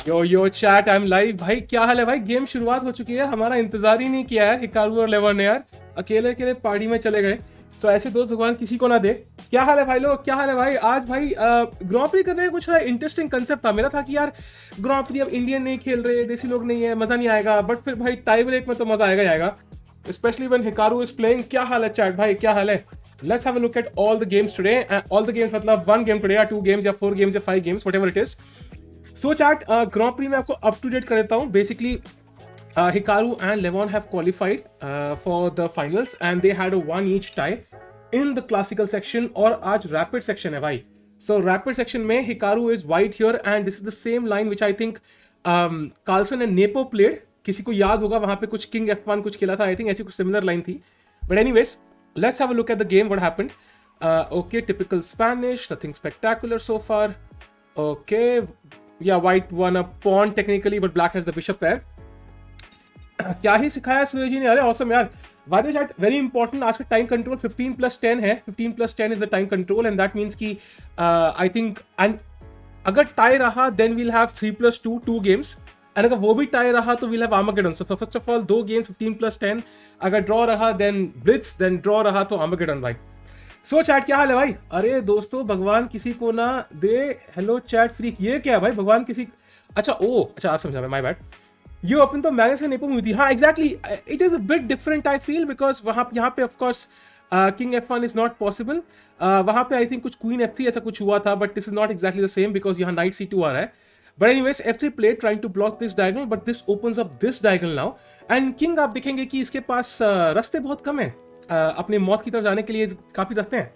Yo chat, I am live. भाई क्या हाल है भाई? गेम शुरुआत हो चुकी है, हमारा इंतजार ही नहीं किया यार हिकारू और लेवन ने यार, अकेले अकेले पार्टी में चले गए। सो ऐसे दोस्त भगवान किसी को ना दे। क्या हाल है भाई लोग, क्या हाल है भाई? आज भाई ग्रां प्री करने का कुछ इंटरेस्टिंग कंसेप्ट था मेरा, था कि यार ग्रां प्री अब इंडियन नहीं खेल रहे, देसी लोग नहीं है, मजा नहीं आएगा। बट फिर भाई टाई ब्रेक में तो मजा आएगा ही आएगा, specially when Hikaru is playing. क्या हाल है चैट भाई, क्या हाल है? Let's have a look at all the games today. All the games मतलब one game today या 2 games या 4 games या 5 games, whatever it is. So chat, Grand Prix में आपको up to date कर देता हूँ. Basically, Hikaru and Levon have qualified for the finals and they had a 1 each tie in the classical section. और आज rapid section है भाई. So rapid section में Hikaru is white here and this is the same line which I think Carlsen and Nepo played. किसी को याद होगा वहाँ पे कुछ King F1 कुछ खेला था, I think ऐसी कुछ similar line थी. But anyways, let's have a look at the game, what happened. Okay, typical Spanish, nothing spectacular so far. Okay, yeah, white won a pawn technically, but black has the bishop pair. क्या ही सिखाया सूरज जी ने, अरे awesome यार। By the way, very important, आज का time control 15+10 है। 15+10 is the time control and that means कि I think, and अगर टाई रहा then we'll have 3+2, 2 games. And अगर वो भी टाई रहा तो we'll have armagaddon. So first of all 2 games 15+10. अगर ड्रॉ रहा देन ब्लिट्स, देन ड्रॉ रहा तो आर्मागेडन भाई। सो चैट क्या हाल है भाई? अरे दोस्तों भगवान किसी को ना दे। हेलो चैट फ्रीक, ये क्या है भाई? भगवान किसी, अच्छा ओ अच्छा आप समझा, माय बैड। ये ओपन तो मैंने से नेपो हुई थी, हाँ exactly. It is a bit different I feel, because वहाँ यहाँ पे of course king F1 is not possible. वहाँ पे आई थिंक कुछ क्वीन F3 ऐसा कुछ हुआ था, but this is not exactly the same because यहाँ नाइट C2 आ रहा है। But anyways, F3 played trying to block this diagonal, but this opens up this diagonal now. And King आप देखेंगे कि इसके पास रास्ते बहुत कम हैं, अपने मौत की तरफ जाने के लिए काफी रास्ते हैं।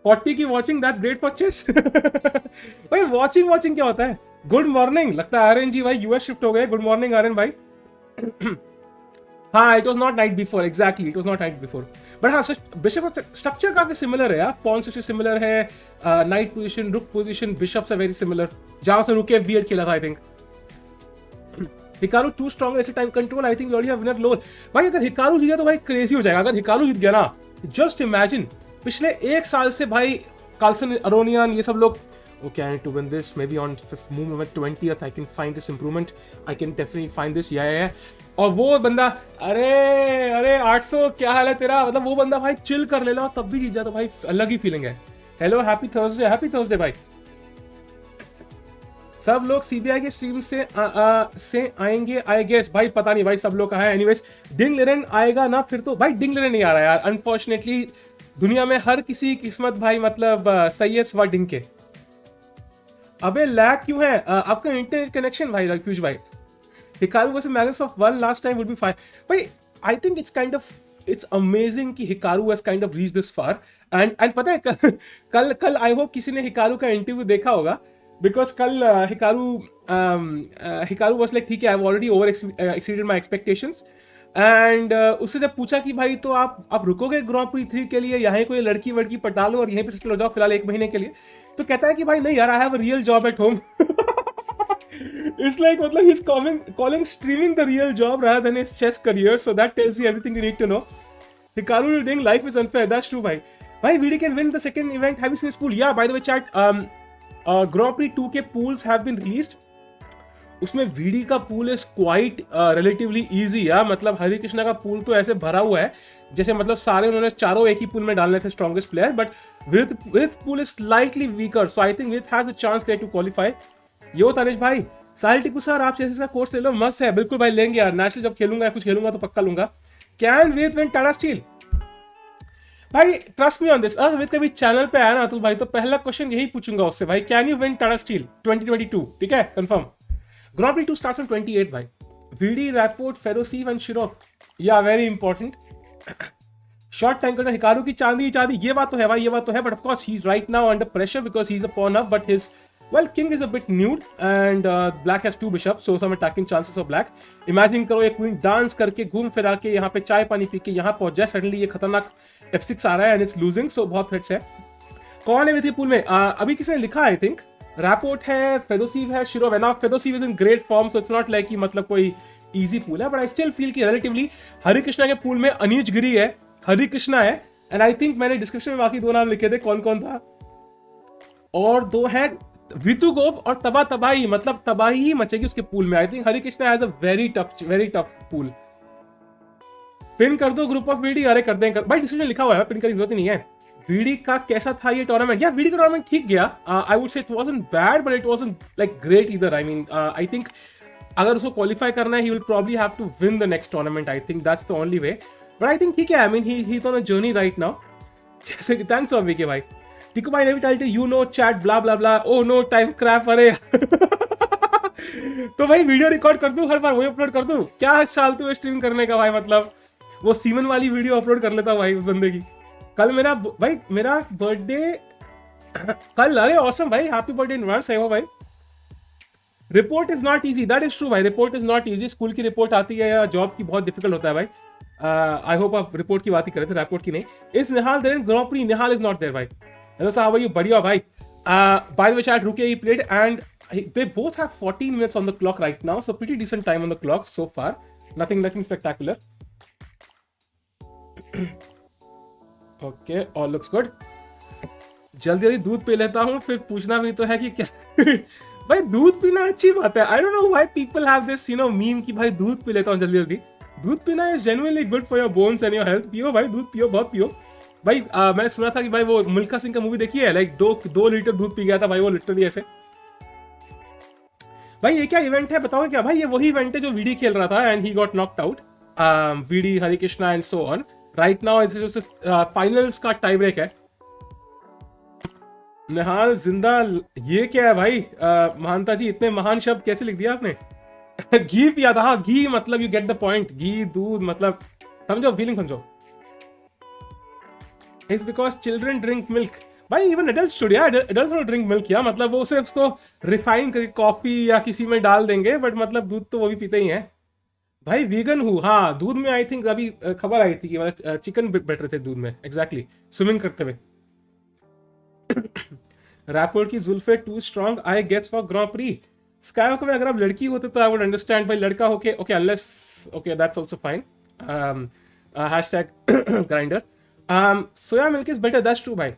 40 की watching, that's great for chess. भाई वॉचिंग क्या होता है? गुड मॉर्निंग, लगता है आर्यन जी भाई यूएस शिफ्ट हो गए। गुड मॉर्निंग आर्यन भाई। हाँ, it was not knight before, exactly it was not knight before. But हाँ, बिशप स्ट्रक्चर काफी सिमिलर है यार, पॉन स्ट्रक्चर सिमिलर है, knight position, rook position, bishops are very similar. जहां से रुके F8 खेला था I think. Hikaru too strong ऐसे time control, I think we already have winner lower. भाई अगर हिकारू जीत गया तो भाई क्रेजी हो जाएगा। अगर हिकारू जीत गया ना, जस्ट इमेजिन पिछले 1 साल से भाई कार्लसन, अरोनियन, ये सब लोग, okay, I need to win this. Maybe on movement 20th, I can find this improvement. I can definitely find this. Yeah. और वो बंदा, अरे 800, क्या हाल है तेरा? मतलब वो बंदा भाई चिल कर ले लो तब भी जीत जाता तो भाई अलग ही फीलिंग है। हेलो, हैप्पी थर्सडे भाई। सब लोग सीबीआई के स्ट्रीम से आएंगे आई गेस। भाई पता नहीं भाई सब लोग कहाँ है। एनीवेज, डिंग लेरन आएगा ना फिर तो? भाई डिंग लेरन नहीं आ रहा यार, अनफॉर्चुनेटली। दुनिया में हर किसी किस्मत भाई मतलब सैयद स्वा डिंग के। अबे लैग क्यों है आपका इंटरनेट कनेक्शन भाई? पीयूष भाई, Hikaru versus Magnus of 1 last time would be fine. भाई आई थिंक इट्स अमेजिंग कि Hikaru has kind of reach this far. And पता है कल आई होप किसी ने हिकारू का इंटरव्यू देखा होगा, बिकॉज कल हिकारू वाज लाइक ठीक है, I have already over exceeded my expectations. And उससे जब पूछा कि भाई तो आप रुकोगे ग्रां प्री 3 के लिए, यहाँ कोई लड़की वड़की पटा लो और यहीं पे सेटल हो जाओ फिलहाल 1 महीने के लिए? तो कहता है कि भाई नहीं यार, I have a real job at home. It's like मतलब he is calling streaming the real job rather than his chess career, so that tells you everything you need to know. Hikaru doing life is unfair, that's true भाई। भाई VD can win the second event, have you seen his pool? Yeah, by the way chat, Grand Prix 2 के pools have been released. उसमें VD का pool is quite relatively easy यार। मतलब हरिकृष्णा का pool तो ऐसे भरा हुआ है जैसे मतलब सारे उन्होंने चारों एक ही पूल में डालने थे strongest player, but Vidit pool is slightly weaker, so I think Vidit has a chance there to qualify. Yo Tanish भाई, साहिल टिकू सर आप चेस का कोर्स ले लो, मस्त है। बिल्कुल भाई लेंगे यार, नेशनल जब खेलूंगा या कुछ खेलूंगा तो पक्का लूंगा। Can Vidit win Tata Steel? भाई trust me on this, Vidit कभी चैनल पे आया ना तो भाई तो पहला क्वेश्चन यही पूछूंगा उससे, भाई can you win Tata steel 2022? ठीक है, confirm. Grand Prix 2 starts on 28 भाई। VD, Rapport, Fedoseev and Shirov, yeah, very important. Short time करना, हिकारू की चांदी, ये बात तो है भाई, ये बात तो है, but of course he's right now under pressure because he's a pawn up, but his king is a bit nude and black has 2 bishops, so some attacking chances of black. Imagine करो ये queen dance करके घूम फिरा के यहाँ पे चाय पानी पी के यहाँ पहुंच जाए, suddenly ये खतरनाक F6 आ रहा है and it's losing, so बहुत फिट्स है। कौन है विधि पूल में? अभी किसी ने लिखा आई थिंक रैपोर्ट है, फेडोसीव है, शिरोव है ना। Fedoseev is in great form, so it's not like कि मतलब कोई इजी पूल है, बट आई स्टिल फील कि रिलेटिवली हरिकृष्णा के पूल में अनीश गिरी है, हरिकृष्णा है, एंड आई थिंक मैंने डिस्क्रिप्शन में बाकी 2 नाम लिखे थे, कौन कौन था? और 2 है वितुगोव और तबातबाई, मतलब तबाही ही मचेगी उसके पूल में। I think Harikrishna has a very tough pool. Pin कर दो ग्रुप ऑफ वीडी। अरे कर दें भाई, डिस्क्रिप्शन लिखा हुआ है, पिन करने की जरूरत नहीं है। वीडी का कैसा था ये टूर्नामेंट? या वीडी का टूर्नामेंट ठीक गया। I would say it wasn't bad but it wasn't like great either. I mean I think अगर उसको क्वालिफाई करना है, he will probably have to win the next tournament. I think that's the only way, but I think ठीक है। I mean he is on a journey right now. जैसे कि thanks for VK भाई। टिकू भाई ने भी title you know chat blah blah blah, oh no time crap. अरे तो भाई वीडियो रिकॉर्ड कर दूं, हर बार वही अपलोड कर दूं? क्या चाल तू स्ट्रीम करने का भाई? मतलब वो सीमन वाली वीडियो अपलोड कर लेता भाई उस बंदे की। कल मेरा बर्थडे कल। अरे ऑसम भाई, हैप्पी बर्थडे इन एडवांस। है भाई। Report is not easy, that is true भाई। Report is not easy. School की रिपोर्ट आती है या जॉब की, बहुत डिफिकल्ट होता है भाई। आई होप आप रिपोर्ट की बात ही कर रहे थे, रैपोर्ट की नहीं। Is Nihal there in grand prix? Nihal is not there भाई। हेलो साहब, ये बढ़िया भाई। बाय द वे शायद रुके he played and they both have 14 minutes on the clock right now, so pretty decent time on the clock so far. Nothing spectacular. Okay, all looks good. जल्दी दूध P लेता हूँ, फिर पूछना भी तो है कि क्या भाई दूध पीना अच्छी बात है। I don't know why people have this meme कि भाई दूध पी लेता हूँ जल्दी। दूध पीना is genuinely good for your bones and your health. पियो भाई, दूध पियो, बहुत पियो भाई। मैंने सुना था कि भाई वो मिल्खा सिंह का मूवी देखी है, लाइक 2 लीटर दूध पी गया था भाई वो, लिटरली ऐसे। भाई ये क्या इवेंट है बताओ क्या? भाई ये वही इवेंट है जो वीडी खेल रहा था and he got knocked out. VD, Harikrishna and so on. Right now it's finals का टाई ब्रेक है। निहाल जिंदा, ये क्या है भाई? महानता जी, इतने महान शब्द कैसे लिख दिया आपने? घी पिया था। हाँ घी, मतलब यू गेट द पॉइंट। घी, दूध, मतलब समझो, फीलिंग समझो। It's because children drink milk. भाई इवन एडल्ट्स शुड, यार एडल्ट्स डोंट ड्रिंक मिल्क। या मतलब वो सिर्फ उसको रिफाइन करके कॉफी या किसी में डाल देंगे, बट मतलब दूध तो वो भी पीते ही हैं भाई। वीगन हूँ। हाँ दूध में आई थिंक अभी खबर आई थी कि मतलब चिकन बैठ रहे थे दूध में। एग्जैक्टली, स्विमिंग करते हुए। रैपोर्ट की जुल्फे too strong I guess for grand prix. Skywalker में अगर आप लड़की होते तो आई वुड अंडरस्टैंड भाई। लड़का होके okay, unless okay that's also fine. Hashtag grinder. Soya milk is better, that's true भाई।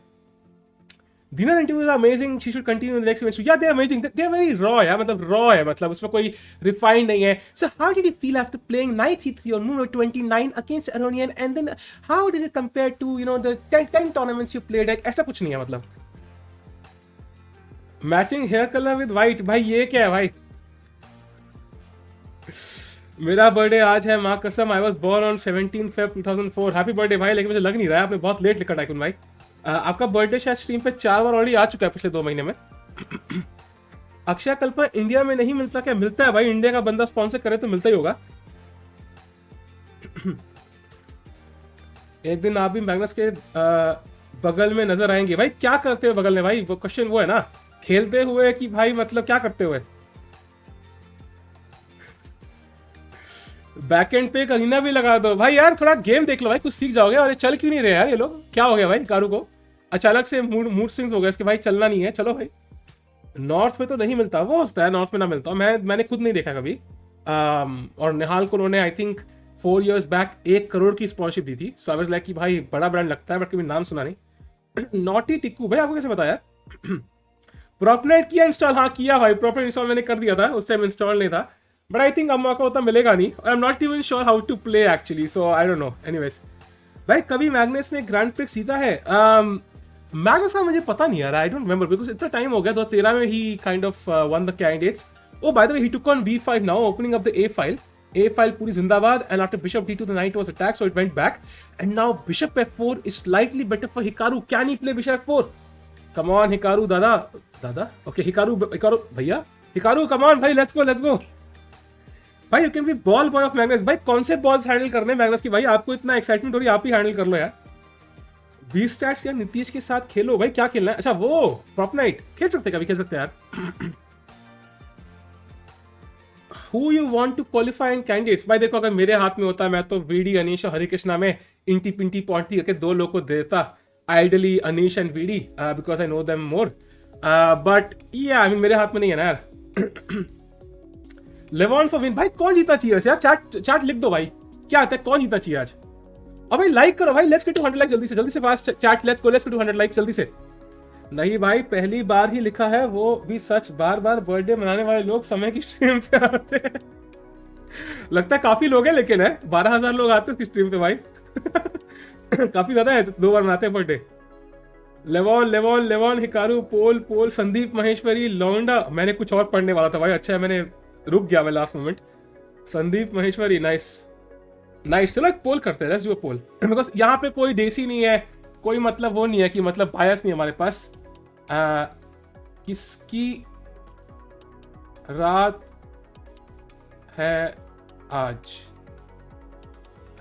Dina's interviews are amazing. She should continue in the next event. So yeah, they're amazing. They're very raw, yeah. मतलब raw है, मतलब उसमें कोई refined नहीं है. So how did you feel after playing Knight C3 on Moon 29 against Aronian, and then how did it compare to the 10 tournaments you played? Like ऐसा कुछ नहीं है मतलब. Matching hair color with white. भाई ये क्या है भाई? मेरा बर्थडे आज है, माँ कसम। I was born on 17 Feb 2004. Happy birthday भाई, लेकिन मुझे लग नहीं रहा है, आपने बहुत लेट लिखा टाइकून भाई। आपका बर्थडे शायद स्ट्रीम पे 4 बार ऑलरेडी आ चुका है पिछले 2 महीने में। अक्षय कल्पा इंडिया में नहीं मिलता क्या? मिलता है भाई, इंडिया का बंदा स्पॉन्सर करे तो मिलता ही होगा। एक दिन आप भी मैग्नस के बगल में नजर आएंगे। भाई क्या करते हुए बगल में भाई? वो क्वेश्चन वो है ना, खेलते हुए कि भाई मतलब क्या करते हुए? बैकएंड पे करीना भी लगा दो भाई। यार थोड़ा गेम देख लो भाई, कुछ सीख जाओगे। और चल क्यों नहीं रहे यार ये लोग? क्या हो गया भाई हिकारू को? अचानक से मूड स्विंग्स हो गया इसके भाई, चलना नहीं है। चलो भाई, नॉर्थ में तो नहीं मिलता, वो होता है नॉर्थ में ना मिलता। मैंने खुद नहीं देखा कभी। और निहाल को उन्होंने I think 4 years back 1 crore की स्पॉन्सरशिप दी थी। सो आई वाज लाइक कि भाई बड़ा ब्रांड लगता है, बट कभी नाम सुना नहीं। नॉटी टिक्कू भाई, आपको कैसे बताया? प्रॉपनेट किया इंस्टॉल? हाँ किया भाई, प्रॉपनेट इंस्टॉल मैंने कर दिया था, उस टाइम इंस्टॉल नहीं था। बट आई थिंक अब मौका उतना मिलेगा नहीं। I am not even sure how to play actually, so I don't know. Anyways भाई, कभी मैग्नस ने ग्रैंड प्रिक्स जीता है? मैग्नस का मुझे पता नहीं यार, आई डोंट रिमेंबर बिकॉज इतना टाइम हो गया। 2013 में ही kind of won the candidates. Oh by the way, he took on B5 now, opening up the A file पूरी जिंदाबाद। And after bishop D2 the knight was attacked, so it went back, and now bishop F4 is slightly better for Hikaru. Can he play bishop F4? Come on Hikaru दादा okay, Hikaru भैया, Hikaru come on भाई, let's go भाई। You can be ball boy of Magnus. भाई कौन से balls handle करने Magnus की भाई? आपको इतना एक्साइटमेंट हो रही है, आप ही हैंडल कर लो यार। बी स्टैट्स या नीतीश के साथ खेलो भाई। क्या खेलना है? अच्छा वो प्रॉप नाइट खेल सकते, कभी खेल सकते यार। Who you want to qualify in candidates? भाई देखो, अगर मेरे हाथ में होता मैं तो वीडी, अनीश और हरिकृष्णा में इंटी पिंटी पॉइंटी करके 2 लोग को देता। Ideally Anish and VD, because I know them more. But yeah I mean मेरे हाथ में नहीं है ना यार। लेवॉन फॉर विन। भाई कौन जीतना चाहिए यार? चैट लिख दो भाई, क्या आता है कौन जीतना चाहिए आज? और भाई लाइक करो भाई, लेट्स गेट टू 100 लाइक जल्दी से fast. Chat let's go to 100 like जल्दी से। नहीं भाई, पहली बार ही लिखा है वो भी सच, बार बार बर्थडे मनाने वाले लोग समय की स्ट्रीम पे आते हैं। लगता है काफी लोग हैं, लेकिन है 12,000 लोग आते हैं इसकी स्ट्रीम पे भाई। काफी ज्यादा है, 2 बार मनाते हैं birthday. Levon Levon Levon Hikaru poll poll Sandeep Maheshwari लौंडा। मैंने कुछ और पढ़ने वाला था भाई, अच्छा है मैंने रुक गया मैं last moment. Sandeep Maheshwari, nice nice. चलो एक पोल करते हैं, let's do a poll, because यहाँ पे कोई देसी नहीं है, कोई मतलब वो नहीं है कि मतलब बायस नहीं हमारे पास। किसकी रात है आज?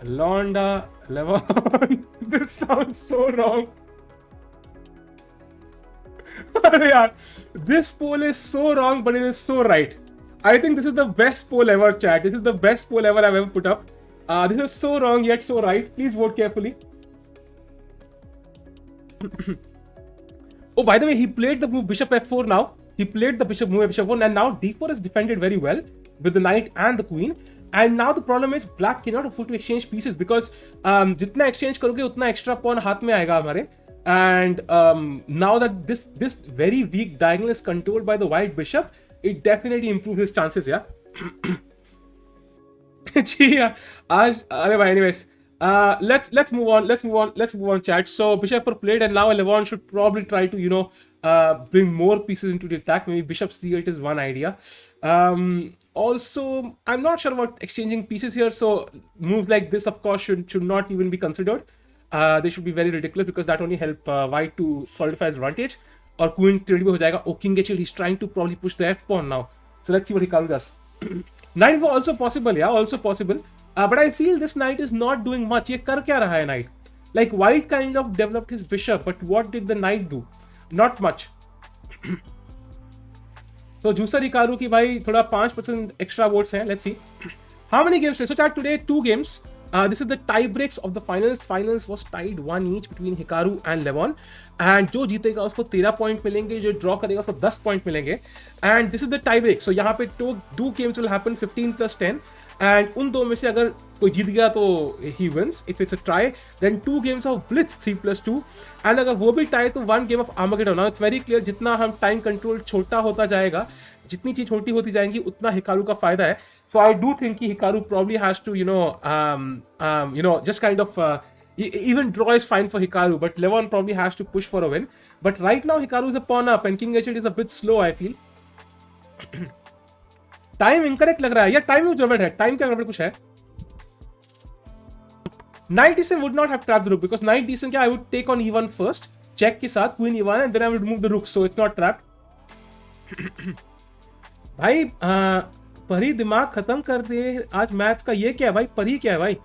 लौंडा लेवॉन। This sound so wrong. अरे यार, this poll is so wrong, but it is so right. I think this is the best poll ever, chat. This is the best poll ever I've ever put up. This is so wrong yet so right. Please vote carefully. Oh, by the way, he played the move bishop f4 now. He played the bishop move bishop 1, and now d4 is defended very well with the knight and the queen. And now the problem is black cannot afford to exchange pieces because जितना exchange करोगे उतना extra pawn हाथ में आएगा हमारे. And now that this very weak diagonal is controlled by the white bishop, it definitely improves his chances. Yeah. जी यार, आज अरे भाई, anyways, let's move on, chat. So bishop for played, and now Levon should probably try to bring more pieces into the attack. Maybe bishop c8 is one idea. Also, I'm not sure about exchanging pieces here, so moves like this of course should not even be considered. They should be very ridiculous because that only help white to solidify his advantage. और queen trade भी हो जाएगा. Oh, king h8, he's trying to probably push the f pawn now. So let's see what Hikaru does. Knight for also possible, yeah, also possible. But I feel this knight is not doing much. ये कर क्या रहा है knight? Like white kind of developed his bishop, but what did the knight do? Not much. So juicer Hikaru की भाई थोड़ा 5% extra votes हैं. Let's see. How many games? So chat today 2 games. This is the tie breaks of the finals. Finals was tied 1 each between Hikaru and Levon. And जो जीतेगा उसको 13 point मिलेंगे, जो draw करेगा उसको 10 पॉइंट मिलेंगे. And this is the tie break. So यहाँ पे 2 games will happen, 15 plus 10. And उन 2 में से अगर कोई जीत गया तो he wins. If it's a tie, then 2 games of blitz 3 plus 2. And अगर वो भी tie तो 1 game of armagaddon. Now it's very clear, जितना हम टाइम कंट्रोल छोटा होता जाएगा, जितनी चीज छोटी होती जाएंगी उतना हिकारू का फायदा है. So I do think कि Hikaru probably has to just kind of even draw is fine for Hikaru, but Levon probably has to push for a win. But right now Hikaru is a pawn up and king h8 is a bit slow, I feel. Time incorrect लग रहा है यार, time में गड़बड़ है, time क्या गड़बड़ कुछ है. Knight d7 would not have trapped the rook because knight d7 क्या, I would take on e1 first, check के साथ queen e1 and then I would move the rook, so it's not trapped. भाई परी दिमाग खत्म कर दे आज match का. ये क्या है भाई, परी क्या है भाई?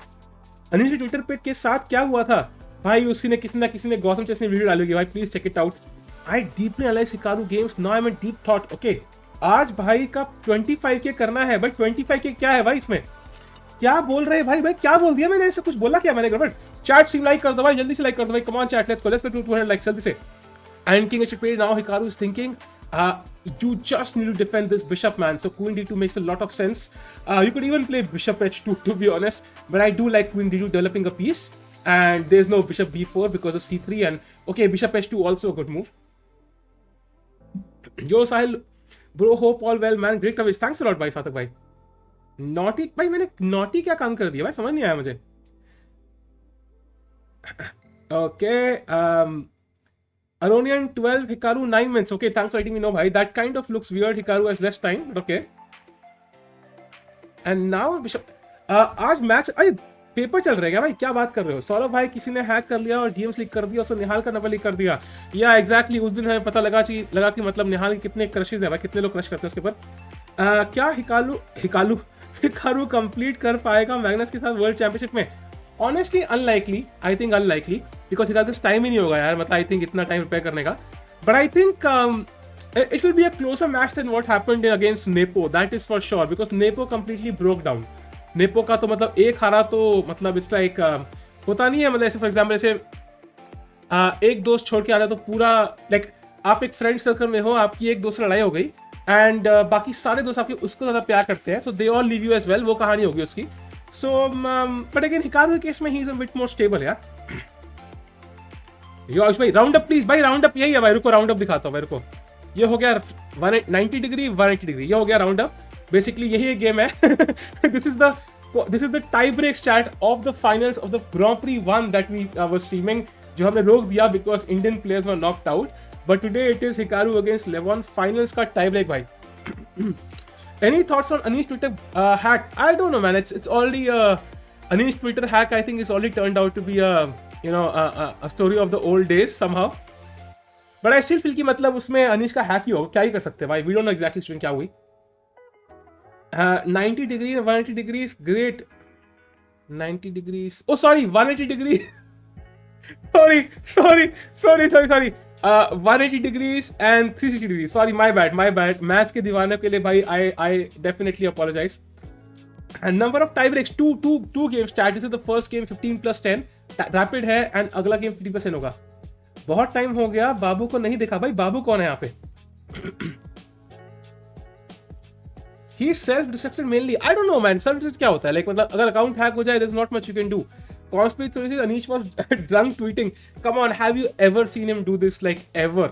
अनिश ट्विटर पे के साथ क्या हुआ था भाई? उसी ने किसी ने गौतम चेस ने वीडियो डाली होगी भाई, please check it out. I deeply analyse Hikaru games, now I am in deep thought. Okay, आज भाई का 25 के करना है भाई. 25 के क्या है भाई इसमें? क्या बोल रहे हैं भाई क्या बोल दिया मैंने? ऐसे कुछ बोला क्या मैंने गड़बड़? चैट स्ट्रीम लाइक कर दो भाई, जल्दी से लाइक कर दो भाई. Come on chat, let's go to 200 like जल्दी से. And king h8 now Hikaru is thinking you just need to defend this bishop, man. So queen d2 makes a lot of sense. You could even play bishop h2 to be honest, but I do like queen d2 developing a piece, and there's no bishop b4 because of c3. And okay, bishop h2 also a good move. Yo Sahil bro, hope all well man, great coverage, thanks a lot भाई सातक भाई. Naughty भाई, मैंने naughty क्या काम कर दिया भाई, समझ नहीं आया मुझे. Okay, Aronian 12, Hikaru 9 minutes. Okay, thanks for letting me know, bhai. That kind of looks weird. Hikaru has less time, but okay. And now Bishop. आज मैच, अरे पेपर चल रहा है क्या भाई? क्या बात कर रहे हो सौरभ भाई? किसी ने हैक कर लिया और डीएम्स लीक कर दिया, उसने निहाल का नंबर लीक कर दिया. या एग्जैक्टली उस दिन हमें पता लगा कि मतलब निहाल के कितने क्रशेज है भाई, कितने लोग क्रश करते हैं उसके ऊपर. क्या हिकारू कंप्लीट कर पाएगा मैग्नस के साथ वर्ल्ड चैंपियनशिप में? Honestly, unlikely. I think unlikely because Hikaru's time ही नहीं होगा यार, मतलब I think इतना टाइम प्रिपेयर करने का. But I think it will be a closer match than what happened against Nepo. That is for sure because Nepo completely broke down. Nepo का तो मतलब एक हारा तो मतलब it's like होता नहीं है, मतलब ऐसे फॉर एग्जाम्पल ऐसे एक दोस्त छोड़ के आता तो पूरा like आप एक फ्रेंड सर्कल में हो, आपकी एक दोस्त से लड़ाई हो गई एंड बाकी सारे दोस्त आपके उसको ज़्यादा प्यार करते हैं, so they all leave you as well. वो कहानी होगी उसकी. So, but again, Hikaru के केस में he is a bit more stable, yeah. यो आयुष भाई राउंड अप प्लीज भाई, राउंड अप यही है भाई, रुको राउंड अप दिखाता हूँ भाई, रुको। ये हो गया 90 डिग्री 180 डिग्री, ये हो गया राउंड अप। बेसिकली यही एक गेम है। This is the tie break stat of the finals of the grand prix 1 that we were streaming, जो हमने रोक दिया because Indian players were knocked out. But today it is Hikaru against Levon, finals का tie break भाई। Any thoughts on Anish Twitter hack? I don't know, man. It's already Anish Twitter hack. I think it's already turned out to be a story of the old days somehow. But I still feel कि मतलब उसमें अनीश का hack ही होगा, क्या ही कर सकते हैं भाई। We don't know exactly story क्या हुई। 90 degree 180 degrees great. 90 degrees oh sorry 180 degree sorry 180 degrees and 360 degrees, sorry my bad match के दीवाने के लिए भाई I definitely apologize. And number of tie breaks, two game start. This is the first game 15+10 rapid है and अगला game 50% होगा। बहुत time हो गया, बाबू को नहीं देखा भाई। बाबू कौन है यहाँ पे? He is self-destructed mainly. I don't know man, self-destruct क्या होता है? Like मतलब अगर अकाउंट हैक हो जाए there's not much you can do. Conspiracy theories, Anish was drunk tweeting. Come on, have you ever seen him do this? Like ever?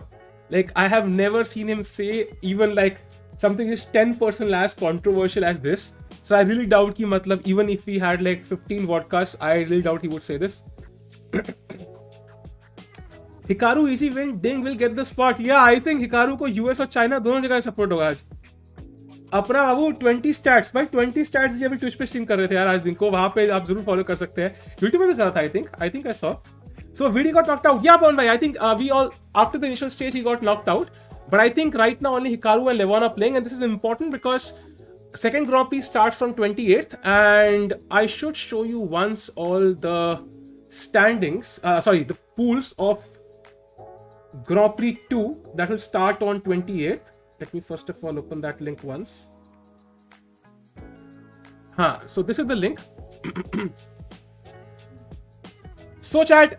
Like I have never seen him say even like something is 10% as controversial as this. So I really doubt कि मतलब even if he had like 15 vodkas, I really doubt he would say this. Hikaru easy win, Ding will get the spot. Yeah, I think Hikaru को US और China दोनों जगह support होगा आज। अपना बाबू 20 stats भाई, 20 स्टैट्स अभी ट्विच पे स्ट्रीम कर रहे थे यार आज दिन को, वहां पे आप जरूर फॉलो कर सकते हैं। यूट्यूब में भी करा था I think I saw. So VD got knocked out, या पवन भाई I think we all after the initial stage he got knocked out, but I think right now only Hikaru and Levon are playing, and this is important because second Grand Prix starts from 28th, and I should show you once all the standings, the pools of Grand Prix 2 that will start on 28th. Let me first of all open that link once. So this is the link. So chat,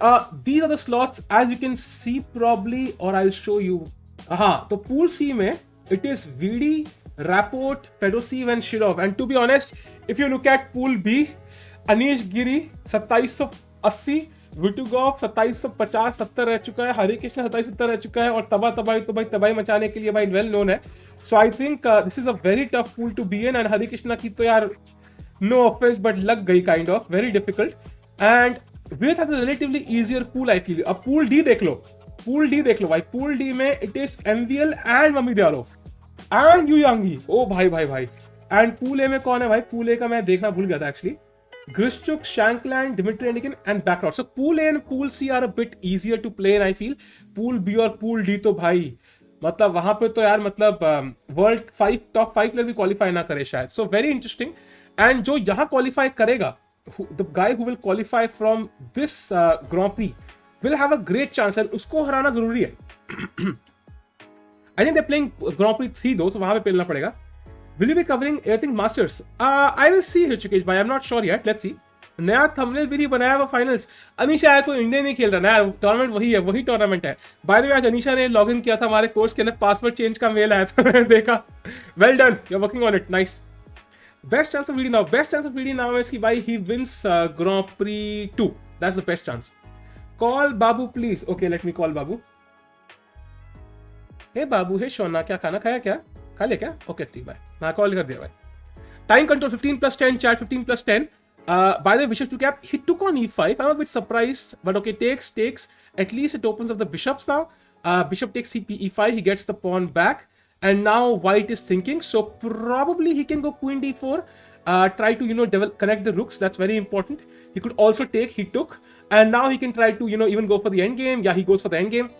these are the slots as you can see probably, or I'll show you. So pool C में it is VD, Rapport, Fedoseev and Shirov. And to be honest, if you look at pool B, Anish Giri 2780, Vitiugov 2750 70 रह चुका है, हरिकृष्ण 2770 रह चुका है, और तबातबाई तो भाई तबाही मचाने के लिए भाई वेल नोन है। So I think this is a very tough pool to be in, and Harikrishna की तो यार नो ऑफेंस बट लग गई kind of, very difficult. And Vidit has a relatively easier pool I feel. अब पूल डी देख लो भाई। पूल डी में it is MVL and Mamedyarov and Yu Yangyi. Oh भाई। एंड पूल ए में कौन है भाई? पूल ए का मैं देखना भूल गया था actually. Grishchuk, Shankland, Dmitry Anikin and Backrot. So Pool A and Pool C are a bit easier to play in I feel. Pool B और Pool D तो भाई मतलब वहाँ पे तो यार मतलब वर्ल्ड टॉप 5 प्लेयर भी क्वालिफाई ना करे शायद। So very interesting. And जो यहाँ क्वालिफाई करेगा, the guy who will qualify from this Grand Prix will have a great chance, and उसको हराना जरूरी है। I think they're playing Grand Prix 3 though, तो वहाँ पे खेलना पड़ेगा। Will you be covering everything Masters? I will see Hrishikesh भाई, I'm not sure yet. Let's see. नया थंबनेल भी नहीं बनाया वो फाइनल्स। अनीशा यार कोई इंडिया नहीं खेल रहा ना, टूर्नामेंट वही है, वही टूर्नामेंट है। बाय द वे आज अनीशा ने लॉगिन किया था हमारे कोर्स के अंदर, पासवर्ड चेंज का मेल आया था, मैंने देखा। Well done, you are working on it, nice. Best chance of VD now is कि भाई he wins Grand Prix 2. That's the best chance. Call बाबू please. Okay let me call बाबू। Hey बाबू, हे शोना, क्या खाना खाया? क्या खा लिया क्या? ओके ठीक भाई, हाँ कॉल कर दिया भाई। Time control 15+10 chat 15+10. By the way, bishop to cap, he took on e5. I'm a bit surprised, but okay, takes. At least it opens up the bishops now. Bishop takes cp e5, he gets the pawn back, and now white is thinking, so probably he can go queen d4, try to connect the rooks. That's very important. He could also take, he took, and now he can try to even go for the end game. Yeah, he goes for the end game.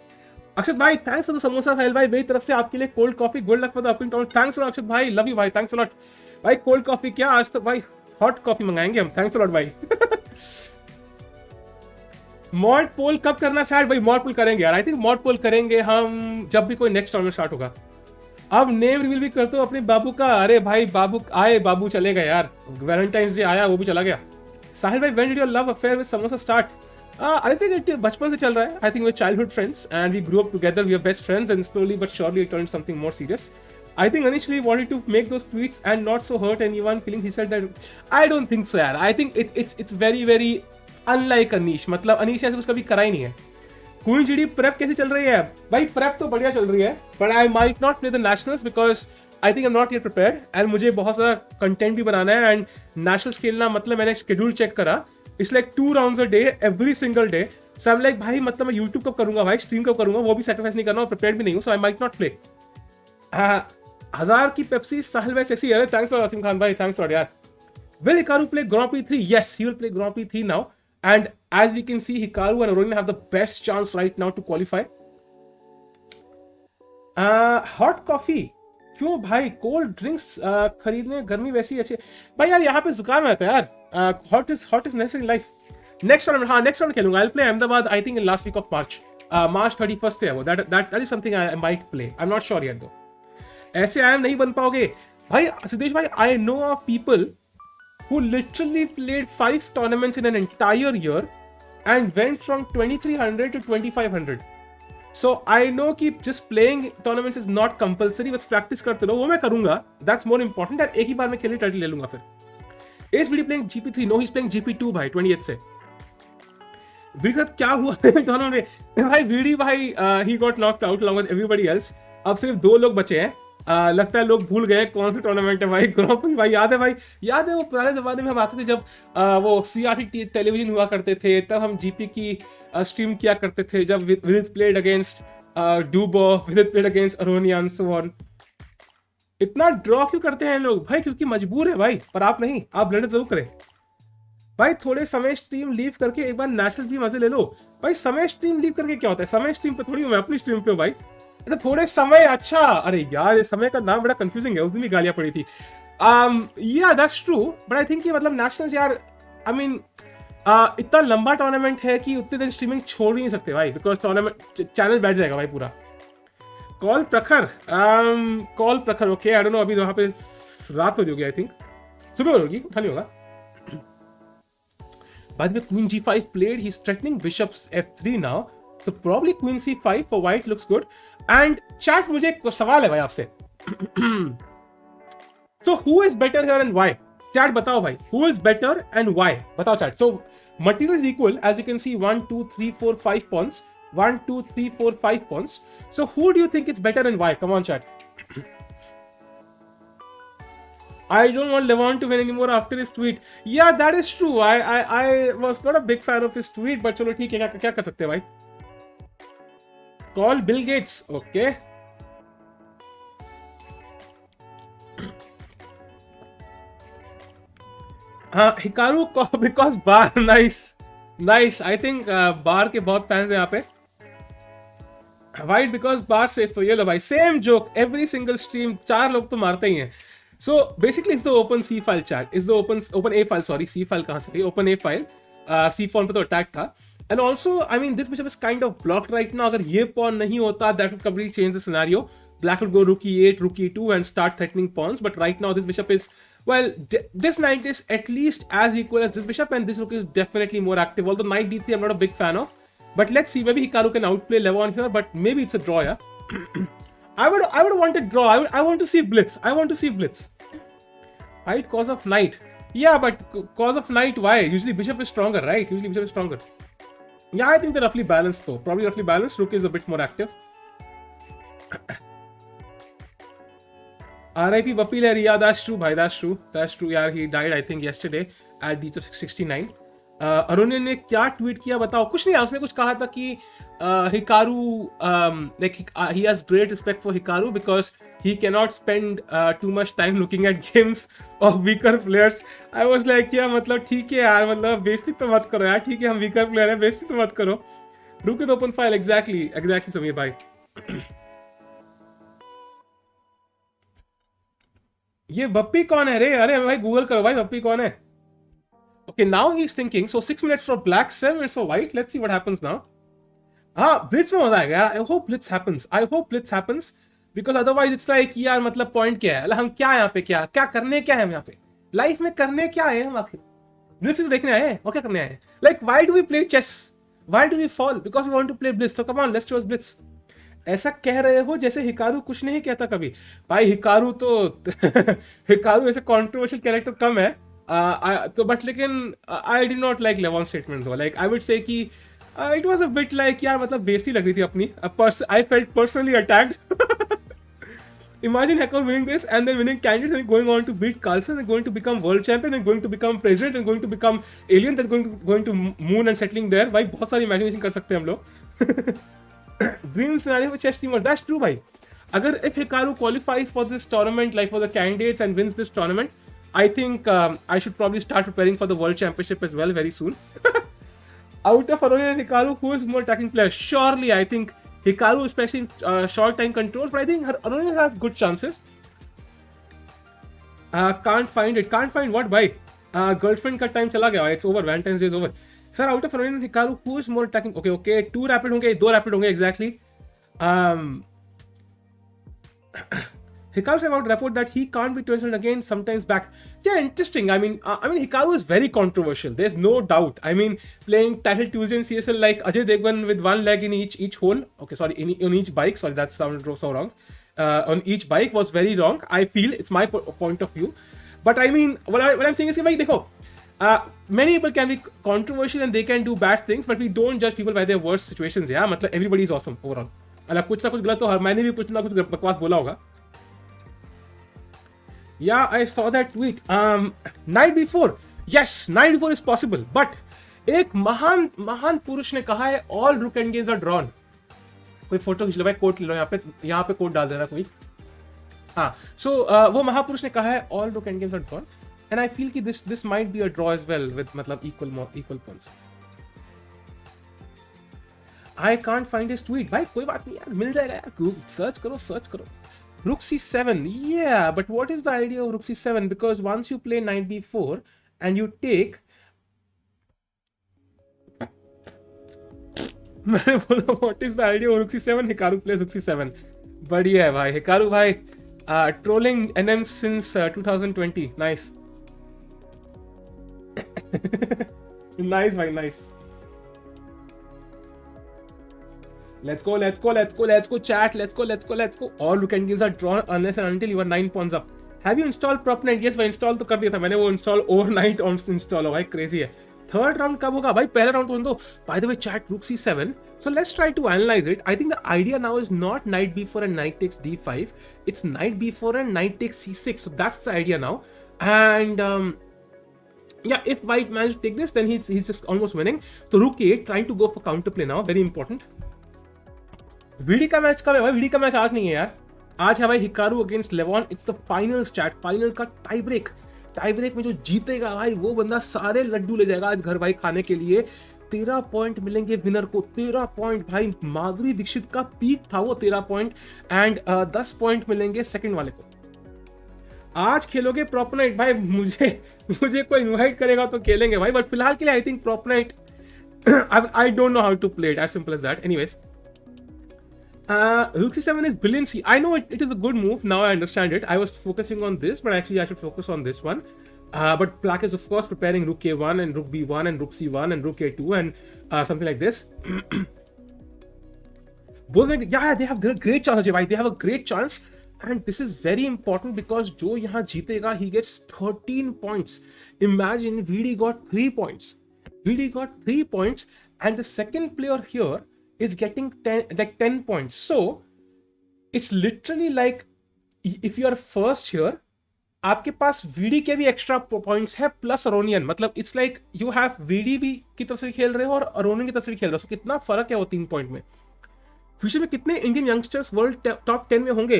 Akshat भाई thanks for the samosa Sahil भाई, मेरी तरफ से आपके लिए cold coffee, good luck for the upcoming tournament. Thanks Akshat भाई, love you भाई, thanks a lot भाई। कोल्ड कॉफी क्या आज तो भाई हॉट कॉफी मंगाएंगे हम, थैंक्स अ लॉट भाई। मॉड पोल कब करना सैड भाई? मॉड पोल करेंगे यार, आई थिंक मॉड पोल करेंगे हम जब भी कोई नेक्स्ट टूर्नामेंट स्टार्ट होगा। अब नेम रिवील भी करते हो अपने बाबू का। अरे भाई बाबू आए, बाबू चले गए यार, वैलेंटाइंस डे आया वो भी चला गया। साहिल भाई when did your love affair with samosa start? I think it बचपन से चल रहा है। I think we're childhood friends and we grew up together. We are best friends, and slowly but surely it turned something more serious. I think initially he wanted to make those tweets and not so hurt anyone feeling. He said that I don't think so यार। I think it's very very unlike Anish। मतलब Anish ऐसे कुछ कभी करा ही नहीं है। Queen GD prep कैसी चल रही है भाई? प्रेप तो बढ़िया चल रही है, but I might not play the nationals because I think I am not yet prepared and मुझे बहुत सारा कंटेंट भी बनाना है एंड नेशनल्स खेलना मतलब मैंने शेड्यूल चेक करा, it's like 2 rounds a day every single day. So I am like भाई मतलब मैं यूट्यूब कब करूंगा भाई, स्ट्रीम कब करूंगा, वो भी सैक्रिफाइस नहीं करना और प्रिपेयर्ड भी नहीं हूँ, सो आई माइट नॉट प्ले। 1000 की पेप्सी साहिल भाई ऐसी है, थैंक्स फॉर आसिम खान भाई, थैंक्स फॉर यार। Will Hikaru play Grand Prix 3? Yes, he will play Grand Prix 3 now. And as we can see, Hikaru and Aronian have the best chance right now to qualify. Hot coffee. क्यों भाई? Cold drinks खरीदने गर्मी वैसी अच्छी भाई यार, यहाँ पे जुकाम रहता है यार। Hot is necessary life. Next round, हाँ नेक्स्ट राउंड खेलूंगा। I play Ahmedabad I think in last week of March. March 31 है वो। That is something I might play. I am not sure yet though. ऐसे आई एम नहीं बन पाओगे भाई। सिद्धेश भाई, I know of people who literally played 5 tournaments in an entire year and went from 2300 to 2500. So I know कि just playing tournaments is not compulsory, बस practice करते रहो, वो मैं करूंगा। That's more important। और एक ही बार में खेले टाइटल ले लूंगा फिर। Is Vidit playing GP3? No, he's playing GP2 भाई 28 से। Vidit साथ क्या हुआ टूर्नामेंट में भाई? वीडी भाई he got knocked out along with everybody else। अब सिर्फ 2 लोग बचे हैं। लगता है लोग भूल गए कौन सा टूर्नामेंट है भाई। ग्रांड प्री भाई याद है भाई? याद है वो पुराने जमाने में हम आते थे जब वो सीआरटी टेलीविजन हुआ करते थे, तब हम जीपी की स्ट्रीम किया करते थे, जब विदित प्लेड अगेंस्ट डूबो, विदित played against Aronian, so on. इतना ड्रॉ क्यों करते हैं लोग भाई? क्योंकि मजबूर है भाई, पर आप नहीं, आप ब्लेंडर जरूर करें भाई। थोड़े समय स्ट्रीम लीव करके एक बार नेशनल भी मजे ले लो भाई। समय स्ट्रीम लीव करके क्या होता है? समय स्ट्रीम पे थोड़ी हूँ मैं, अपनी स्ट्रीम पे हूँ भाई। तो थोड़े समय, अच्छा अरे यार ये समय का नाम बड़ा कंफ्यूजिंग है, उस दिन भी गालियां पड़ी थी। या that's true, but I think कि मतलब नेशनल्स यार, आई मीन इतना लंबा टूर्नामेंट है कि उतने दिन स्ट्रीमिंग छोड़ ही नहीं सकते भाई, बिकॉज टूर्नामेंट चैनल बैठ जाएगा भाई पूरा। कॉल प्रखर, कॉल प्रखर, ओके आई डोंट नो, अभी वहां पे रात हो रही होगी, आई थिंक सुबह होगी, उठा नहीं होगा। बाद में queen G5 played, he's threatening bishops F3 now, so probably queen C5 for white looks good. And chat, मुझे एक सवाल है भाई आपसे। So who is better here and why? Chat बताओ भाई, who is better and why? बताओ chat. So material is equal, as you can see, 1 2 3 4 5 pawns, 1 2 3 4 5 pawns. So who do you think is better and why? Come on chat. I don't want Levon to win anymore after his tweet. Yeah, that is true. I was not a big fan of his tweet, but चलो ठीक है, क्या कर सकते हैं भाई। Call Bill Gates, okay. Hikaru because bar, nice. I think bar के बहुत फैंस हैं यहाँ पे। White because bar says तो ये लो भाई, same joke every single stream, 4 लोग तो मारते ही हैं। So basically it's the open C file chat, is the open A file, sorry C file कहाँ से गई, open A file, C pawn पे तो attack था। And also I mean this bishop is kind of blocked right now, अगर ये pawn नहीं होता that would completely change the scenario, black would go rook e8, rook e2 and start threatening pawns, but right now this bishop is, well this knight is at least as equal as this bishop and this rook is definitely more active, although knight d3 I'm not a big fan of, but let's see, maybe Hikaru can outplay Levon here, but maybe it's a draw, yeah. I would want a draw. I want to see blitz. Right, cause of knight. Yeah, but cause of knight, why? Usually bishop is stronger, right? Yeah, I think they're roughly balanced though. Probably roughly balanced. Rook is a bit more active. RIP Bapil, yeah, that's true, bhai. That's true. Yeah, he died, I think, yesterday at the age of 69. Aronian ने क्या tweet किया बताओ? कुछ नहीं, उसने कुछ कहा था कि Hikaru, like he has great respect for Hikaru because he cannot spend too much time looking at games of weaker players. I was like, yeah, मतलब ठीक है यार, मतलब बेइज्जती तो मत करो यार, ठीक है हम weaker player हैं, बेइज्जती तो मत करो। Look at the open file, exactly Sameer भाई। ये बप्पी कौन है रे? अरे भाई गूगल करो भाई, बप्पी कौन है? Okay, now he's thinking. So 6 minutes for black, 7 minutes for white. Let's see what happens now. Blitz में मजा आएगा। I hope blitz happens. Because otherwise it's like यार मतलब point क्या है? हम क्या यहाँ पे क्या करने क्या है हम यहाँ पे? Life में करने क्या है हम आखिर? Blitz तो देखने आए हैं और क्या करने आए हैं? Like why do we play chess? Why do we fall? Because we want to play blitz. So come on, let's choose blitz. ऐसा कह रहे हो जैसे हिकारू कुछ नहीं कहता कभी। भाई हिकारू तो हिकारू ऐसे controversial character कम है। तो बट लेकिन I did not like लेवॉन statement दो। लाइक आई वुड से कि It was a bit like यार मतलब बेइज्जती लग रही थी अपनी. I felt personally attacked. Imagine Hikaru winning this and then winning candidates and going on to beat Carlsen and going to become world champion and going to become president and going to become alien then going to moon and settling there. भाई बहुत सारी imagination कर सकते हैं हम लोग. Dream scenario for chess teamers. That's true भाई. अगर if Hikaru qualifies for this tournament like for the candidates and wins this tournament, I think I should probably start preparing for the world championship as well very soon. Out of Aronian and Hikaru, who is more attacking player? Surely I think Hikaru, especially in short time control, but I think Aronian has good chances. Can't find it. Can't find what? Why? Girlfriend का time चला गया. It's over. Valentine's Day is over. Sir, out of Aronian and Hikaru, who is more attacking? Okay. 2 rapid होंगे, 2 rapid होंगे exactly. Hikaru said about Rapport that he can't be 20 again sometimes back. Yeah, interesting. I mean, Hikaru is very controversial. There's no doubt. I mean, playing Title Tuesday in CSL like Ajay Devgan with one leg in each hole. Okay, sorry, on each bike. Sorry, that sounded so wrong. On each bike was very wrong. I feel it's my point of view. But I mean, what I'm saying is, like, देखो, many people can be controversial and they can do bad things, but we don't judge people by their worst situations. Yeah, मतलब everybody is awesome overall. मतलब कुछ ना कुछ गलत तो मैंने भी कुछ ना कुछ बकवास बोला होगा. Yeah, I saw that tweet. Night before. Yes, night before is possible. But एक महान पुरुष ने कहा है all rook and games are drawn. कोई फोटो खींच लो भाई, कोट ले लो यहाँ पे कोट डाल देना कोई. हाँ, so वो महापुरुष ने कहा है all rook and games are drawn. And I feel कि this might be a draw as well with मतलब equal points. I can't find his tweet. भाई कोई बात नहीं यार, मिल जाएगा यार. सर्च करो. Rook c7, yeah, but what is the idea of Rook c7? Because once you play knight b4 and you take, मैंने बोला what is the idea of Rook c7? Hikaru plays Rook c7. बढ़िया है भाई, Hikaru भाई, trolling NM since 2020. Nice. Nice भाई, nice. Let's go, chat. Let's go. All rook and games are drawn unless and until you are 9 pawns up. Have you installed Propnet? Yes, भाई install तो कर दिया था मैंने. वो install overnight on install हो भाई, crazy है. Third round कब होगा भाई? पहला round तो by the way, chat Rook c7. So let's try to analyze it. I think the idea now is not knight b4 and knight takes d5. It's knight b4 and knight takes c6. So that's the idea now. And yeah, if white managed to take this, then he's just almost winning. So Rook a8 trying to go for counterplay now. Very important. VD का match कब है भाई? VD का match आज नहीं है यार. आज है भाई Hikaru against लेवॉन. It's the finals chat. Final का टाई ब्रेक में जो जीतेगा भाई वो बंदा सारे लड्डू ले जाएगा आज घर भाई खाने के लिए. 13 पॉइंट मिलेंगे विनर को. 13 पॉइंट भाई. माधुरी दीक्षित का पीक था वो 13 पॉइंट. एंड 10 पॉइंट मिलेंगे सेकंड वाले को. आज खेलोगे प्रॉपर नाइट भाई? मुझे कोई इनवाइट करेगा तो खेलेंगे भाई, बट फिलहाल के लिए I think proper knight I don't know how to play it. As simple as that. Anyways, Rook c7 is brilliancy. I know it is a good move. Now I understand it. I was focusing on this, but actually I should focus on this one. But black is of course preparing Rook a1 and Rook b1 and Rook c1 and Rook a2 and something like this. Both yeah, they have great chances. They have a great chance, and this is very important because जो यहाँ जीतेगा he gets 13 points. Imagine VD got 3 points. And the second player here is getting 10 points. So it's literally like if you are first here, आपके पास VD के भी extra points है plus Aronian. मतलब it's like you have VD भी की तरफ से खेल रहे हो और अरोनियन की तरफ से भी खेल रहे हो. So कितना फर्क है वो 3 पॉइंट में. फ्यूचर में कितने इंडियन यंगस्टर्स वर्ल्ड टॉप 10 में होंगे?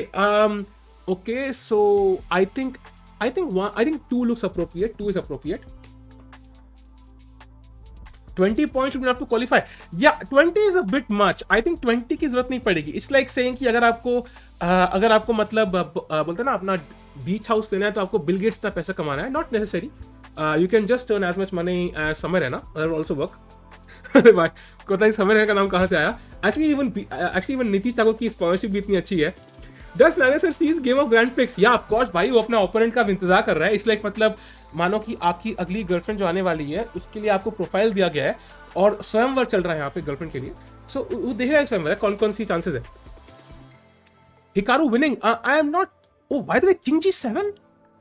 Okay, so I think 2 looks appropriate. 2 is appropriate. 20 points would be enough to qualify. Yeah, 20 is a bit much. I think 20 की जरूरत नहीं पड़ेगी. It's like saying कि अगर आपको मतलब बोलते हैं ना अपना बीच हाउस लेना है तो आपको बिल गेट्स इतना पैसा कमाना है. Not necessary. You can just earn as much money as summer है ना. That will also work. अरे भाई पता नहीं समर है का नाम कहाँ से आया. Actually even नीतीश ठाकुर की स्पॉन्सरशिप भी इतनी अच्छी है. Does Nagasar sees game of Grand Prix? Yeah, of course भाई, वो अपना ओपोनेंट का इंतजार कर रहा है. इसलिए मतलब मानो कि आपकी अगली गर्लफ्रेंड जो आने वाली है उसके लिए आपको प्रोफाइल दिया गया है और स्वयंवर चल रहा है यहाँ पे गर्लफ्रेंड के लिए. सो वो देख रहा है स्वयंवर कौन कौन सी चांसेस है. Hikaru winning. I am not. Oh, by the way, King G7?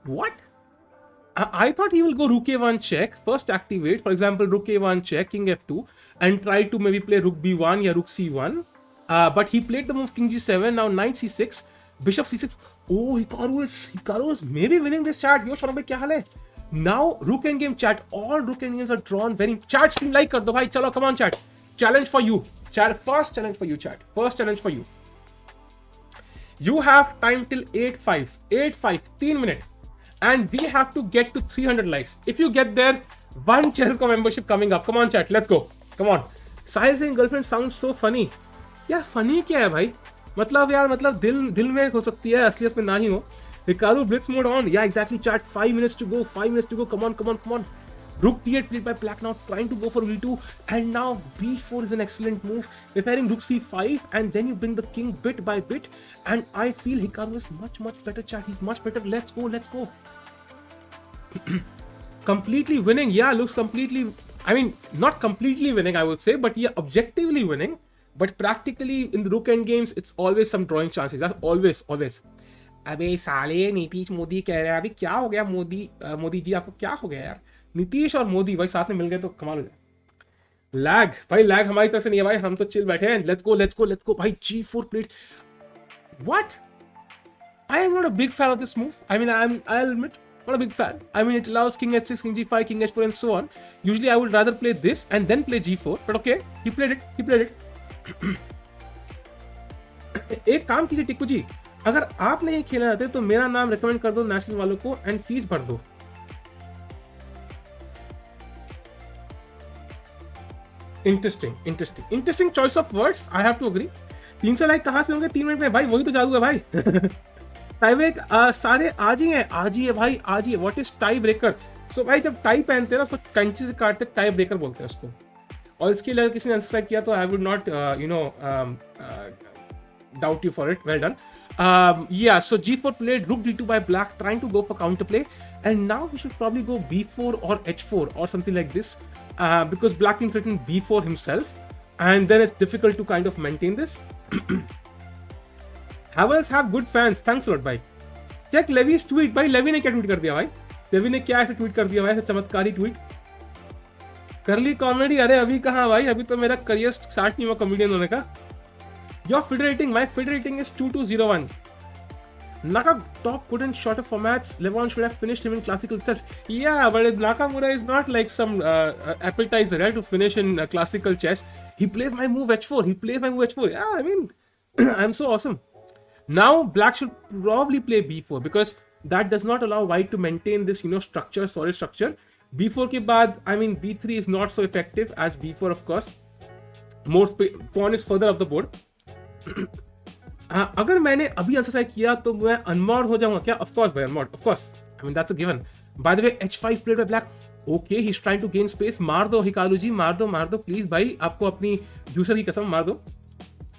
What? I thought he will go rook a1 check, first activate, for example, rook a1 check, king f2, and try to maybe play rook b1 or rook c1. But he played the move king g7, now knight c6, bishop c6. Oh, Hikaru is maybe winning this chat. Yo, Sharav bhai, kya hal hai? Now, rook endgame chat. All rook endgames are drawn very... Chat, stream like kar do bhai. Chalo, come on chat. Challenge for you. Chat, first challenge for you, chat. First challenge for you. You have time till 8-5. 8-5, 3 minutes. And we have to get to 300 likes. If you get there, one channel membership coming up. Come on chat, let's go. Come on. Sahil saying girlfriend sounds so funny. यार funny क्या है भाई? मतलब दिल में हो सकती है, असलियत में ना ही हो. Hikaru blitz mode on. Yeah, exactly chat. 5 minutes to go. 5 minutes to go. Come on. Rook d8 played by black, now trying to go for v2, and now b4 is an excellent move, preparing rook c5, and then you bring the king bit by bit, and I feel Hikaru is much better chat. He's much better. Let's go. Completely winning. Yeah, looks completely, I mean, not completely winning I would say, but yeah, objectively winning. But practically in the rook end games, it's always some drawing chances. That's always. अबे साले नीतीश मोदी कह रहे हैं अभी क्या हो गया मोदी जी आपको क्या हो गया यार नीतीश और मोदी भाई साथ में मिल गए तो कमाल हो जाए लैग हमारी तरफ से नहीं है भाई हम तो चिल बैठे हैं लेट्स गो भाई g4 played what I am not a big fan of this move I'll admit not a big fan it allows king h6 king g5 king h4 and so on usually I would rather play this and then play g4 but okay he played it एक काम कीजिए टिक्कू जी अगर आप नहीं खेलना चाहते तो मेरा नाम रिकमेंड कर दो नेशनल वालों को एंड फीस भर दो interesting choice of words I have to agree 300 like कहां से होंगे 3 मिनट में भाई वही तो जादू है भाई टाई ब्रेक सारे आज ही है भाई आज ही है व्हाट इज टाई ब्रेकर सो भाई जब टाई पहनते हैं ना उसको कैंची से काटते टाई ब्रेकर बोलते हैं उसको और इसके लिए किसी ने अनसब्सक्राइब किया तो I would not doubt you for it well done yeah so g4 played rook d2 by black trying to go for counterplay and now we should probably go b4 or h4 or something like this because black can threaten b4 himself and then it's difficult to kind of maintain this Havels have good fans thanks a lot bhai check Levy's tweet bhai Levy ने क्या tweet कर दिया भाई Levy ने क्या ऐसे tweet कर दिया भाई ऐसे चमत्कारी tweet कर ली कॉमेडी अरे अभी कहाँ भाई अभी तो मेरा करियर स्टार्ट नहीं हुआ कॉमेडियन होने का Your FIDE rating, my FIDE rating is 2201. Naka top good in shorter formats. Levon should have finished him in classical chess. Yeah, but Nakamura is not like some appetizer right, to finish in classical chess. He plays my move h4. Yeah, I mean, I'm so awesome. Now black should probably play b4 because that does not allow white to maintain this, structure, solid structure. b4 के बाद, b3 is not so effective as b4 of course. More pawn is further up the board. अगर मैंने अभी answer किया तो मैं अनमॉड हो जाऊंगा क्या ऑफ कोर्स भाई unmod of course that's a given by the way h5 played by black okay he is trying to gain space मार दो हिकारू जी मार दो प्लीज भाई आपको अपनी यूजर की कसम मार दो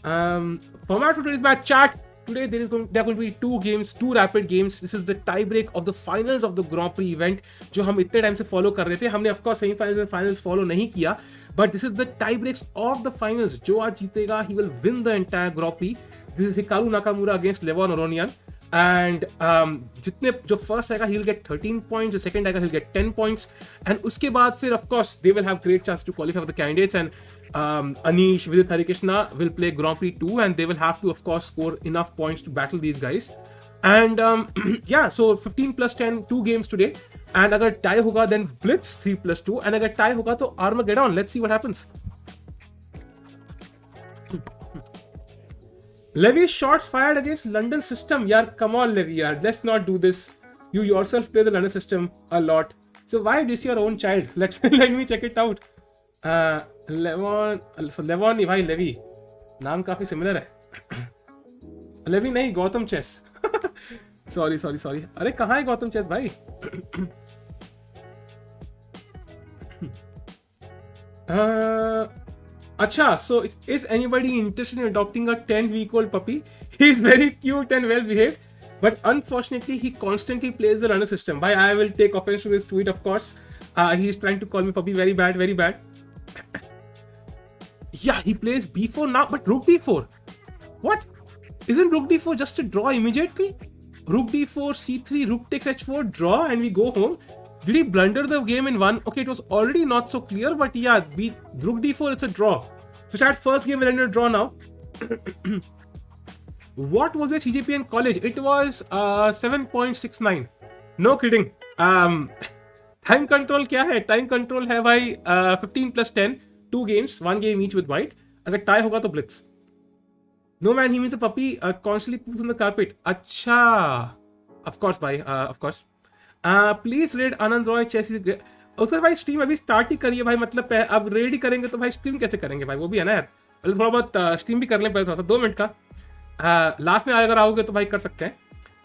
format for today's match chat Today there are going to be 2 games, 2 rapid games. This is the tie break of the finals of the Grand Prix event जो हम इतने टाइम से फॉलो कर रहे थे हमने of course semifinals and finals follow नहीं किया but this is the tie breaks of the finals जो आज जीतेगा he will win the entire Grand Prix. This is Hikaru Nakamura against Levon Aronian and जितने जो फर्स्ट आएगा he'll get 13 points जो second आएगा he'll get 10 points and उसके बाद फिर of course they will have great chance to qualify for the candidates and Anish, Vidit, Harikrishna will play Grand Prix 2 and they will have to of course score enough points to battle these guys and yeah so 15 plus 10 2 games today and अगर tie होगा then Blitz 3 plus 2 and अगर tie होगा तो armagaddon. Let's see what happens. Levy shots fired against London system. Yaar, come on Levy, yaar. Let's not do this. You yourself play the London system a lot. So why diss your own child? Let me check it out. Levon नहीं भाई Levy. नाम काफी similar है. Levy नहीं Gautam chess. Sorry. अरे कहाँ है Gautam chess भाई? Acha, so is anybody interested in adopting a 10-week-old puppy? He's very cute and well behaved, but unfortunately he constantly plays the runner system. But I will take offense to this tweet, of course. He's trying to call me puppy. Very bad. Yeah, he plays b4 now, but rook d4. What? Isn't rook d4 just a draw immediately? Rook d4, c3, rook takes h4, draw, and we go home. Did he blunder the game in one? Okay, it was already not so clear, but yeah, Rook d4, it's a draw. So chat, first game will end in a draw now. What was the CGPA in college? It was 7.69. No kidding. Time control क्या है? Time control है भाई 15 plus 10, 2 games, 1 game each with white. अगर tie होगा तो blitz. No man, he means the puppy constantly poops on the carpet. अच्छा, of course भाई, of course. Please raid Anand Roy chess. उसका भाई स्ट्रीम अभी स्टार्ट ही करिए भाई, मतलब अब रेड ही करेंगे तो भाई स्ट्रीम कैसे करेंगे भाई, वो भी है ना यार। पहले थोड़ा बहुत स्ट्रीम भी कर लें, पहले थोड़ा सा 2 मिनट का। लास्ट में अगर आओगे तो भाई कर सकते हैं।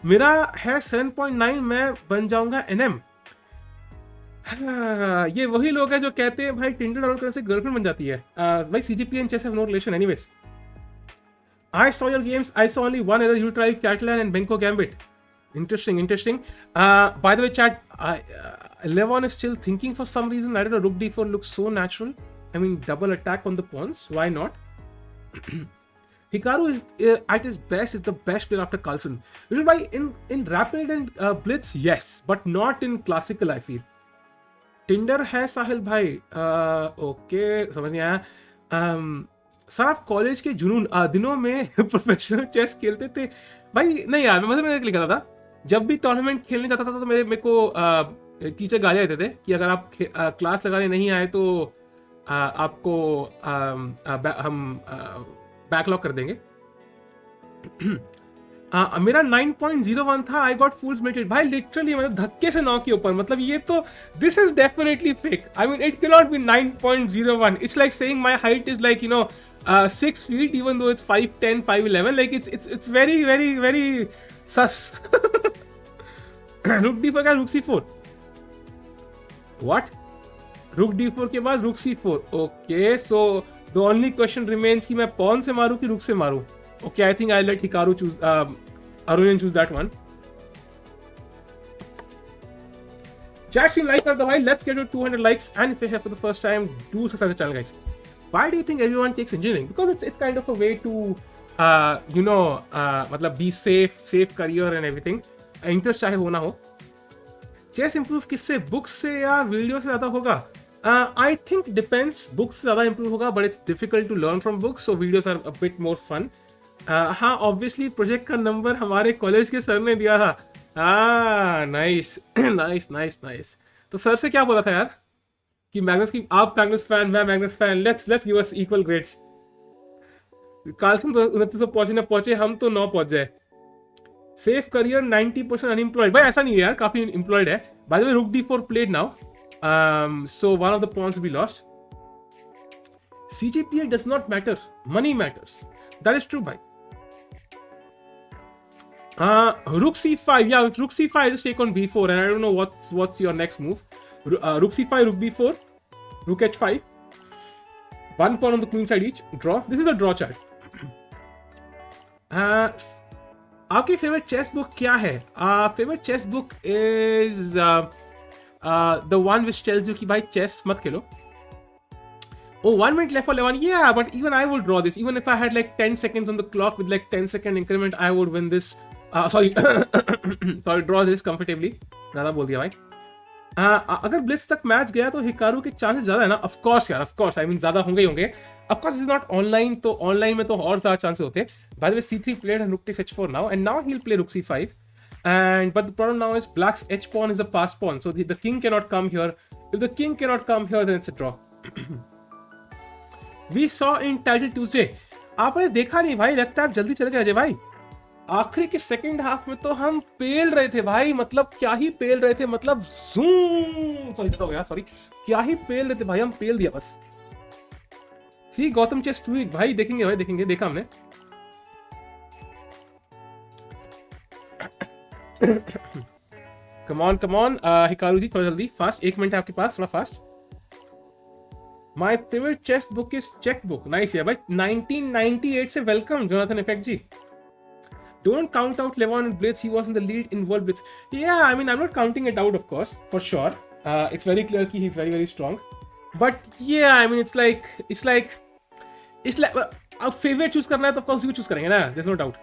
मेरा है 7.9, मैं बन जाऊंगा NM। ये वही लोग हैं जो कहते हैं भाई टिंडर डाउनलोड करने से गर्लफ्रेंड बन जाती है। भाई CGP and chess have no relation anyways. I saw your games. I saw only one error. You tried Catalan and Benko Gambit. Interesting. By the way, chat, Levon is still thinking for some reason. I don't know. Rook d4 looks so natural. I mean, double attack on the pawns. Why not? Hikaru is at his best. Is the best player after Carlsen. Which is why in rapid and blitz, yes, but not in classical. I feel. Tinder है साहिल भाई। Okay, समझ नहीं आया। Sir आप college के जुनून दिनों में प्रोफेशनल चेस खेलते थे? भाई नहीं यार, मैं मतलब मैं लिखा था जब भी टूर्नामेंट खेलने जाता था तो मेरे को टीचर गालियाँ देते थे कि अगर आप क्लास लगाने नहीं आए तो आपको हम बैकलॉग कर देंगे। मेरा 9.01 था। आई गॉट फूल्स मेटेड भाई, लिटरली मतलब धक्के से 9 के ऊपर। मतलब ये तो this is definitely fake. I mean it can not be 9.01। It's like saying my height is like 6 feet even though it's 5'10", 5'11", like it's very sus. Rook d4 का Rook c4 what? Rook d4 के बाद Rook c4। okay, so the only question remains कि मैं pawn से मारूं कि Rook से मारूं। okay, I think I'll let Hikaru choose Aronian choose that one। chat stream like कर दो भाई, let's get to 200 likes and if you're here for the first time do subscribe to the channel guys। Why do you think everyone takes engineering? Because it's kind of a way to मतलब be safe career and everything। Interest चाहे होना हो। Chess improve किससे, books से या video से ज्यादा होगा? I think depends. बुक्स से ज्यादा इंप्रूव होगा but it's difficult to learn from books, so videos are a bit more fun. हाँ ऑब्वियसली प्रोजेक्ट का नंबर हमारे कॉलेज के सर ने दिया था। नाइस। तो सर से क्या बोला था यार कि मैग्नस की आप मैग्नस फैन, मैं Magnus fan, let's give us equal grades. Carlsen तो 2900 पहुंचे, हम तो 9 पहुंच जाए। Safe career 90% unemployed. भाई ऐसा नहीं है यार, काफी एम्प्लॉयड है। By the way Rook d4 played now, so one of the pawns will be lost। CGPA does not matter, money matters। That is true bhai। Rook c5, yeah, with Rook c5 just take on b4 and I don't know what's your next move। Rook c5, Rook b4, Rook h5, 1 pawn on the queen side each, draw। This is a draw chat। आपकी favourite chess book क्या है? Favourite chess book is the one which tells you कि भाई chess मत खेलो। Oh, 1 minute left for Levon. Yeah, but even I would draw this. Even if I had like 10 seconds on the clock with like 10-second increment, I would win this। Sorry, draw this comfortably। ज़्यादा बोल दिया भाई। अगर Blitz तक match गया तो Hikaru के chances ज़्यादा है ना? ऑफ कोर्स यार, ऑफ कोर्स, आई मीन ज़्यादा होंगे। Of course, it's not online, तो ऑनलाइन में तो और ज़्यादा चांसेस होते हैं। By the way, C3 played and Rook takes H4 now, and now he'll play Rook C5। But the problem now is Black's H pawn is a passed pawn, so the king cannot come here। If the king cannot come here, then it's a draw। We saw in Title Tuesday। आपने देखा नहीं भाई, लगता है आप जल्दी चले गए अजय भाई। आखिरी के सेकंड हाफ में तो हम पेल रहे थे भाई, मतलब क्या ही पेल रहे थे, मतलब सॉरी क्या ही पेल रहे थे भाई, हम पेल दिया बस। सी गौतम चेस ट्वीट भाई, देखेंगे देखा हमने। कम ऑन हिकारू जी, थोड़ा जल्दी, फास्ट, 1 मिनट है आपके पास, थोड़ा fast. My favourite chess book is check book. Nice यार भाई, 1998 से welcome Jonathan effect ji. Don't count out Levon in Blitz. He was in the lead in World Blitz. Yeah, I mean, I'm not counting it out, of course, for sure. It's very clear that he's very strong. But yeah, I mean, it's like अब favorite choose करना है तो of course you choose करेंगे ना, there's no doubt।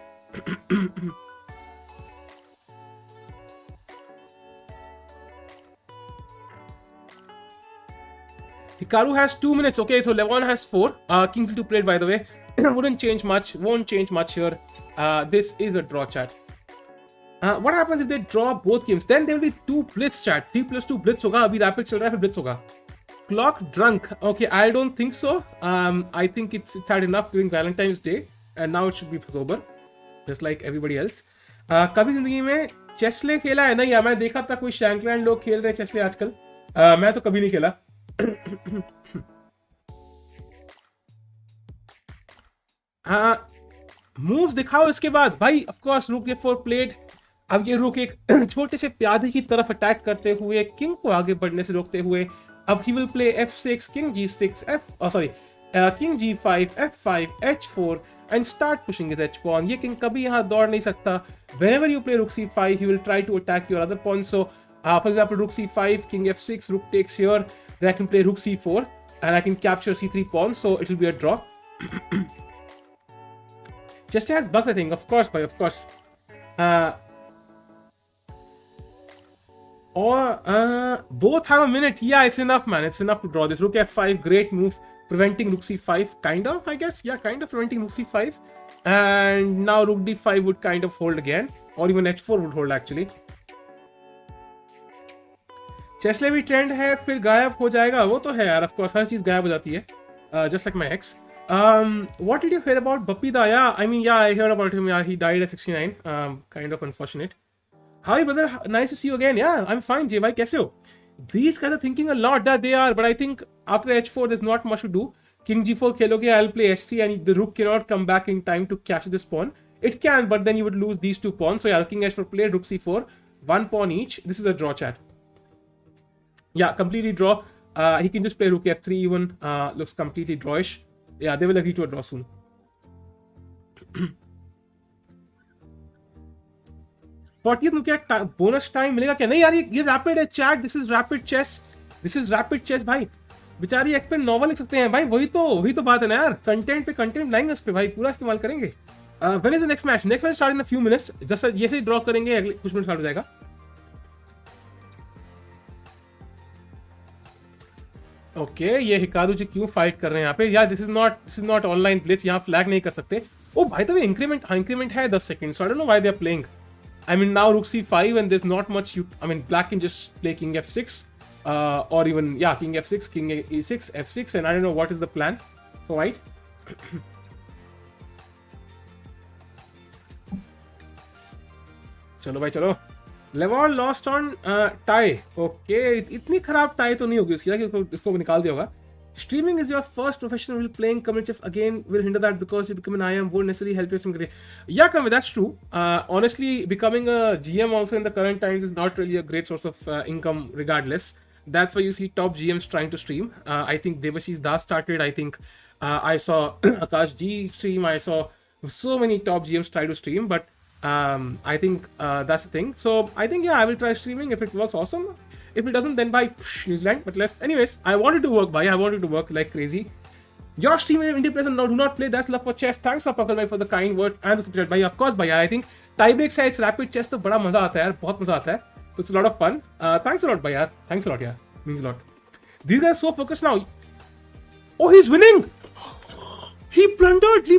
Hikaru has 2 minutes. Okay, so Levon has 4. King C2 played, by the way. Won't change much here. This is a draw, chat. What happens if they draw both games? Then there will be 2 blitz, chat. 3+2 blitz hoga. Abhi rapid chal raha hai, फिर blitz hoga. Clock drunk. Okay, I don't think so. I think it's had enough during Valentine's Day, and now it should be sober, just like everybody else. कभी जिंदगी में चेसले खेला है? नहीं, मैं देखा था कोई शैंकलैंड लोग खेल रहे चेसले आजकल. मैं तो कभी नहीं खेला. हाँ, मूव्स दिखाओ इसके बाद भाई. ऑफ कोर्स रुक F4 प्लेड. अब ये रुक एक छोटे से प्यादे की तरफ अटैक करते हुए किंग को आगे बढ़ने से रोकते हुए, अब he will play F6, King G6, King G5, F5, H4 and start pushing his H pawn. ये king कभी यहाँ दौड़ नहीं सकता. Whenever you play Rook C5, he will try to attack your other pawn. So, for example, Rook C5, King F6, Rook takes here. Then I can play Rook C4 and I can capture C3 pawn. So it will be a draw. Chesty has bugs, I think. Of course, boy, of course. Both have a minute. Yeah, it's enough, man. It's enough to draw this. Rook F5, great move. Preventing Rook C5, kind of, I guess. Yeah, kind of preventing Rook C5. And now Rook D5 would kind of hold again. Or even H4 would hold, actually. चेसले भी trend है, फिर गायब हो जाएगा. वो तो है यार, of course, हर चीज गायब हो जाती है. Just like my ex. What did you hear about Bapida? Yeah, I mean, yeah, I heard about him. Yeah, he died at 69. Kind of unfortunate. Hi, brother. Nice to see you again. Yeah, I'm fine, Jay. Bhai, kaise ho? These guys are thinking a lot that they are, but I think after H4, there's not much to do. King G4 खेलोगे, I'll play HC, and the rook cannot come back in time to capture this pawn. It can, but then you would lose these 2 pawns. So yeah, King H4 played, Rook C4, 1 pawn each. This is a draw, chat. Yeah, completely draw. He can just play Rook F3 even. Looks completely drawish. Yeah, they will agree to a draw soon. Bonus time मिलेगा क्या? नहीं यार, ये rapid है chat. This is rapid chess. This is rapid chess भाई. बेचारी expert novel लिख सकते हैं भाई. वही तो बात है ना यार. कंटेंट पे कंटेंट लाएंगे उस पे भाई, पूरा इस्तेमाल करेंगे. When is the next match? Next match start in a few minutes. Just ये से ड्रॉ करेंगे, अगले कुछ मिनट स्टार्ट हो जाएगा. ओके, ये हिकारू जी क्यों फाइट कर रहे हैं यहाँ पे? यार this is not online blitz. यहाँ फ्लैग नहीं कर सकते. ओ भाई, तो इंक्रीमेंट है 10 second. So I don't know why they are playing. I mean, now Rook C5 and there's not much Black can just play King F6 or even, yeah, King F6, King E6, F6, and I don't know what is the plan for white. चलो भाई चलो. Levon lost on tie. Okay, इतनी खराब tie तो नहीं होगी उसकी कि इसको निकाल दिया होगा. Streaming is your first professional playing. Community chips again will hinder that because you become an IM won't necessarily help you in career. Yeah, Kamil, that's true. Honestly, becoming a GM also in the current times is not really a great source of income regardless. That's why you see top GMs trying to stream. I think Devashish Das started. I think I saw Akash G stream. I saw so many top GMs try to stream. But I think that's the thing. So I think, yeah, I will try streaming. If it works, awesome. If it doesn't, then bye, New Zealand. But anyways, I wanted to work, bhai. I wanted to work like crazy. Your stream in India present now. Do not play. That's love for chess. Thanks, Pakal bhai, for the kind words and the support, bhai. Of course, bhai. I think tie breaks है, it's rapid chess तो बड़ा मजा आता है यार, बहुत मजा आता है. So it's a lot of fun. Thanks a lot, bhai. Thanks a lot, yeah. Means a lot. These guys are so focused now. Oh, he's winning. He blundered.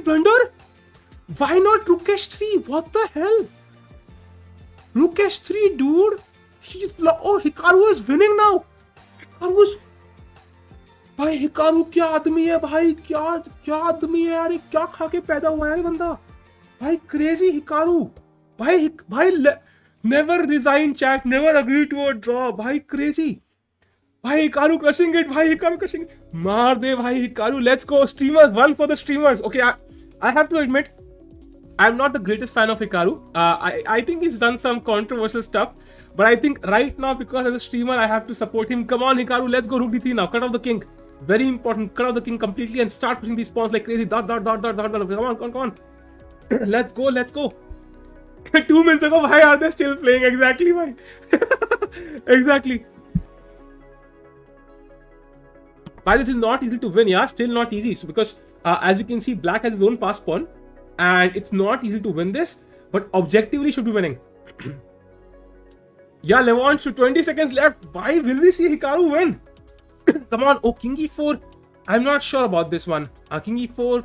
Why not Rook H3? What the hell? Rook H3, dude. Hikaru is winning now. भाई Hikaru क्या आदमी है भाई, क्या आदमी है यार. क्या खा के पैदा हुआ है बंदा भाई. क्रेजी हिकारू भाई never resign chat, never agree to a draw भाई. क्रेजी भाई. हिकारू क्रशिंग इट भाई. Hikaru crushing. मार दे भाई Hikaru. Let's go streamers. One for the streamers. Okay, I have to admit I'm not the greatest fan of Hikaru. I think he's done some controversial stuff. But I think right now, because as a streamer, I have to support him. Come on, Hikaru, let's go Rook D3 now. Cut off the king. Very important. Cut off the king completely and start pushing these pawns like crazy. Dot. Come on. Let's go. 2 minutes ago, why are they still playing? Exactly, why? Exactly. But this is not easy to win, yeah? Still not easy. So because as you can see, Black has his own pass pawn. And it's not easy to win this. But objectively should be winning. Yeah, Levon, 20 seconds left. Why will we see Hikaru win? Come on. Oh, king e4. I'm not sure about this one. King e4.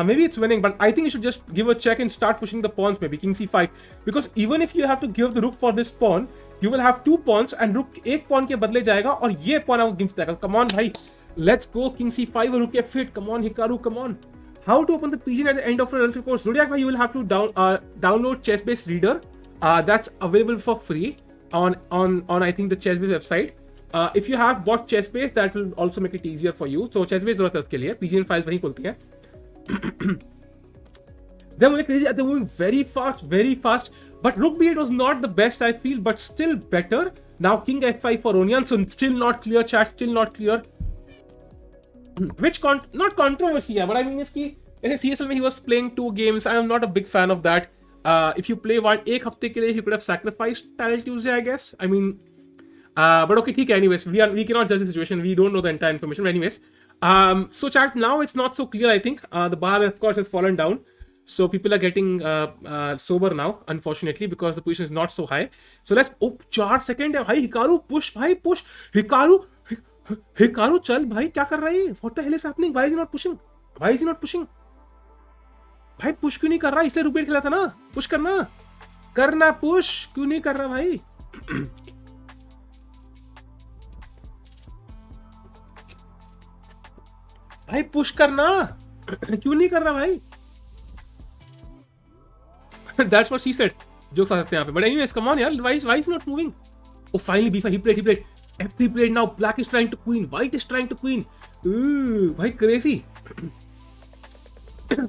Maybe it's winning, but I think you should just give a check and start pushing the pawns, maybe king c5. Because even if you have to give the rook for this pawn, you will have 2 pawns and rook एक pawn के बदले जाएगा और ये pawn आपको गिंच जाएगा. Come on भाई, let's go king c5 rook f8. Come on Hikaru, come on. How to open the pigeon at the end of a relative course? Zodiac भाई, you will have to download chess-based reader. That's available for free on I think the chess-based website. If you have bought chess-based, that will also make it easier for you. So chess-based जरूरत है उसके लिए. pigeon files वहीं खुलती हैं. They're moving crazy. They're moving very fast. But rook b8 was not the best, I feel, but still better. Now king f5 for Aronian, so still not clear, chat. Still not clear. Which not controversy, yeah, but I mean is कि CSL में he was playing 2 games. I am not a big fan of that. If you play one एक हफ्ते के लिए, he could have sacrificed Talent Tuesday, I guess. I mean, but okay, ठीक है. Anyways, we cannot judge the situation. We don't know the entire information. But anyways, so chat, now it's not so clear. I think the bar of course has fallen down. So people are getting sober now, unfortunately, because the position is not so high. So let's 4 seconds. Bhai, Hikaru, push, bhai, push. Hikaru, chal, bhai, kya kar raha hai? What the hell is happening? Why is he not pushing? Bhai, push क्यों नहीं कर रहा? इसलिए रुक खेला था ना? Push करना, push क्यों नहीं कर रहा भाई? भाई push करना, क्यों नहीं कर रहा भाई? That's what she said. Jokes आ सकते हैं यहाँ पे. But anyways, come on यार. Why is not moving? Oh, finally b5. He played. f3 played. Now black is trying to queen. White is trying to queen. Ooh, भाई crazy.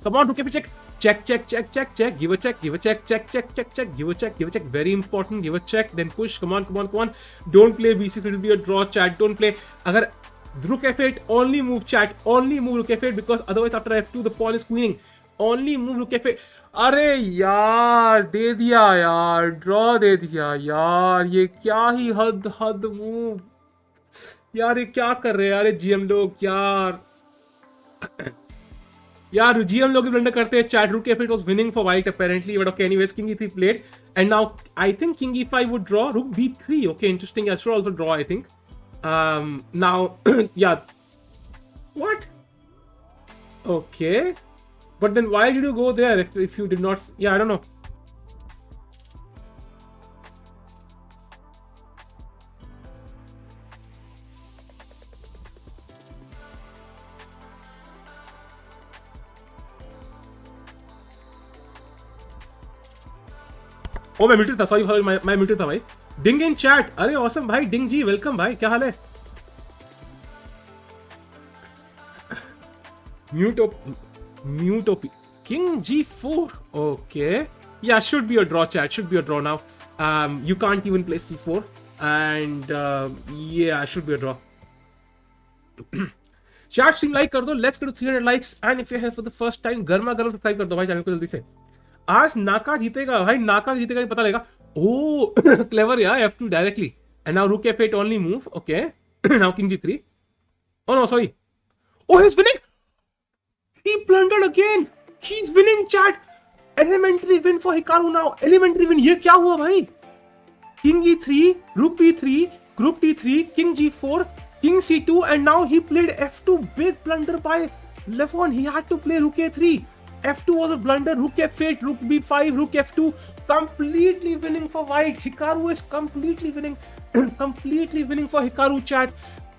Come on, rook f check. Check. Give a check. Give a check. Check. Give a check. Very important. Give a check. Then push. Come on. Don't play b6. It will be a draw, chat. Don't play. अगर rook f8, only move, chat. Only move rook f8 because otherwise after f2 the pawn is queening. Only move rook f8. अरे यार दे दिया यार, draw दे दिया यार. ये क्या ही हद मूव यार. ये क्या कर रहे हैं यार जीएम लोग यार जीएम लोग ब्लंडर करते हैं. Chat rook f8 was winning for white apparently, but okay, anyways, king e3 played and now I think king e5 would draw. Rook b3. Okay, interesting. I should also draw, I think. Now yeah, what? Okay, but then why did you go there if you did not? Yeah, I don't know. ओ मैं muted था, sorry मैं muted था भाई. डिंग इन chat. अरे awesome भाई, डिंग जी welcome भाई, क्या हाल है? म्यूटोपी king g4. Okay, yeah, should be a draw, chat. Should be a draw now. You can't even play c4 and yeah, should be a draw. Chat stream like कर दो. Let's go to 300 likes and if you're here for the first time, गर्मा गर्म subscribe कर दो भाई channel को जल्दी से. आज नाका जीतेगा भाई, नाका जीतेगा नहीं पता लगेगा. Oh, clever, yeah. f2 directly and now rook f8 only move. Okay. Now king g3. Oh no, sorry. Oh, he's winning. He blundered again. He's winning, chat. Elementary win for Hikaru now. Elementary win. ये क्या हुआ भाई? King e3, rook b3, rook d3, king g4, king c2, and now he played f2. Big blunder by Levon. He had to play rook a3. f2 was a blunder. Rook f8, rook b5, rook f2. Completely winning for white. Hikaru is completely winning. Completely winning for Hikaru, chat.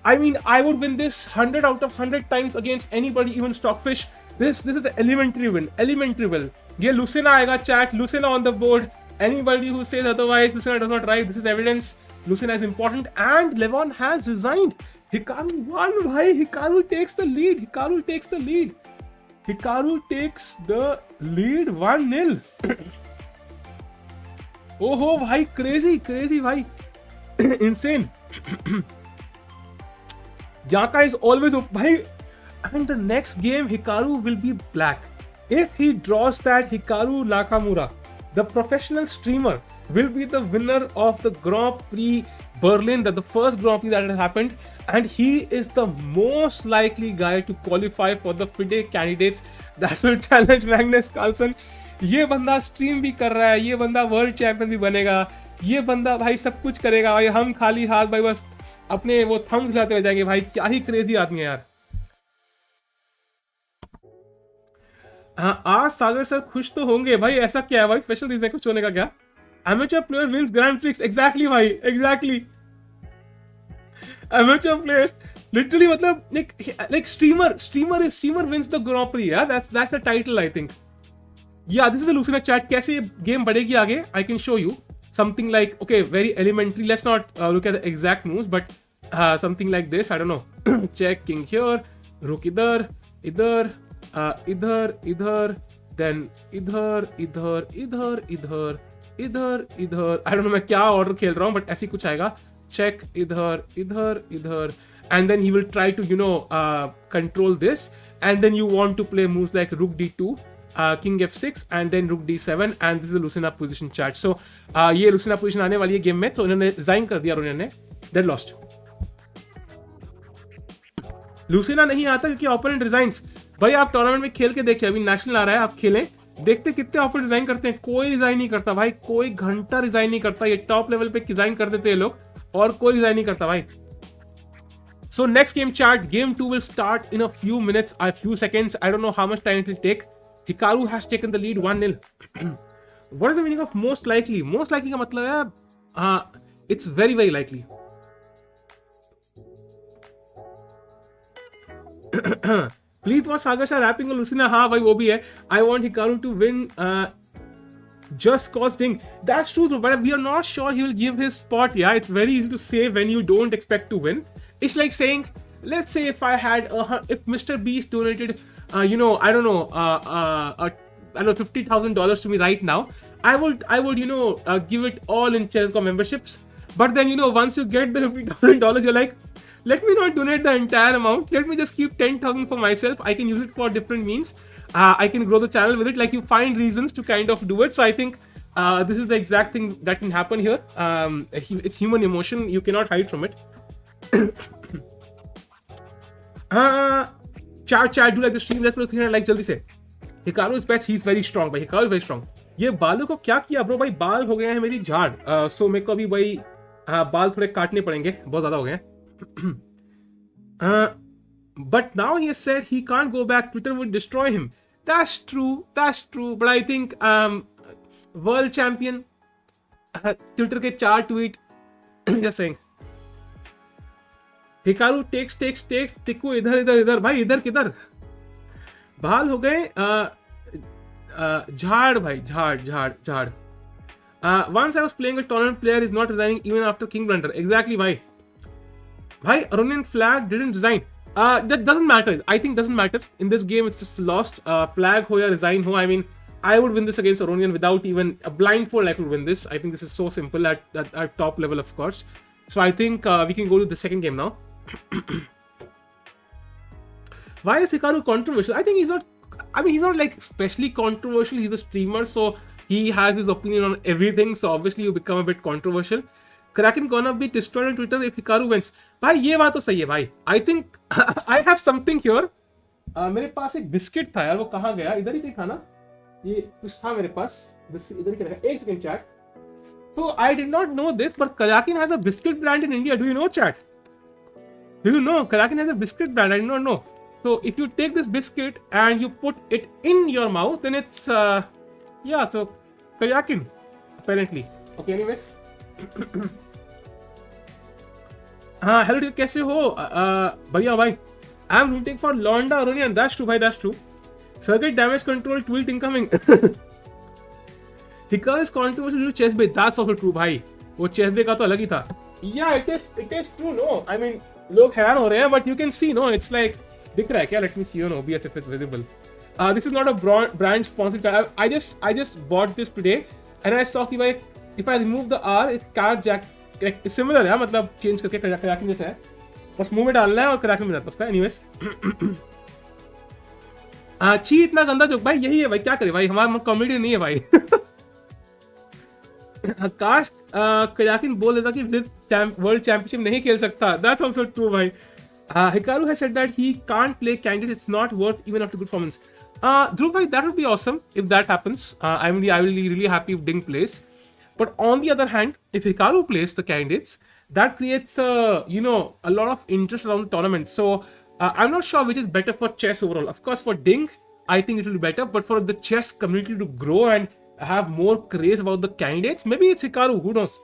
I mean, I would win this 100 out of 100 times against anybody, even Stockfish. This is an elementary win. Elementary win. ये Lucina आएगा, chat. Lucina on the board. Anybody who says otherwise, Lucina does not write. This is evidence. Lucina is important. And Levon has resigned. Hikaru won, bhai. Hikaru takes the lead. Hikaru takes the lead. Hikaru takes the lead 1-0. Oh, bhai. Crazy, bhai. Insane. Yaka is always bhai. And the next game, Hikaru will be black. If he draws that, Hikaru Nakamura, the professional streamer, will be the winner of the Grand Prix Berlin, the first Grand Prix that has happened. And he is the most likely guy to qualify for the FIDE candidates that will challenge Magnus Carlsen. ये बंदा stream भी कर रहा है, ये बंदा world champion भी बनेगा, ये बंदा भाई सब कुछ करेगा भाई. हम खाली हाथ भाई बस अपने वो थंब हिलाते रह जाएंगे भाई, क्या ही क्रेजी आदमी है यार। हाँ, आज सागर सर खुश तो होंगे भाई, ऐसा क्या है भाई, स्पेशल रीजन कुछ होने का क्या? Amateur player wins grand prix, exactly भाई, एग्जैक्टली। एमेचर प्लेयर लिटरली मतलब like streamer wins the Grand Prix, yeah, that's the title I think. Yeah, this is the Lucina chat. कैसे ये गेम बढ़ेगी आगे, I can show you something like, okay, very elementary, let's not look at the exact moves, but something like this, I don't know. Check king here, rook इधर इधर इधर then इधर I don't know मैं क्या order खेल रहा हूँ, but ऐसी कुछ आएगा। check इधर and then he will try to control this, and then you want to play moves like rook d2, king f6 and then rook d7, and this is the Lucina position chat. So ये Lucina position आने वाली है game में, तो इन्होंने resign कर दिया और उन्होंने dead lost। लूसिना नहीं आता क्योंकि ओपोनेंट रिजाइंस। भाई आप टूर्नामेंट में खेल के देखिए, अभी नेशनल आ रहा है, आप खेलें, देखते कितने ओपोनेंट रिजाइन करते हैं। कोई रिजाइन नहीं करता भाई, कोई घंटा रिजाइन नहीं करता। ये टॉप लेवल पे रिजाइन कर देते हैं लोग, और कोई रिजाइन नहीं करता भाई। So next game chat, game 2 will start in a few minutes, a few seconds. I don't know how much time it will take. Hikaru has taken the lead 1-0. What is the meaning of most likely? Most likely का मतलब है it's very very likely. Please watch Sagar sir rapping on Lucina. हाँ भाई वो भी है। I want Hikaru to win just cause ding. That's true, but we are not sure he will give his spot. Yeah, it's very easy to say when you don't expect to win. It's like saying, let's say if if Mr. Beast donated, I don't know, $50,000 to me right now, I would, give it all in Chessco memberships. But then, once you get the $50,000, you're like, let me not donate the entire amount. Let me just keep 10,000 for myself. I can use it for different means. I can grow the channel with it. Like you find reasons to kind of do it. So I think this is the exact thing that can happen here. It's human emotion. You cannot hide from it. Chat, do like the stream. Let's put 300 like जल्दी से। Hikaru is best. He's very strong भाई। Hikaru is very strong। ये बालों को क्या किया bro भाई? बाल हो गए हैं मेरी झाड़। सो मेरे को अभी भाई बाल थोड़े काटने पड़ेंगे, बहुत ज्यादा हो गए हैं। But now he has said he can't go back. Twitter would destroy him. That's true. But I think world champion Twitter के 4 tweet just saying. Hikaru takes Tikku इधर भाई, इधर किधर बाल हो गए? झाड़ भाई, झाड़। Once I was playing, a tournament player is not resigning even after king blunder. Exactly भाई Aronian flag didn't resign. That doesn't matter. I think doesn't matter in this game. It's just lost. Flag ho ya resign ho, I mean I would win this against Aronian without even a blindfold. I could win this. I think this is so simple at top level, of course. So I think we can go to the second game now. Why is Hikaru controversial? I think he's not like especially controversial. He's a streamer, so he has his opinion on everything. So obviously you become a bit controversial. Kraken gonna be destroyed on Twitter if Hikaru wins. भाई ये बात तो सही है भाई। I think I have something here. मेरे पास एक biscuit था यार, वो कहाँ गया? इधर ही कहीं था ना? ये कुछ था मेरे पास बिस्किट, इधर ही रखा। एक second chat. So I did not know this, but Kraken has a biscuit brand in India. Do you know, chat? Do you know Kraken has a biscuit brand? I did not know. So if you take this biscuit and you put it in your mouth, then it's so Kraken apparently. Okay, anyways. हाँ hello, कैसे हो? बढ़िया भाई। I am rooting for लॉन्डा Aronian. That's true भाई, that's true. Circuit damage control tweet incoming. Hikaru is controversial due to chess bay. That's also true भाई, वो chess bay का तो अलग ही था। Yeah, it is true. No, I mean लोग हैरान हो रहे हैं, but you can see, no, it's like दिख रहा है क्या? Let me see on OBS if it's visible. This is not a brand sponsored. I just bought this today and I saw कि भाई if I remove the R, it can't jack. Similar है, मतलब change करके cracking जैसा है, बस मुंह में डालना है और क्रैकिंग में जाता है उसका। एनीवेज छी इतना गंदा जोक भाई, यही है भाई, क्या करे भाई, हमारा कॉमेडी नहीं है भाई। काश क्रैकिंग बोल देता कि वर्ल्ड चैंपियनशिप नहीं खेल सकता। दैट्स आल्सो ट्रू भाई। Hikaru has said that he can't play candidate. It's not worth even after good performance. Dhruv bhai, that would be awesome if that happens. I will be really happy if Ding plays. But on the other hand, if Hikaru plays the candidates, that creates you know, a lot of interest around the tournament. So I'm not sure which is better for chess overall. Of course, for Ding, I think it will be better, but for the chess community to grow and have more craze about the candidates, maybe it's Hikaru, who knows.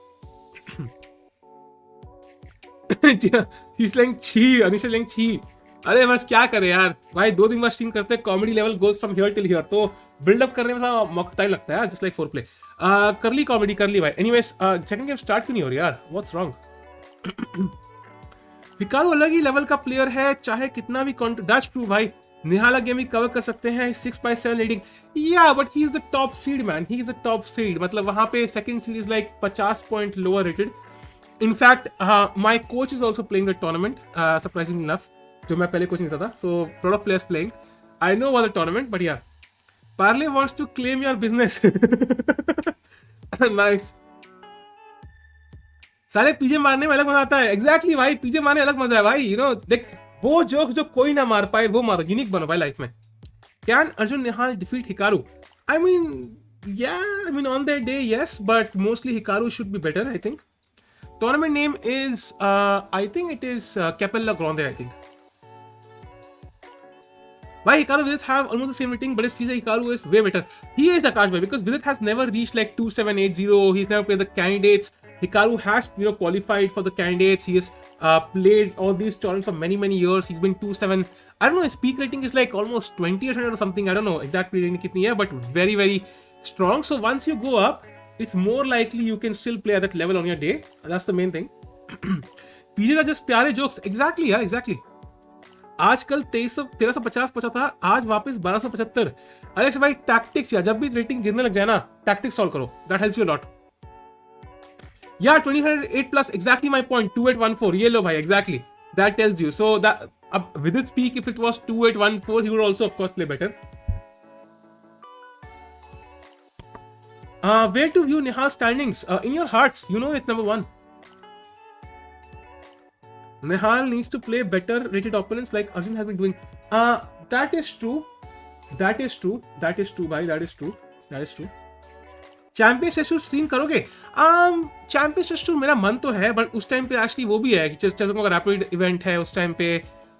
She's like छी, Anish is like छी. अरे बस क्या करे यार भाई, 2 दिन बाद स्ट्रीम करते हैं, comedy level goes from here till here, तो बिल्डअप करने में थोड़ा मौका टाइम लगता है, जस्ट लाइक फोर प्ले। कर ली कॉमेडी, कर ली भाई। एनीवेज सेकंड गेम स्टार्ट क्यों नहीं हो रही यार, व्हाट्स रॉन्ग। हिकारू अलग ही लेवल का प्लेयर है, चाहे कितना भी दैट्स ट्रू भाई। निहाला गेम भी कवर कर सकते हैं, 6/7 लीडिंग, या but he is the top seed man, he is the top seed, मतलब वहां पे second seed is like 50 point lower rated. In fact, my coach is also playing the tournament, surprisingly enough, जो मैं पहले coaching करता था, so a lot of players playing. I know about the tournament, but yeah, Parley wants to claim your business. Nice. सारे पीजे मारने में अलग मजा आता है, exactly भाई, पीजे मारने अलग मजा है भाई, you know, देख वो जोक जो कोई ना मार पाए वो मारो, यूनिक बनो भाई लाइफ में। Can Arjun Nihal defeat Hikaru? I mean, yeah, I mean on their day, yes, but mostly Hikaru should be better, I think. Tournament name is, I think it is Capella Grande, I think. Why Hikaru Vidit have almost the same rating, but it feels like Hikaru is way better. He is Akash bhai, because Vidit has never reached like 2780. He's never played the candidates. Hikaru has, you know, qualified for the candidates. He has played all these tournaments for many years. He's been 27. I don't know, his peak rating is like almost 20 or something. I don't know exactly rating kitni hai, but very strong. So once you go up, it's more likely you can still play at that level on your day. That's the main thing. PJs are just प्यारे jokes. Exactly यार, exactly. आजकल 1350 पहुंचा था, आज वापस 1275। Alex भाई tactics यार, जब भी रेटिंग गिरने लग जाए ना, टैक्टिक्स सॉल्व करो, that helps you a lot. Yeah, 2008 plus, exactly my point, 2814, ये लो भाई, exactly. That tells you. So that with its peak, if it was 2814, he would also of course play better. Where to view Nihal's standings? In your hearts, you know it's number 1. Nihal needs to play better rated opponents like Arjun has been doing. That is true. That is true. That is true, bhai. That is true. That is true. Champions Chess stream करोगे? Champions Chess मेरा मन तो है, but उस time पे actually वो भी है कि चेस का रैपिड इवेंट है उस टाइम पे,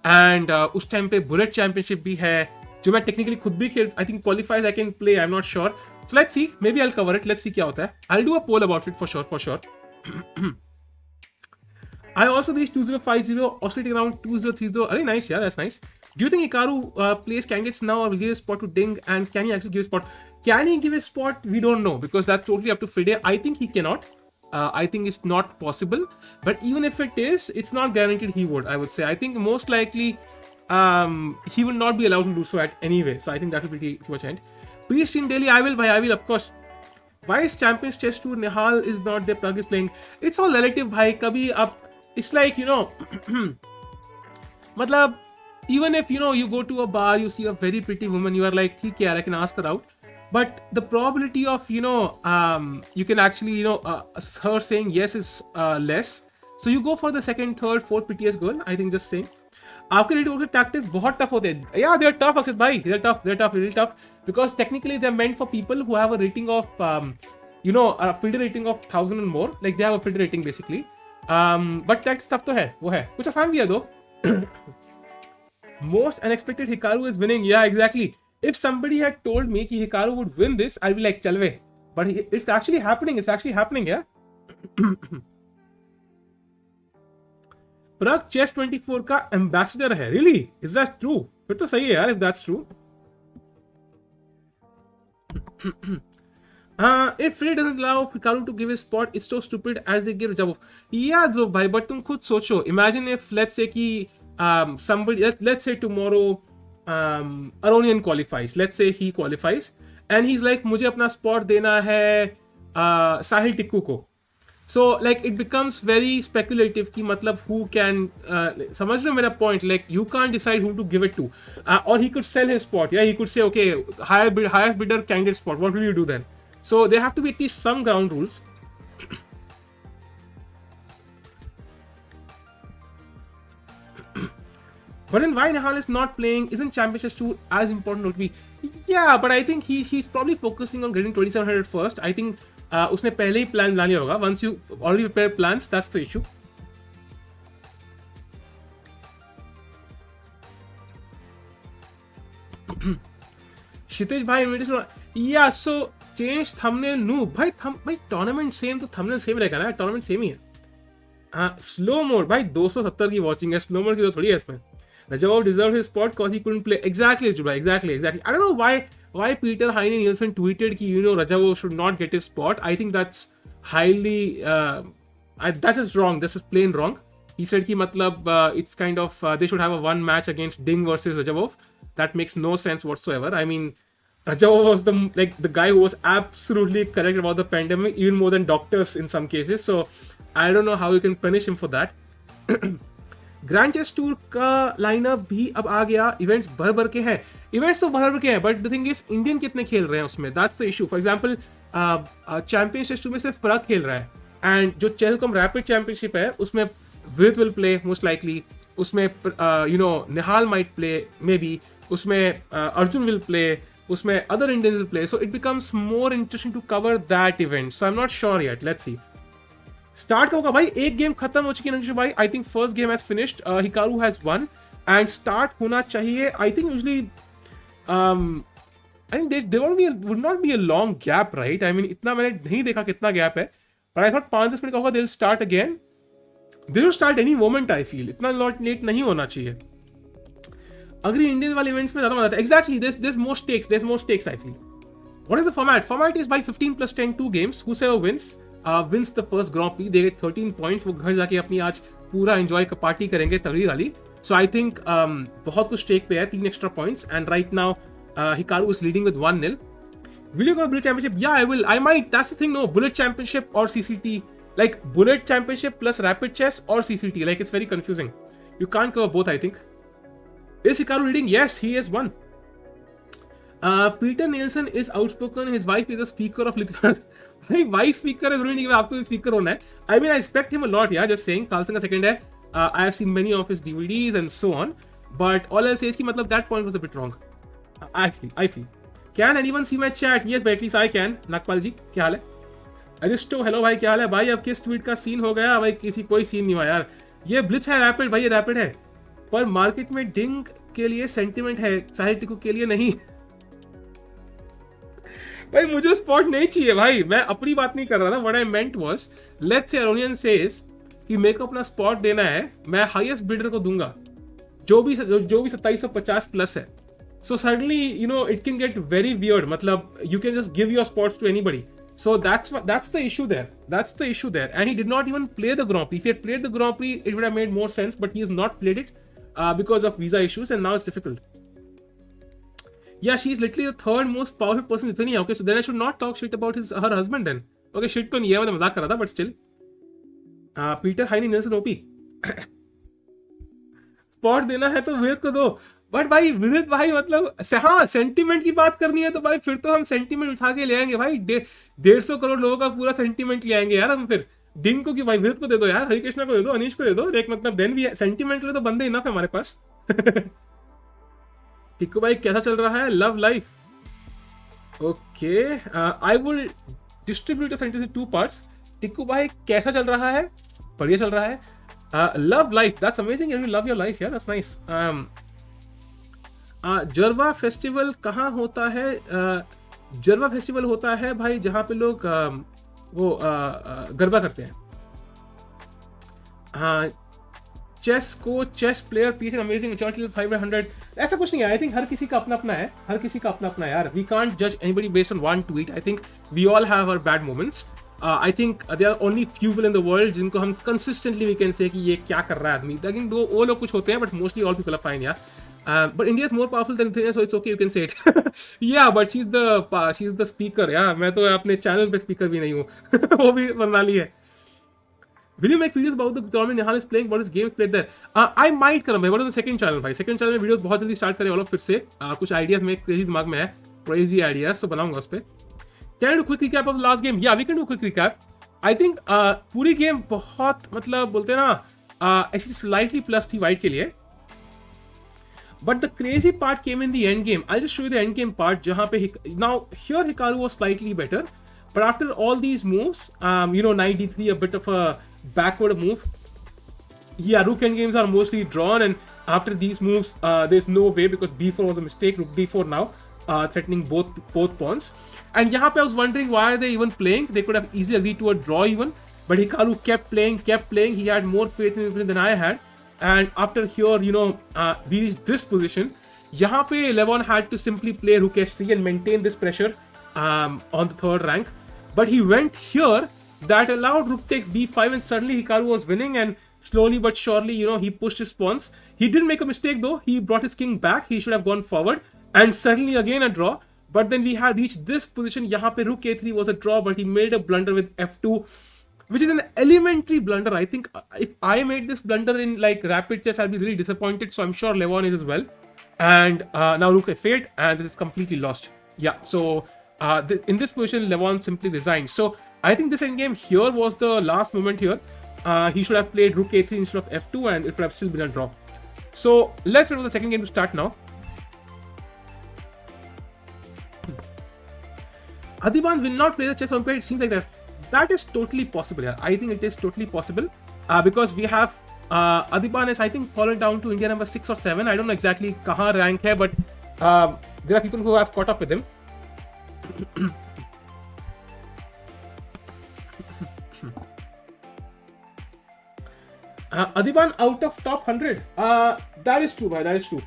एंड उस टाइम पे बुलेट चैंपियनशिप भी है, जो मैं टेक्निकली खुद भी खेल, I think qualifies I can play, I am not sure. So let's see, maybe I'll cover it. Let's see क्या होता है. I'll do a poll about it for sure. I also reached 2050, oscillating around 2030. Very nice, yeah, that's nice. Do you think Hikaru plays candidates now, or will give a spot to Ding? And can he actually give a spot? Can he give a spot? We don't know, because that's totally up to FIDE. I think he cannot. I think it's not possible. But even if it is, it's not guaranteed he would, I would say. I think most likely he will not be allowed to do so at any way. So I think that will be too much end. Please stream daily. I will, of course. Why is Champions Chess Tour Nihal is not there? Plug is playing. It's all relative, bhai. Kabhi up. It's like, you know, matlab, even if, you know, you go to a bar, you see a very pretty woman, you are like, theek hai, I can ask her out. But the probability of, you know, you can actually, you know, her saying yes is less. So you go for the second, third, fourth prettiest girl. I think just saying. आपके rating tactics बहुत tough होते हैं. Yeah, they're tough, Akshat bhai. They're tough, really tough. Because technically they're meant for people who have a rating of, you know, a FIDE rating of 1000 and more. Like they have a FIDE rating basically. But that stuff तो है, वो है. कुछ आसान भी है दो. Most unexpected Hikaru is winning. Yeah, exactly. If somebody had told me कि Hikaru would win this, I'd be like, चल वे. But it's actually happening. It's actually happening, yeah. Prag Chess 24 का ambassador है. Really? Is that true? फिर तो सही है यार, if that's true. If FIDE doesn't allow Hikaru to give his spot, it's so stupid as they give Jabov. Yeah, Dhruv bhai, but तुम खुद सोचो. Imagine if, let's say कि somebody, let's say tomorrow Aronian qualifies. Let's say he qualifies and he's like, मुझे अपना spot देना है साहिल टिक्कू को. So like it becomes very speculative कि मतलब who can समझ रहे हो मेरा point, like you can't decide whom to give it to, or he could sell his spot. Yeah, he could say okay, highest bidder candidate spot, what will you do then? So there have to be at least some ground rules. But then why Nihal is not playing? Isn't Champions Chess 2 as important to be? Yeah, but I think he's probably focusing on getting 2700 first. I think उसने पहले ही plan बना लिया होगा. Once you already prepare plans, that's the issue. क्षितिज भाई invitation, या so change thumbnail noob भाई, भाई tournament same तो थंबनेल सेम रहेगा ना, टूर्नामेंट सेम ही है। हाँ स्लो मोड भाई 270 की वॉचिंग है, स्लो मोड की तो थोड़ी है इसमें। Rajabov deserved his spot because he couldn't play. Exactly, Jubra, exactly. I don't know why Peter Heine Nielsen tweeted कि Rajabov should not get his spot. I think that's highly that's just wrong. This is plain wrong. He said कि मतलब it's kind of they should have a one match against Ding versus Rajabov. That makes no sense whatsoever. I mean, Rajabov was the guy who was absolutely correct about the pandemic, even more than doctors in some cases. So I don't know how you can punish him for that. Grand chess tour का lineup भी अब आ गया, events भर के हैं, events तो भर के हैं, but the thing is Indian कितने खेल रहे हैं उसमें, that's the issue. For example champion chess tour में सिर्फ पराग खेल रहा है, एंड जो चेसकॉम रैपिड चैंपियनशिप है उसमें विदित विल प्ले मोस्ट लाइकली, उसमें Nihal might play maybe, उसमें अर्जुन विल प्ले, उसमें other Indians will play, so it becomes more interesting to cover that event, so I am not sure yet, let's see. Start का होगा भाई, एक game खत्म हो चुकी है भाई, I think first game has finished, Hikaru has won, and start होना चाहिए I think usually I think there would not be a long gap right, I mean इतना मैंने नहीं देखा कितना गैप है, पर आई थॉट 5-10 मिनट का होगा, they will start again, they will start any moment, I feel इतना लेट नहीं होना चाहिए। अगर इंडियन वाले इवेंट्स में ज्यादा मजा आता है, exactly this more stakes I feel. What is the format? Format is by 15+10 2 games, whoever wins the first Grand Prix, they get 13 points, वो घर जाके अपनी आज पूरा एंजॉय पार्टी करेंगे तगड़ी वाली। सो आई थिंक बहुत कुछ स्टेक पे है, 3 extra points, and right now Hikaru is leading with 1-0। Vitiugov Bullet Championship, yeah I might, that's the thing, no, Bullet Championship or CCT, like Bullet Championship plus Rapid Chess or CCT, like it's very confusing, you can't cover both I think। Is Hikaru leading? Yes, he is one। Peter Nielsen is outspoken, his wife is a speaker of Lithuania। भाई vice speaker है, जरूरी नहीं कि आपको speaker होना है। I mean I respect him a lot यार, just saying, Carlsen का सेकंड है, I have seen many of his DVDs and so on, but all I say is कि मतलब that point was a bit wrong, I feel. Can anyone see my chat? Yes at least I can. Nagpal ji क्या हाल है? Aristo hello भाई, क्या हाल है भाई? अब किस ट्वीट का सीन हो गया भाई? कोई सीन नहीं हुआ यार, ये ब्लिट्स है रैपिड भाई, ये रैपिड है, पर मार्केट में डिंग के लिए सेंटिमेंट है, साहिल टिकू के लिए नहीं। भाई मुझे स्पॉट नहीं चाहिए भाई, मैं अपनी बात नहीं कर रहा था, what I meant was, let's say Aronian says कि मेरे को अपना स्पॉट देना है, मैं हाईएस्ट बिल्डर को दूंगा, जो भी 2750 प्लस है। So suddenly it can get very weird, मतलब you can just give your spots to anybody, so that's the issue there, and he did not even play the Grand Prix. If he had played the Grand Prix it would have made more sense, but he has not played it because of visa issues, and now it's difficult. Yeah, she's literally the third most powerful person in Lithuania. Okay, so then I should not talk shit about her husband then. Okay, shit तो नहीं है, मैं मजाक कर रहा था, but still. Peter Heine Nielsen OP. Spot देना है तो विदित को दो, बट भाई विदित भाई मतलब हाँ सेंटीमेंट की बात करनी है तो भाई फिर तो हम सेंटीमेंट उठा के ले आएंगे भाई, 150 करोड़ लोगों का पूरा सेंटीमेंट ले आएंगे यार हम। फिर डिंग को कि भाई विदित को दे दो यार, हरिकृष्णा को दे दो, अनीश को दे दो, एक मतलब देन भी सेंटीमेंट के लिए तो बंदे इनफ है हमारे पास। टिक्कू भाई कैसा चल रहा है love life? Okay, I will distribute sentence in 2 parts। Tikku भाई कैसा चल रहा है? बढ़िया चल रहा है। Love life, that's amazing, you love your life यार, दैट्स नाइस। जरवा फेस्टिवल कहाँ होता है? जरवा फेस्टिवल होता है भाई जहाँ पे लोग वो गरबा करते हैं। हाँ, चेस को चेस प्लेयर पीस अमेजिंग 500, ऐसा कुछ नहीं है। आई थिंक हर किसी का अपना अपना है, हर किसी का अपना अपना है यार। वी कांट जज anybody based on one tweet. I think we all have our bad moments. I think there are only few people in the world जिनको हम कंसिस्टेंटली वी कैन से कि ये क्या कर रहा है आदमी। आई थिंक वो लोग कुछ होते हैं, but mostly all people are fine यार। But India is more powerful than Lithuania, so it's okay, you can say it. Yeah, but she's the speaker. Yeah, मैं तो अपने चैनल पे स्पीकर भी नहीं हूँ। वो भी प्रणाली है। Will you make videos about the tournament Nihal is playing? What is games played there? I might करूँ भाई। What is the second channel भाई? Second channel में वीडियोस बहुत जल्दी स्टार्ट करने वाला हूँ फिर से। कुछ आइडियाज मेरे क्रेजी दिमाग में है, क्रेजी आइडियाज, तो बनाऊंगा उस पर। Can you do quick recap of the last game? Yeah, we can do quick recap. I think पूरी गेम बहुत मतलब बोलते हैं ना ऐसी स्लाइटली प्लस थी वाइट के लिए। But the crazy part came in the end game. I'll just show you the end game part. जहाँ पे now here Hikaru was slightly better, but after all these moves, knight d3, a bit of a backward move. Yeah, rook end games are mostly drawn, and after these moves, there's no way because b4 was a mistake. Rook d4 now. threatening both pawns. And यहाँ पे I was wondering why are they even playing? They could have easily agreed to a draw even, but Hikaru kept playing. He had more faith in him than I had. And after here, we reached this position. यहाँ पे Levon had to simply play rook h3 and maintain this pressure on the third rank. But he went here, that allowed rook takes b5, and suddenly Hikaru was winning, and slowly but surely, he pushed his pawns. He didn't make a mistake though. He brought his king back. He should have gone forward, and suddenly again a draw. But then we had reached this position. यहाँ पे rook a3 was a draw, but he made a blunder with f2, which is an elementary blunder. I think if I made this blunder in like rapid chess, I'd be really disappointed. So I'm sure Levon is as well. And now rook f8, and this is completely lost. Yeah, so in this position, Levon simply resigned. So I think this endgame here was the last moment here. He should have played rook a3 instead of f2, and it would have still been a draw. So let's wait for the second game to start now. Adiban will not play the chess Olympiad. It seems like that. That is totally possible. Yeah, I think it is totally possible because we have Adiban is, I think, fallen down to India number 6 or 7. I don't know exactly kahan rank hai, but there are people who have caught up with him. Adiban out of top 100. That is true, bhai. That is true.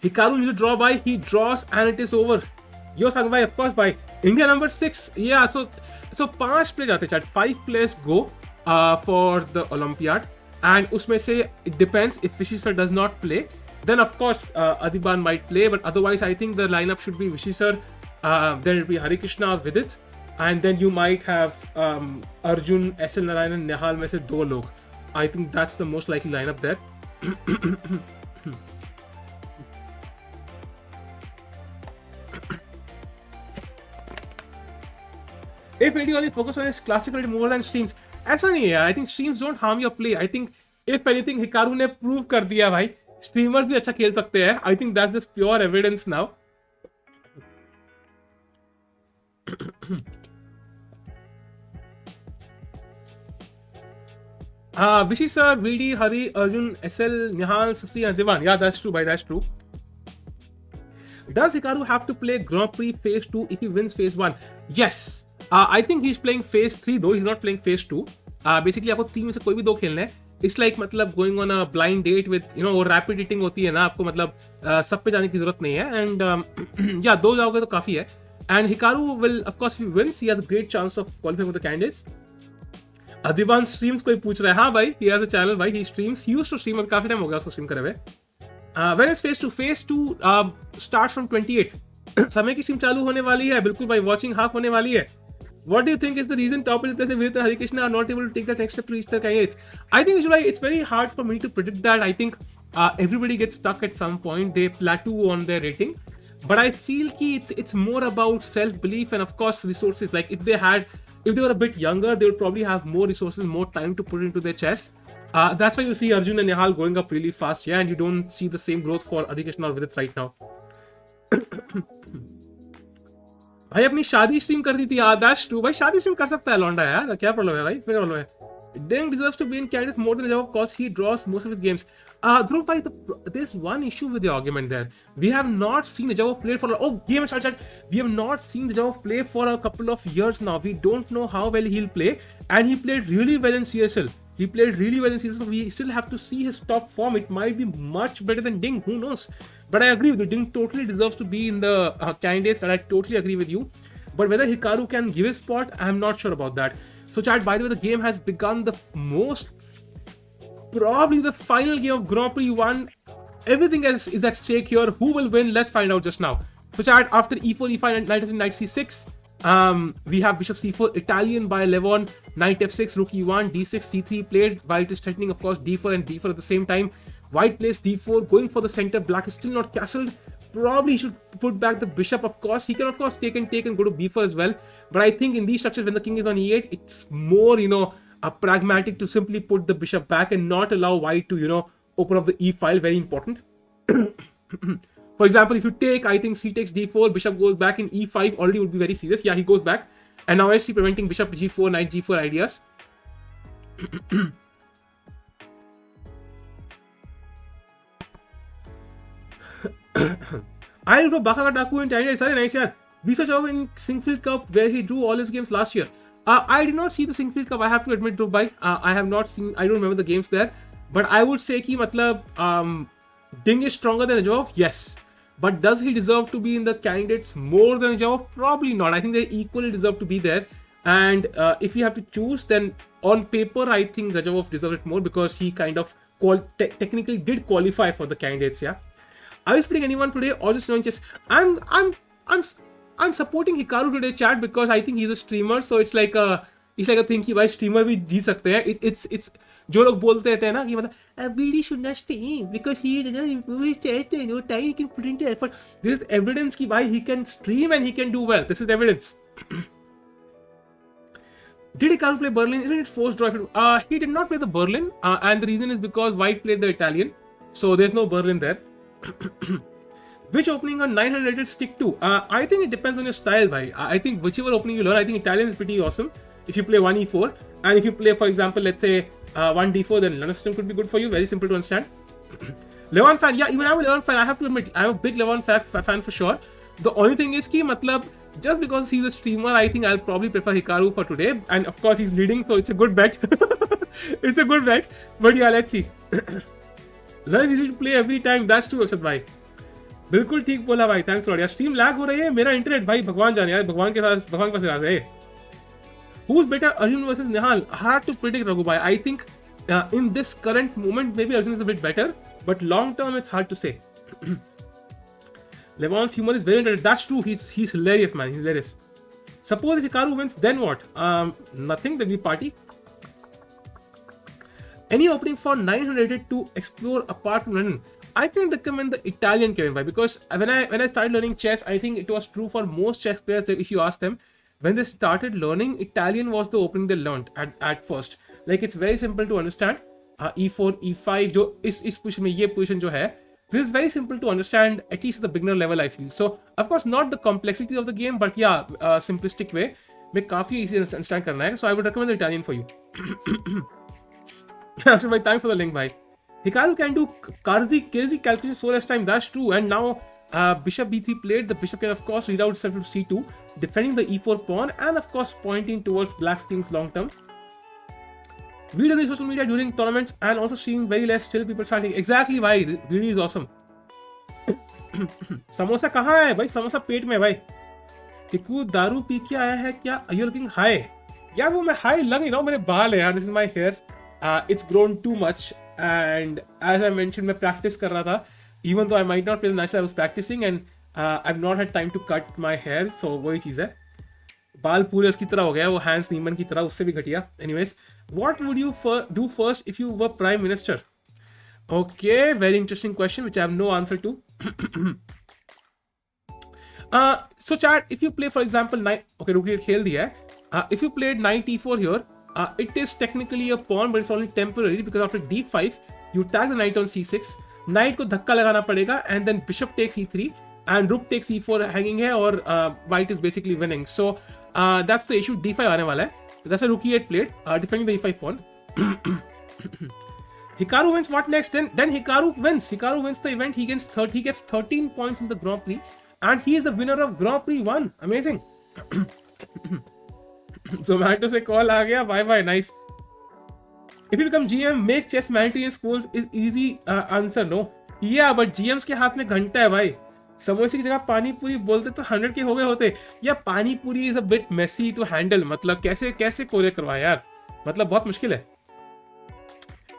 Hikaru needs to draw by. He draws and it is over. Yo, Sang bhai, of course, bhai. India number 6. Yeah, so 5 players जाते chat. 5 players go for the Olympiad, and usme se it depends. If Vishy sir does not play, then of course Adiban might play, but otherwise I think the lineup should be Vishy sir, then it will be Harikrishna or Vidit, and then you might have Arjun, SL Narayan and Nehal में से 2 लोग. I think that's the most likely lineup there. If AD only focus on his classical more than streams, ऐसा नहीं है. I think streams don't harm your play. I think if anything, Hikaru ने prove कर दिया भाई, streamers भी अच्छा खेल सकते हैं. I think that's just pure evidence now. Vishy sir, VD, Hari, Arjun, SL, Nihal, Sasi and Divan. Yeah, that's true, bhai. That's true. Does Hikaru have to play Grand Prix Phase 2 if he wins Phase 1? Yes. I think he's playing Phase 3 though. He's not playing Phase 2. Basically, आपको 3 में से कोई भी 2 खेलना है. It's like मतलब going on a blind date with, वो rapid eating होती है ना, आपको मतलब सब पे जाने की जरूरत नहीं है. And yeah, 2 जाओगे तो काफी है. And Hikaru will, of course, if he wins, he has a great chance of qualifying with the candidates. Adiban streams कोई पूछ रहा है. हाँ भाई, he has a channel भाई. He streams. He used to stream, अब काफी टाइम हो गया उसको stream करे हुए. When is Phase 2? Phase 2 starts from 28th. समय की स्ट्रीम चालू होने वाली है. बिल्कुल भाई, watching half होने वाली है. What do you think is the reason top players Vidit and Harikrishna are not able to take that next step to reach their candidates? I think it's very hard for me to predict that. I think everybody gets stuck at some point. They plateau on their rating. But I feel that it's more about self-belief and of course resources. Like if they were a bit younger, they would probably have more resources, more time to put into their chess. That's why you see Arjun and Nehal going up really fast, yeah, and you don't see the same growth for Harikrishna or Vidit right now. भाई अपनी शादी stream कर दी थी. That's true भाई, शादी stream कर सकता है लौंडा यार. क्या प्रॉब्लम है भाई? क्या प्रॉब्लम है? Deng deserves to be in candidates more than Rajab because he draws most of his games. Dhruv bhai, there's one issue with the argument there. We have not seen Rajab play for game started. We have not seen Rajab play for a couple of years now. We don't know how well he'll play, and he played really well in CSL. So we still have to see his top form. It might be much better than Ding. Who knows? But I agree with you. Ding totally deserves to be in the candidates, and I totally agree with you. But whether Hikaru can give his spot, I'm not sure about that. So chat, by the way, the game has begun. Probably the final game of Grand Prix 1. Everything else is at stake here. Who will win? Let's find out just now. So chat, after e4, e5, knight f3, knight c6, we have bishop c4, Italian by Levon, knight f6, rook e1, d6, c3 played. White is threatening, of course, d4 and d4 at the same time. White plays d4, going for the center. Black is still not castled. Probably he should put back the bishop, of course. He can, of course, take and go to b4 as well. But I think in these structures, when the king is on e8, it's more, pragmatic to simply put the bishop back and not allow white to, open up the e file. Very important. For example, if you take, I think c takes d4, bishop goes back in e5, already would be very serious. Yeah, he goes back. And now I see preventing bishop g4, knight g4 ideas. I'll go Baka Daku in China. Sorry, nice yaar. We saw Chao in Singfield Cup where he drew all his games last year. I did not see the Singfield Cup. I have to admit, Dhruv bhai. I have not seen. I don't remember the games there. But I would say कि मतलब Ding is stronger than Rajov. Yes. But does he deserve to be in the candidates more than Rajov? Probably not. I think they equally deserve to be there. And if you have to choose, then on paper, I think Rajavov deserves it more because he kind of technically did qualify for the candidates. Yeah. Are you splitting anyone today or just knowing chess? I'm supporting Hikaru today, chat, because I think he's a streamer. So it's like a thing कि भाई streamer भी जी सकते हैं. It's जो लोग बोलते रहते हैं ना कि मतलब BD should not stream because he did not improve his chess. No time he can put into effort. There is evidence कि भाई he can stream and he can do well. This is evidence. Did Hikaru play Berlin? Isn't it forced draw? He did not play the Berlin, and the reason is because White played the Italian, so there's no Berlin there. Which opening on 900 rated stick to? I think it depends on your style, bhai. I think whichever opening you learn, I think Italian is pretty awesome. If you play 1e4, and if you play, for example, let's say 1d4, then London system could be good for you. Very simple to understand. Levon fan, yeah, even I'm a Levon fan. I have to admit, I'm a big Levon fan for sure. The only thing is कि मतलब just because he's a streamer, I think I'll probably prefer Hikaru for today. And of course, he's leading, so it's a good bet. It's a good bet. But yeah, let's see. Let's easy to play every time. That's true, Akshat bhai. बिल्कुल ठीक बोला भाई. Thanks lot यार. Stream lag हो रही है. मेरा internet भाई भगवान जाने यार. भगवान के पास राज है. Who's better, Arjun versus Nihal? Hard to predict, Raghu bhai. I think in this current moment, maybe Arjun is a bit better, but long term, it's hard to say. Levon's humor is very interesting. That's true. He's hilarious, man. He's hilarious. Suppose if Hikaru wins, then what? Nothing. Then we party. Any opening for 900 to explore apart from London? I can recommend the Italian, Kevin bhai, because when I started learning chess, I think it was true for most chess players that if you ask them, when they started learning, Italian was the opening they learned at first. Like it's very simple to understand. E4, E5, जो इस position में ये position जो है, this is very simple to understand, at least at the beginner level, I feel. So, of course, not the complexity of the game, but yeah, simplistic way, में काफी easy to understand करना है. So, I would recommend the Italian for you. Actually, bhai, thanks for the link, bhai. Hikaru can do crazy calculation so less time. That's true. And now, bishop b3 played. The bishop can, of course, reroute itself to c2, defending the e4 pawn, and of course, pointing towards black's king's long term. We do social media during tournaments and also seeing very less still people starting. Exactly, bhai. Really is awesome. Samosa कहाँ है भाई? समोसा पेट में भाई. टिकू दारू P के आया है क्या? Are you looking high? यार वो मैं high लग नहीं रहा हूँ. मेरे बाल है यार. This is my hair. It's grown too much. And as I mentioned, मैं practice कर रहा था. Even though I might not play the national, I was practicing and I've not had time to cut my hair. So वही चीज़ है. बाल पूरे उसकी तरह हो गया. वो हैंस नीमन की तरह, उससे भी घटिया. Anyways, what would you do first if you were prime minister? Okay, very interesting question which I have no answer to. So chat, if you play for example knight, okay, रुकिए खेल दिया है. If you played knight e4 here, it is technically a pawn, but it's only temporary because after d5 you tag the knight on c6. Knight को धक्का लगाना पड़ेगा and then bishop takes e3 and rook takes e4 hanging है और white is basically winning. So that's the issue. d5 आने वाला है. That's why rook e8 played, defending the e5 pawn. Hikaru wins. What next? Then Hikaru wins. Hikaru wins the event. He gets 13 points in the Grand Prix, and he is the winner of Grand Prix 1. Amazing. Zomato से call आ गया. Bye. Nice. If you become GM, make chess mandatory in schools is easy answer. No. Yeah, but GMs के हाथ में घंटा है भाई. समोसे की जगह पानी पूरी बोलते तो 100 के हो गए होते. या pani puri is a bit messy to handle. मतलब कैसे कोरियर करवाए यार. मतलब बहुत मुश्किल है.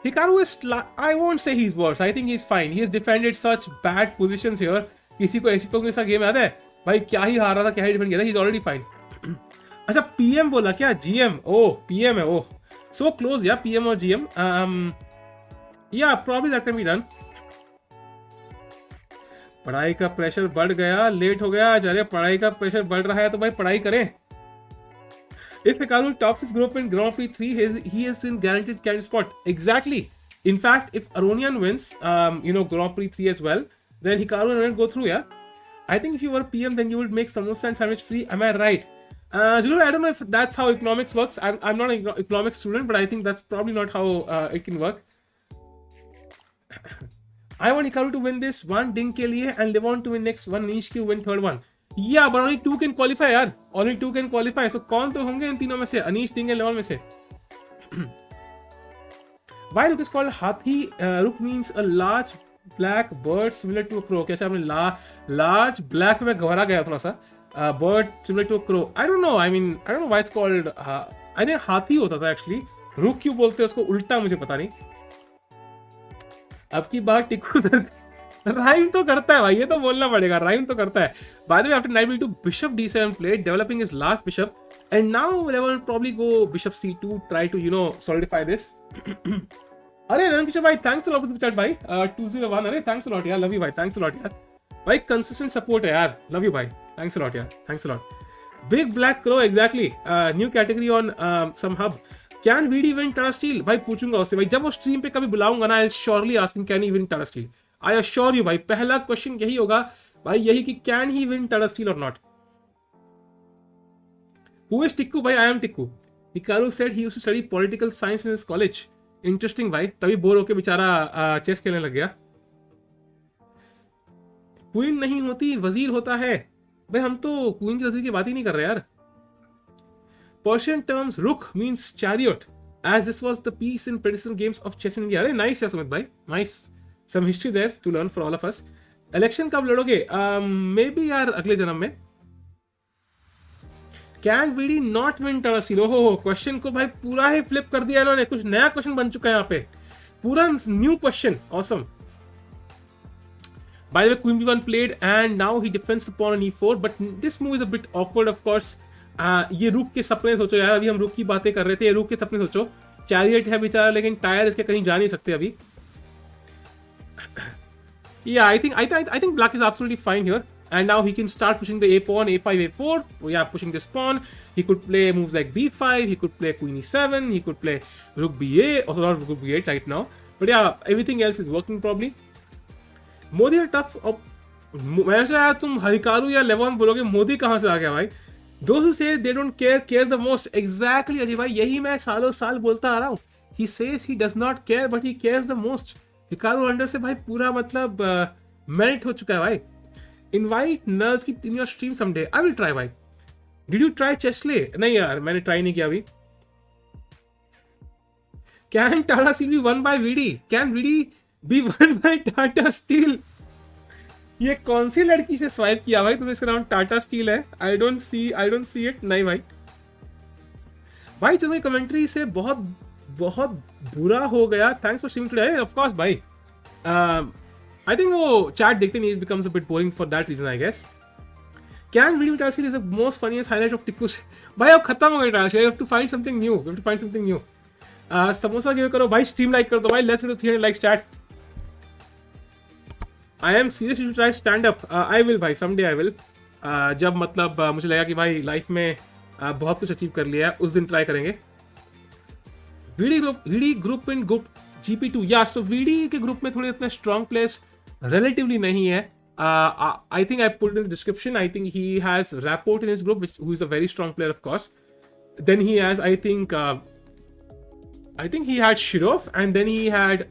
Hikaru is, I won't say he's worse. I think he's fine. He has defended such bad positions here. किसी को ऐसी के साथ गेम आता है भाई, क्या ही हार रहा था, क्या ही डिफेंड किया था. He's already fine. अच्छा PM बोला क्या? GM. Oh, PM है. Oh, so close. Yeah, PM और GM. Yeah, probably that can be done. पढ़ाई का प्रेशर बढ़ गया, लेट हो गया. अरे पढ़ाई का प्रेशर बढ़ रहा है तो भाई पढ़ाई करें. If Hikaru tops his group in Grand Prix 3, he is in guaranteed candidate spot. Exactly. In fact, if Aronian wins, Grand Prix 3 as well, then Hikaru and Aronian go through, yeah? I think if you were PM, then you would make samosa and sandwich free. Am I right? I don't know if that's how economics works. I'm not an economics student, but I think that's probably not how it can work. I want Hikaru to win this one ding के लिए and Levon to win next one, Anish to win third one. Yeah, but only 2 can qualify यार. Only 2 can qualify. So कौन तो होंगे इन तीनों में से? Anish, Ding and Levon में से. Why Rook is called Hathi? Rook means a large black bird similar to a crow. कैसे आपने large black में घबरा गया थोड़ा सा. Bird similar to a crow. I don't know. I don't know why it's called. I think हाथी होता था actually. Rook क्यों बोलते हैं उसको उल्टा मुझे पता नहीं. अब की बार टिक्कू राइम तो करता है भाई, ये तो बोलना पड़ेगा, राइम तो करता है. By the way, after knight b2, bishop d7 played, developing his last bishop, and now Levon will probably go bishop c2, try to solidify this. अरे रंकिश भाई, thanks a lot for the chat भाई. 201, अरे thanks a lot यार, love you भाई, thanks a lot यार. भाई consistent support है यार, love you भाई, thanks a lot यार, thanks a lot. Big black crow, exactly. New category on some hub. Can VD win Tata Steel? भाई पूछूंगा उससे भाई, जब वो स्ट्रीम पे कभी बुलाऊंगा ना, I'll surely ask him can he win Tata Steel. I assure you भाई, पहला क्वेश्चन यही होगा भाई, यही कि can he win Tata Steel or not. Who is Tikku भाई? I am Tikku. Hikaru said he used to study political science in his college. Interesting भाई, तभी बोर होके बेचारा चेस खेलने लग गया. क्वीन नहीं होती वजीर होता है भाई, हम तो क्वीन की वजीर की बात ही नहीं कर रहे यार. Persian terms rook means chariot, as this was the piece in traditional games of chess in India. अरे nice यार सुमित भाई, nice. Some history there to learn for all of us. Election कब लड़ोगे? Maybe यार अगले जन्म में. Can VD not win Tata Steel? ओहो, question को भाई पूरा ही फ्लिप कर दिया इन्होंने, कुछ नया क्वेश्चन बन चुका है यहाँ पे, पूरा new question. Awesome. By the way, Queen B1 played and now he defends the pawn on E4, but this move is a bit awkward of course. ये रूक के सपने सोचो यार, अभी हम रूक की बातें कर रहे थे, ये रूक के सपने सोचो. चैरियट है बेचारा, लेकिन टायर इसके कहीं जा नहीं सकते अभी. Yeah, I think black is absolutely fine here, and now he can start pushing the a pawn, a5, a4. Yeah, pushing this pawn. He could play moves like b5. He could play queen e7. He could play rook ba, also not rook b8 right now. But yeah, everything else is working probably. Modi है tough. मैं सोचा तुम हरिकारू या लेवॉन बोलोगे, मोदी कहाँ से आ गया भाई? Those who say they don't care the most. Exactly Ajay भाई, यही मैं सालों साल बोलता आ रहा हूँ. He says he does not care but he cares the most. Hikaru under से भाई पूरा मतलब मेल्ट हो चुका है भाई. Invite Nurse की in your stream someday. I will try भाई. Did you try Chesley? नहीं यार, मैंने ट्राई नहीं किया अभी. Can Tata Steel be won by VD? Can VD be won by Tata Steel? ये कौन सी लड़की से स्वाइप किया भाई तुमने? इसका नाम टाटा स्टील है. I don't see it. नहीं भाई, भाई तुम्हारी कमेंट्री से बहुत बुरा हो गया. Thanks for streaming today. Of course भाई, आई थिंक वो चैट देखते नहीं, it becomes a bit boring for that reason I guess. Can video Tata Steel is the most funniest highlight of Tikku. भाई अब खत्म हो गया Tata Steel. You have to find something new. Samosa give करो भाई, स्ट्रीम लाइक कर दो भाई. Let's go to 300 likes chat. I am serious to try stand up. I will भाई, someday I will. जब मतलब मुझे लगा कि भाई लाइफ में बहुत कुछ अचीव कर लिया है, उस दिन ट्राई करेंगे. VD group in group GP2. या सो VD के ग्रुप में थोड़े इतने स्ट्रॉन्ग प्लेयर्स रिलेटिवली नहीं है. I think I put in the description. I think he has Rapport in his group, who is a very strong player of course. Then he has I think he had Shirov, and then he had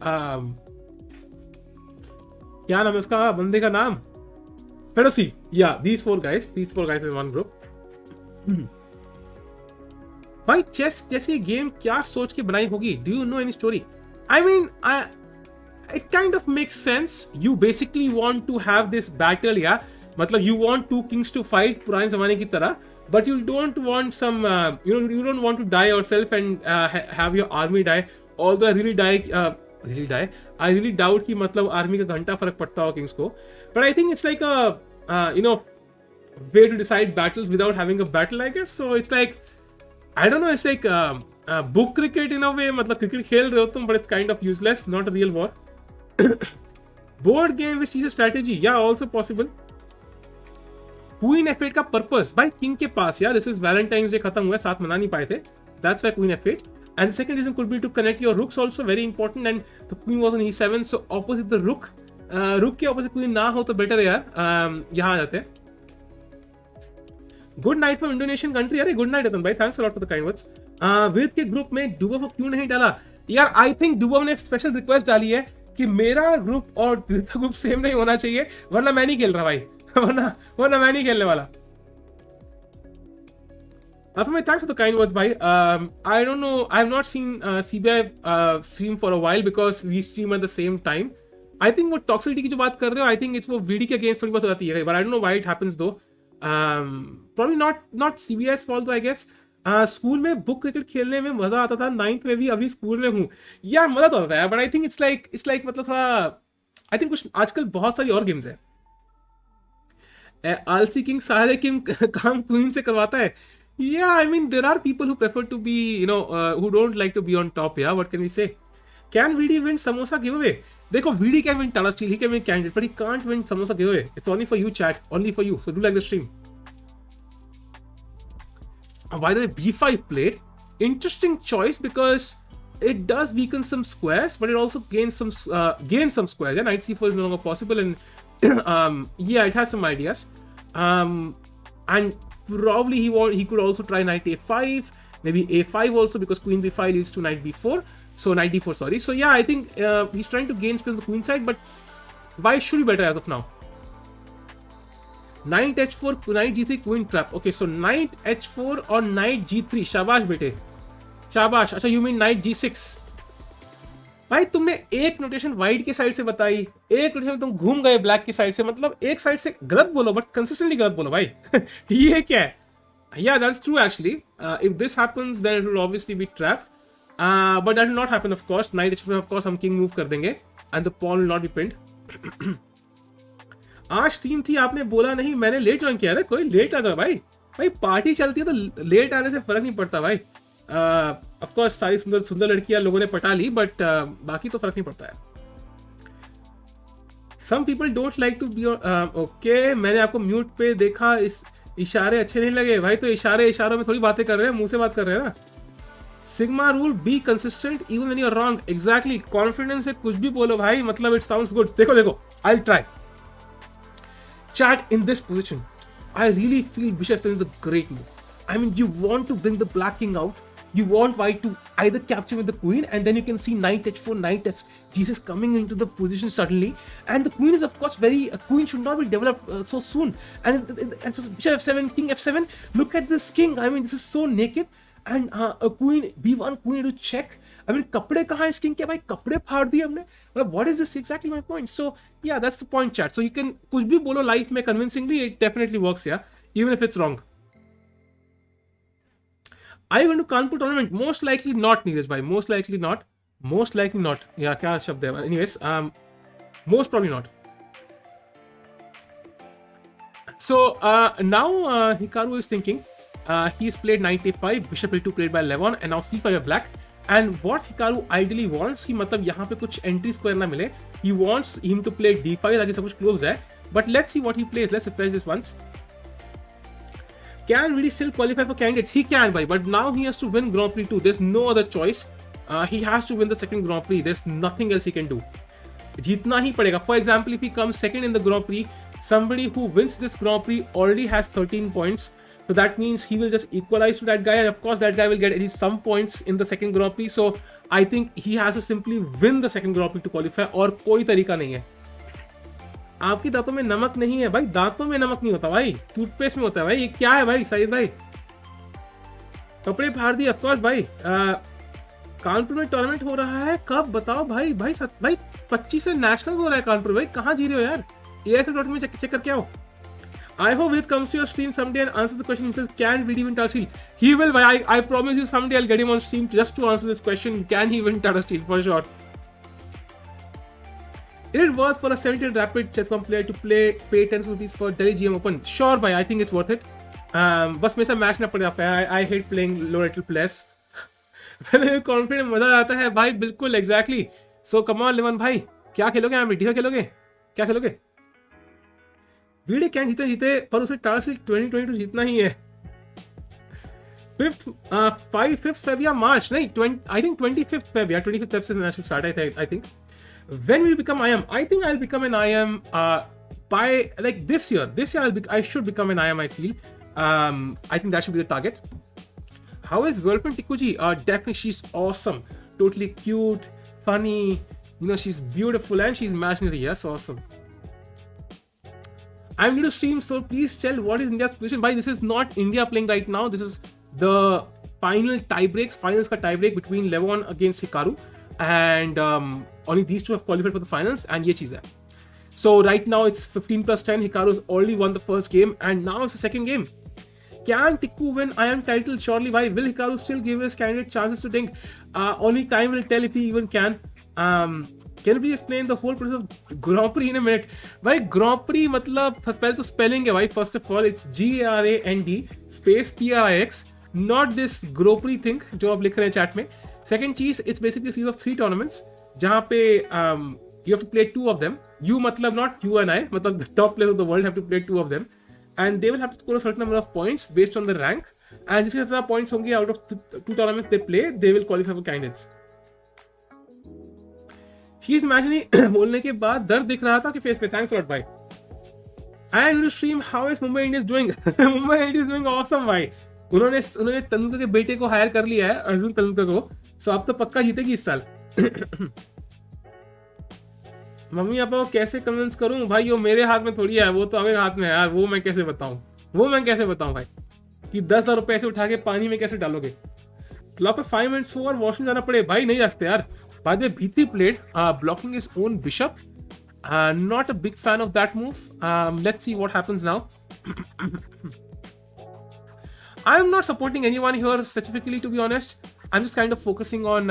क्या नाम है उसका बंदे का नाम? Fedoseev. Yeah, these four guys in one group. भाई chess जैसी game क्या सोच के बनाई होगी? Do you know any story? I mean, it kind of makes sense. You basically want to have this battle, yeah. मतलब you want two kings to fight पुराने जमाने की तरह, but you don't want some, you don't want to die yourself and have your army die. Although I really doubt कि मतलब army का घंटा फर्क पड़ता हो किंग्स को. But I think it's like a way to decide battles without having a battle, I guess. So it's like, I don't know, it's like book cricket in a way. मतलब cricket खेल रहे हो तुम, but it's kind of useless, not a real war. Board game which teaches strategy, yeah, also possible. Queen F8 का purpose भाई king के पास यार. This is Valentine's Day खत्म हुआ, साथ मना नहीं पाए थे. That's why Queen F8. And the second reason could be to connect your rooks also, very important. And the queen was on e7, so opposite the rook. Rook के opposite queen ना हो तो better है यार. यहाँ आ जाते हैं. Good night from Indonesian country. अरे good night रतन भाई, thanks a lot for the kind words. With के ग्रुप में डुबोव को क्यों नहीं डाला यार? I think डुबोव ने स्पेशल रिक्वेस्ट डाली है कि मेरा ग्रुप और दूसरा ग्रुप सेम नहीं होना चाहिए, वरना मैं नहीं खेल रहा भाई, वरना मैं नहीं खेलने वाला। After thanks for the kind words, bhai. I don't know. I have not seen CBI stream for a while because we stream at the same time. I think वो toxicity की जो बात कर रहे हो, I think it's वो VD के against थोड़ी बहुत हो जाती है, but I don't know why it happens though. Probably not CBI's fault though, I guess. School में बुक क्रिकेट खेलने में मजा आता था, 9th में भी, अभी स्कूल में हूँ यार, मजा तो आता है, but I think it's like मतलब थोड़ा, आई थिंक कुछ आजकल बहुत सारी और गेम्स है। आलसी किंग सारे किंग काम क्वीन से करवाता है। Yeah, I mean, there are people who prefer to be, who don't like to be on top. Yeah, what can we say? Can VD win samosa giveaway? Dekho, VD can win Tata Steel, he can win Candid, but he can't win samosa giveaway. It's only for you, chat. Only for you. So do like the stream. By the way, B5 played. Interesting choice because it does weaken some squares, but it also gains some squares. Yeah, Knight C4 is no longer possible, and yeah, it has some ideas. And probably he could also try knight a5, maybe a5 also, because queen b5 leads to knight b4. So knight d4, sorry. So yeah, I think he's trying to gain space on the queen side, but white should be better as of now. Knight h4, knight g3, queen trap. Okay, so knight h4 or knight g3. शाबाश बेटे, शाबाश। अच्छा, you mean knight g6? भाई तुमने एक notation white की side से बताई, एक नोटेशन तुम घूम गए ब्लैक की साइड से, मतलब एक साइड से गलत बोलो बट कंसिस्टेंटली गलत बोलो भाई। ये क्या है? Yeah, that's true actually. If this happens, then it will obviously be trap. But that will not happen, of course. Knight h4, of course, हम king move कर देंगे, and the pawn will not be pinned. आज team थी, आपने बोला नहीं, मैंने late join किया ना। कोई लेट आ जाओ भाई पार्टी चलती है तो लेट आने से फर्क नहीं पड़ता भाई। ऑफ कोर्स सारी सुंदर लड़कियां लोगों ने पटा ली, बट बाकी तो फर्क नहीं पड़ता है। Some people don't like to be okay, मैंने आपको म्यूट पे देखा, इस इशारे अच्छे नहीं लगे भाई, तो इशारों में थोड़ी बातें कर रहे हैं, मुंह से बात कर रहे हैं ना। Sigma rule, be consistent even when you are wrong. Exactly, confidence से कुछ भी बोलो भाई, मतलब इट साउंड्स गुड। देखो I will try. Chat, in this position I really feel bishop is a great move. I mean, you want to bring the black king out. You want white to either capture with the queen, and then you can see knight h4, knight h6 coming into the position suddenly. And the queen is, of course, queen should not be developed so soon. And for bishop f7, king f7, look at this king. I mean, this is so naked. And a queen b1, queen to check. I mean, kapde kahan hai is king ke bhai? Kapde फाड़ दिए हमने. But what is this? Exactly my point. So yeah, that's the point, chat. So you can kuch bhi bolo life mein convincingly, it definitely works, yeah, even if it's wrong. Are you going to Kanpur tournament? Most likely not, Neeraj bhai. Most likely not. Yeah, क्या शब्द है? Anyways, most probably not. So now Hikaru is thinking. He's played knight a5, bishop a2 played by Levon, and now c5 by black. And what Hikaru ideally wants, कि मतलब यहाँ पे कुछ entry square ना मिले. He wants him to play d5 ताकि सब कुछ close है. But let's see what he plays. Let's refresh this once. Can really still qualify for candidates? He can, but now he has to win Grand Prix 2. There's no other choice. He has to win the second Grand Prix. There's nothing else he can do. जीतना ही पड़ेगा. For example, if he comes second in the Grand Prix, somebody who wins this Grand Prix already has 13 points. So that means he will just equalize to that guy, and of course that guy will get at least some points in the second Grand Prix. So I think he has to simply win the second Grand Prix to qualify, और कोई तरीका नहीं है. आपकी दांतों में नमक नहीं है भाई, दांतों में नमक नहीं होता भाई, टूथपेस्ट में होता है भाई. ये क्या है भाई सईद भाई? कपड़े फाड़ दिए, ऑफ कोर्स भाई. कानपुर में टूर्नामेंट हो रहा है, कब बताओ भाई? भाई 25 से नेशनल हो रहा है कानपुर. भाई कहाँ जी रहे हो यार? ASL.in में चेक करके आओ. I hope Vidit comes to your stream someday and answers the question himself. Can VD win Tata Steel? He will. I promise you someday I'll get him on stream just to answer this question. Can he win Tata Steel? For sure. It was for a 17 rapid chess.com player to pay 10 rupees for Delhi GM Open. Sure, bhai, I think it's worth it. बस मेरे साथ match ना पड़े आप. I hate playing low rated players. Confident मजा आता है भाई, बिल्कुल एग्जैक्टली. सो कम ऑन लेवन भाई, क्या खेलोगे? आप डीफा खेलोगे? क्या खेलोगे? वीडियो कैन जीते पर उसे टाटा स्टील 2022 जीतना ही है. 5th Feb या March नहीं, I think 25th Feb, yeah, 25th Feb से national start. I think. When will you become IM? I think I'll become an IM by like this year. This year I should become an IM, I feel. I think that should be the target. How is girlfriend Tikuji? Definitely she's awesome. Totally cute, funny, she's beautiful and she's imaginary. Yes, awesome. I'm new to stream, so please tell what is India's position. Bhai, this is not India playing right now. This is the finals ka tiebreak between Levon against Hikaru, and only these two have qualified for the finals, and ye cheez hai. So right now it's 15+10. Hikaru's already won the first game, and now it's the second game. Can Tikku win IM title? Surely. Why will Hikaru still give his candidate chances to Ding? Only time will tell if he even can. Can you please explain the whole process of Grand Prix in a minute? भाई Grand Prix मतलब पहले तो spelling है भाई. First of all, it's GRAND space PRIX, not this Grand Prix thing जो आप लिख रहे हैं chat में. Second चीज, it's basically a series of 3 tournaments जहाँ पे you have to play 2 of them. You मतलब not you and I, मतलब the top players of the world have to play 2 of them, and they will have to score a certain number of points based on the rank. And जिसके जितना points होंगे out of 2 tournaments they play, they will qualify for candidates. She's imagining बोलने के बाद दर्द दिख रहा था कि फेस पे. Thanks a lot भाई. I am to stream. How is Mumbai Indians doing? Mumbai Indians doing awesome भाई. उन्होंने तेंदुलकर के बेटे को हायर कर लिया है, अर्जुन तेंदुलकर को. सो अब तो पक्का जीतेगी इस साल. मम्मी पापा को कैसे कन्विंस करूं भाई? वो मेरे हाथ में थोड़ी है, वो तो आपके हाथ में है यार. वो मैं कैसे बताऊं भाई कि 10,000 रुपए ऐसे उठा के पानी में कैसे डालोगे? क्लॉक पे 5 minutes हो और वॉशरूम जाना पड़े भाई. नहीं जाते यार. By the way, B3 played blocking his own bishop. Not a big fan of that move. Let's see what happens now. I'm not supporting anyone here specifically, to be honest. I'm just kind of focusing on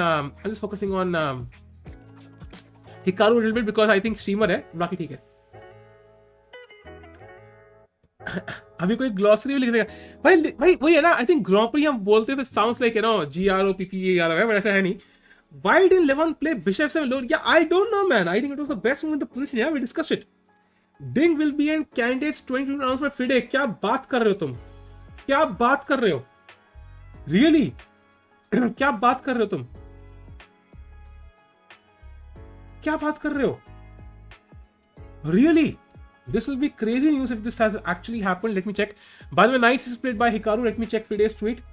Hikaru a little bit because I think streamer है. बाकी ठीक है. अभी कोई glossary भी लिख देगा भाई वही है ना. आई थिंक ग्रैंड प्री हम बोलते हैं साउंड्स लाइक GROPPA है, बट ऐसा है नहीं. Why didn't Levon play Bishop 7 low? Yeah, I don't know, man. I think it was the best move in the position. Yeah, we discussed it. Ding will be in candidates 20 rounds for FIDE. क्या बात कर रहे हो तुम? क्या बात कर रहे हो? Really? क्या बात कर रहे हो तुम? क्या बात कर रहे हो? Really? This will be crazy news if this has actually happened. Let me check. By the way, Knights is played by Hikaru. Let me check FIDE's tweet.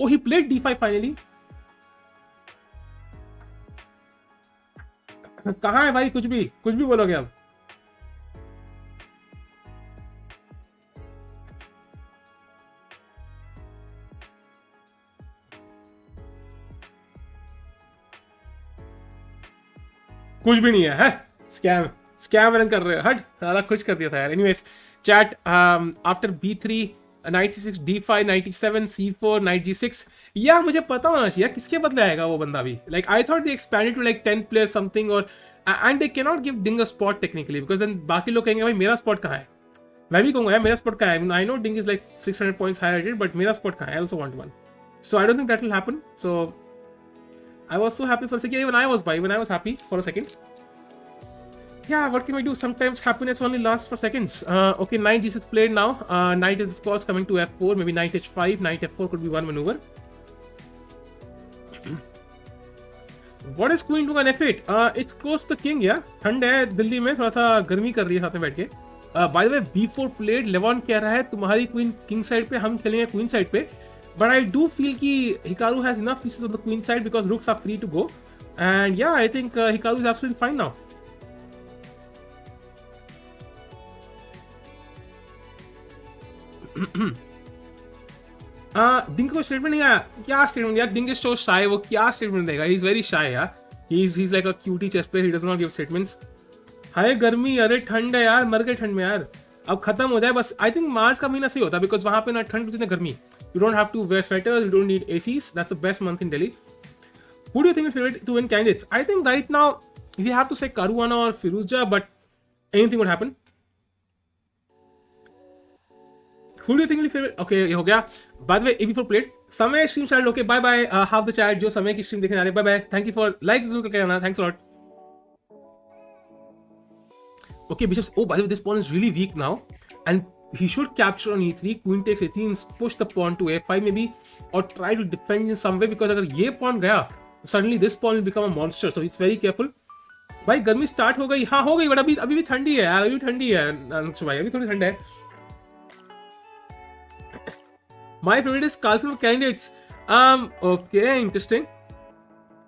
Oh, he played D5 finally. कहाँ है भाई? कुछ भी बोलोगे अब. कुछ भी नहीं है. स्कैम रन कर रहे हो. हट सारा कुछ कर दिया था यार. Anyways chat after B3 Knight C6 D5 Knight E7 C4 Knight G6. या मुझे पता होना चाहिए किसके बदले आएगा वो बंदा भी. Like I thought they expanded to like 10 players something, or and they cannot give Ding a spot technically because then बाकी लोग कहेंगे भाई मेरा स्पॉट कहाँ है. मैं भी कहूँगा यार मेरा स्पॉट कहाँ है. I know Ding is like 600 points higher rated, but मेरा स्पॉट कहाँ है? I also want one. So I don't think that will happen. So I was so happy for a second. Even I was happy for a second. Yeah, what can we do? Sometimes happiness only lasts for seconds. Okay, Knight G6 played now. Knight is of course coming to F4. Maybe Knight H5. Knight F4 could be one maneuver. What is Queen doing on F8? It's close to the king. Yeah, ठंड है दिल्ली में, थोड़ा सा गर्मी कर रही है साथ में बैठ के. By the way, B4 played. Levon कह रहा है तुम्हारी queen king side पे, हम खेलेंगे queen side पे. But I do feel कि Hikaru has enough pieces on the queen side because rooks are free to go. And yeah, I think Hikaru is absolutely fine now. डिंग को statement नहीं आया. क्या statement यार? Ding is so shy. वो क्या statement देगा? He is very shy यार. He is like a cutie chess player. He does not give statements. Hi गर्मी, अरे ठंड है यार, मर गए ठंड में यार. अब खत्म हो जाए बस. आई थिंक मार्च का महीना सही होता है बिकॉज वहां पे ना ठंड होती ना गर्मी. You don't have to wear sweaters, you don't need ACs. That's the best month in Delhi. Who do you think is favourite to win candidates? I think right now we have to say Caruana और Firouzja, but anything would happen. Who do you think will be favorite? Okay, ये हो गया. By the way, AB4 played. समय stream started. Okay, bye bye. Half the chat जो समय की stream देखने आ रहे. Bye bye. Thank you for like जरूर करके आना. Thanks a lot. Okay, bishops. Oh, by the way, this pawn is really weak now, and he should capture on E3. Queen takes E3, push the pawn to A5 maybe, or try to defend in some way because अगर ये pawn गया, suddenly this pawn will become a monster. So it's very careful. भाई गर्मी start हो गई. हाँ हो गई, बट अभी भी ठंडी है यार. अभी ठंडी है अनुष भाई, अभी थोड़ी ठंड है. My favorite is Carlsen for candidates. Okay, interesting.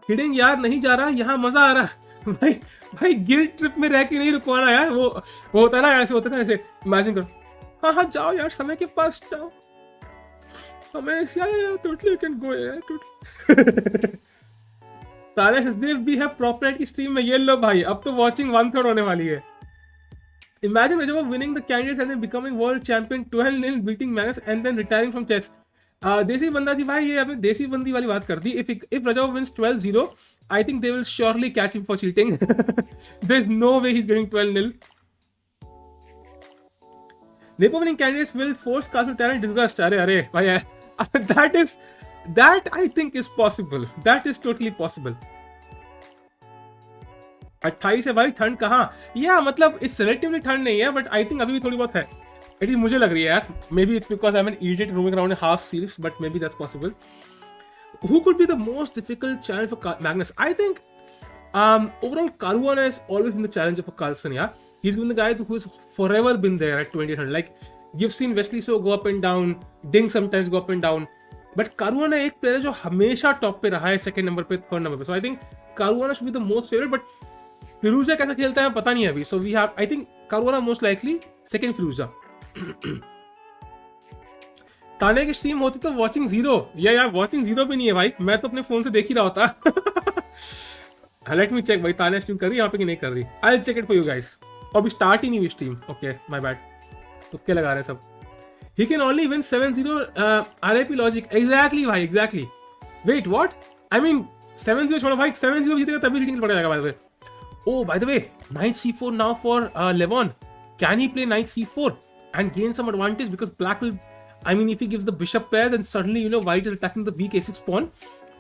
Kidding यार, नहीं जा रहा, यहाँ मजा आ रहा। भाई भाई गिल्ट ट्रिप में रह के नहीं रुकवाना यार, वो होता है ना, ऐसे होता है ना, ऐसे इमेजिन करो, हाँ हाँ जाओ यार, समय के पास जाओ, समय से आया यार, टोटली कैन गो यार, टोटली। तारा सचदेव भी है प्रॉपर नाइट की स्ट्रीम में, ये लो भाई, अब तो वॉचिंग 1/3 होने वाली है। Imagine Rajab winning the candidates and then becoming world champion 12-0, beating Magnus and then retiring from chess. देसी बंदा जी भाई, ये आपने देसी बंदी वाली बात कर दी। If Rajab wins 12-0, I think they will surely catch him for cheating. There's no way he's getting 12-0. Nepo winning candidates will force Carlsen to talent disgust. अरे भाई, that I think is possible. That is totally possible. 28 है भाई, ठंड कहाँ? या मतलब इस selectively ठंड नहीं है, बट आई थिंक अभी भी थोड़ी बहुत है, एटलीस्ट मुझे लग रही है यार। May be it's because I am an idiot roaming around half series, but may be that's possible. Who could be the most difficult challenge for Magnus? I think overall Caruana has always been the challenge for Carlsen. Yeah, he's been the guy who has forever been there at 2800. Like you've seen Wesley So go up and down, Ding sometimes go up and down, but Caruana एक player जो हमेशा top पे रहा है, second number पे, third number पे। So I think Caruana should be the most favorite, but फिरूजा कैसा खेलता है पता नहीं है अभी। So we have, I think Caruana most likely second फिरूजा। ताने की स्ट्रीम होती तो वॉचिंग 0, या यार वॉचिंग 0 भी नहीं है भाई, मैं तो अपने फोन से देख ही रहा होता। लेट मी चेक भाई, ताने स्ट्रीम कर रही है यहाँ पे कि नहीं कर रही। I will check it for you guys. अभी स्टार्ट ही नहीं हुई स्ट्रीम, ओके माय बैड, तुक्के लगा रहे सब। He can only win 7-0 RIP logic. Exactly भाई, exactly. Wait what, I mean 7-0 छोड़ो भाई, 7-0 जीतेगा तभी रीडिंग पड़ जाएगा। By the way, oh by the way, knight c4 now for Levon. Can he play knight c4 and gain some advantage, because black will, I mean if he gives the bishop pair, then suddenly you know white is attacking the weak a6 pawn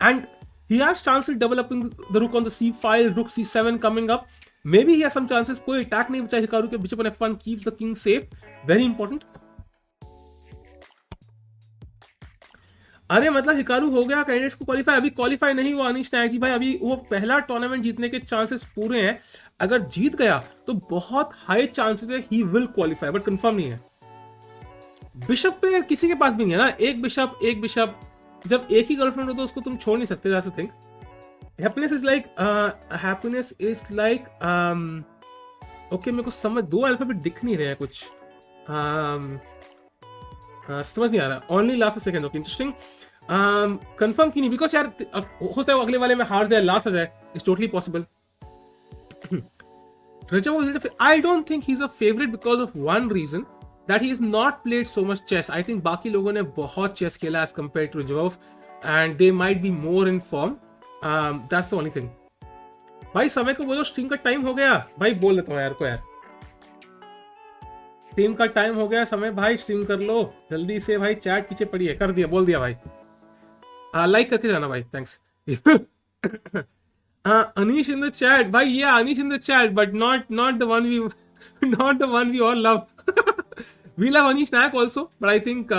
and he has chances developing the rook on the c file, rook c7 coming up. Maybe he has some chances. कोई attack नहीं बचा Hikaru के, bishop on f1 keeps the king safe, very important. अरे मतलब Hikaru हो गया candidates को qualify, अभी क्वालिफाई नहीं हुआ अनीश नायक जी भाई, अभी वो पहला टूर्नामेंट जीतने के चांसेस पूरे हैं। अगर जीत गया तो बहुत हाई चांसेस है he will qualify, but confirm नहीं है। बिशप पे किसी के पास भी नहीं है ना, एक बिशप, जब एक ही गर्लफ्रेंड हो तो उसको तुम छोड़ नहीं सकते। That's the thing. Happiness is like okay, मेरे को समझ, 2 अल्फाबेट दिख नहीं रहे हैं कुछ, समझ नहीं आ रहा। Only last second, okay interesting. Confirm की नहीं, बिकॉज यार हो सकता है अगले वाले में हार जाए, लास्ट आ जाए, it's totally possible. I don't think he's a favorite because of one reason, that he has not played so much chess. I think बाकी लोगों ने बहुत chess खेला as compared to Rajab, and they might be more in form. That's the only thing. भाई समय को बोलो, stream का टाइम हो गया भाई, बोल देता हूँ यार को, यार स्ट्रीम का टाइम हो गया, समय भाई स्ट्रीम कर लो जल्दी से भाई, चैट पीछे पड़ी है, कर दिया, बोल दिया भाई, लाइक करके जाना भाई, thanks. Anish in the chat भाई, yeah Anish in the chat, but not the one we all love. We love Anish Nayak also, but I think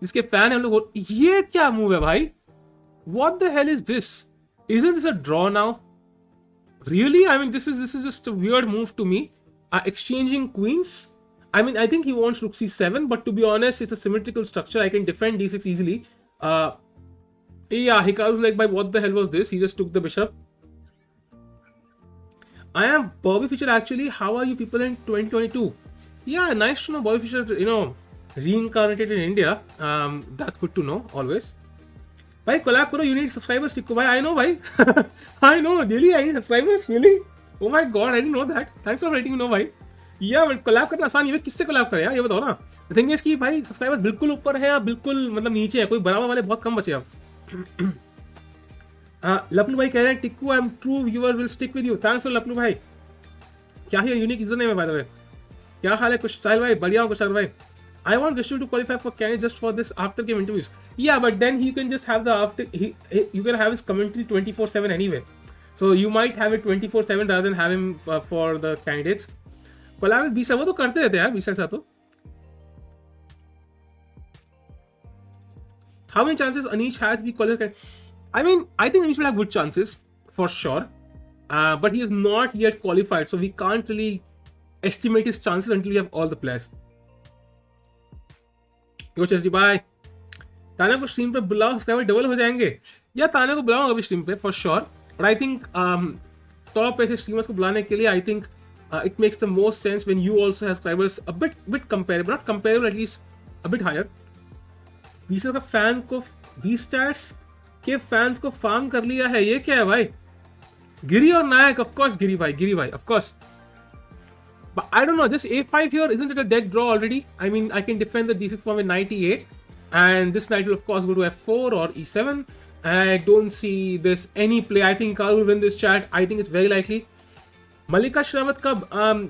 जिसके फैन है हम लोग। ये क्या मूव है भाई, what the hell is this? Isn't this a draw now? Really? I mean this is just a weird move to me. Exchanging queens. I mean, I think he wants rook c7, but to be honest, it's a symmetrical structure. I can defend d6 easily. Yeah, Hikaru's like, what the hell was this? He just took the bishop. I am Bobby Fischer actually. How are you people in 2022? Yeah, nice to know Bobby Fischer, you know, reincarnated in India. That's good to know, always. Bhai, collab karo, you need subscribers, Tikko. Bhai, I know, bhai. I know, really, I need subscribers, really? Oh my god, I didn't know that. Thanks for letting me know, bhai. या collab करना आसान है, किससे collab करें यार, ये बताओ ना। द थिंग इज कि भाई सब्सक्राइबर्स बिल्कुल ऊपर है या बिल्कुल मतलब नीचे है, कोई बराबर वाले बहुत कम बचे अब। लपलू भाई कह रहे हैं Tikku, I am true viewer, will stick with you. Thanks for लपलू भाई। क्या ही यूनिक यूजर नेम है बाय द वे। क्या हाल है कुछ साहिल भाई? बढ़िया हूं कुछ भाई। I want Vishnu to qualify for Canada just for this after game interviews. Yeah, but then he can just have the you can have his commentary 24/7 anyway. So you might have it 24/7 rather than have him for the candidates. Collab 20 वो तो करते रहते हैं यार 20 के साथ तो। How many chances Anish has to be qualified? I mean, I think Anish will have good chances for sure, but he is not yet qualified, so we can't really estimate his chances until we have all the players. Yo Chesty, bye. ताना को stream पे बुलाओ, subscriber double हो जाएंगे। या ताना को बुलाऊंगा अभी स्ट्रीम पे for sure. But I think top ऐसे स्ट्रीमर्स को बुलाने के लिए I think it makes the most sense when you also have subscribers a bit comparable, not comparable, at least a bit higher. V-Stars का fan को V-Stars के fans को farm कर लिया है, ये क्या है भाई? गिरी और नायक, of course गिरी भाई, of course. But I don't know, this A5 here, isn't it a dead draw already? I mean, I can defend the D6 pawn with knight E8, and this knight will of course go to F4 or E7, and I don't see this any play. I think Hikaru will win this chat. I think it's very likely. मलिका श्रावत का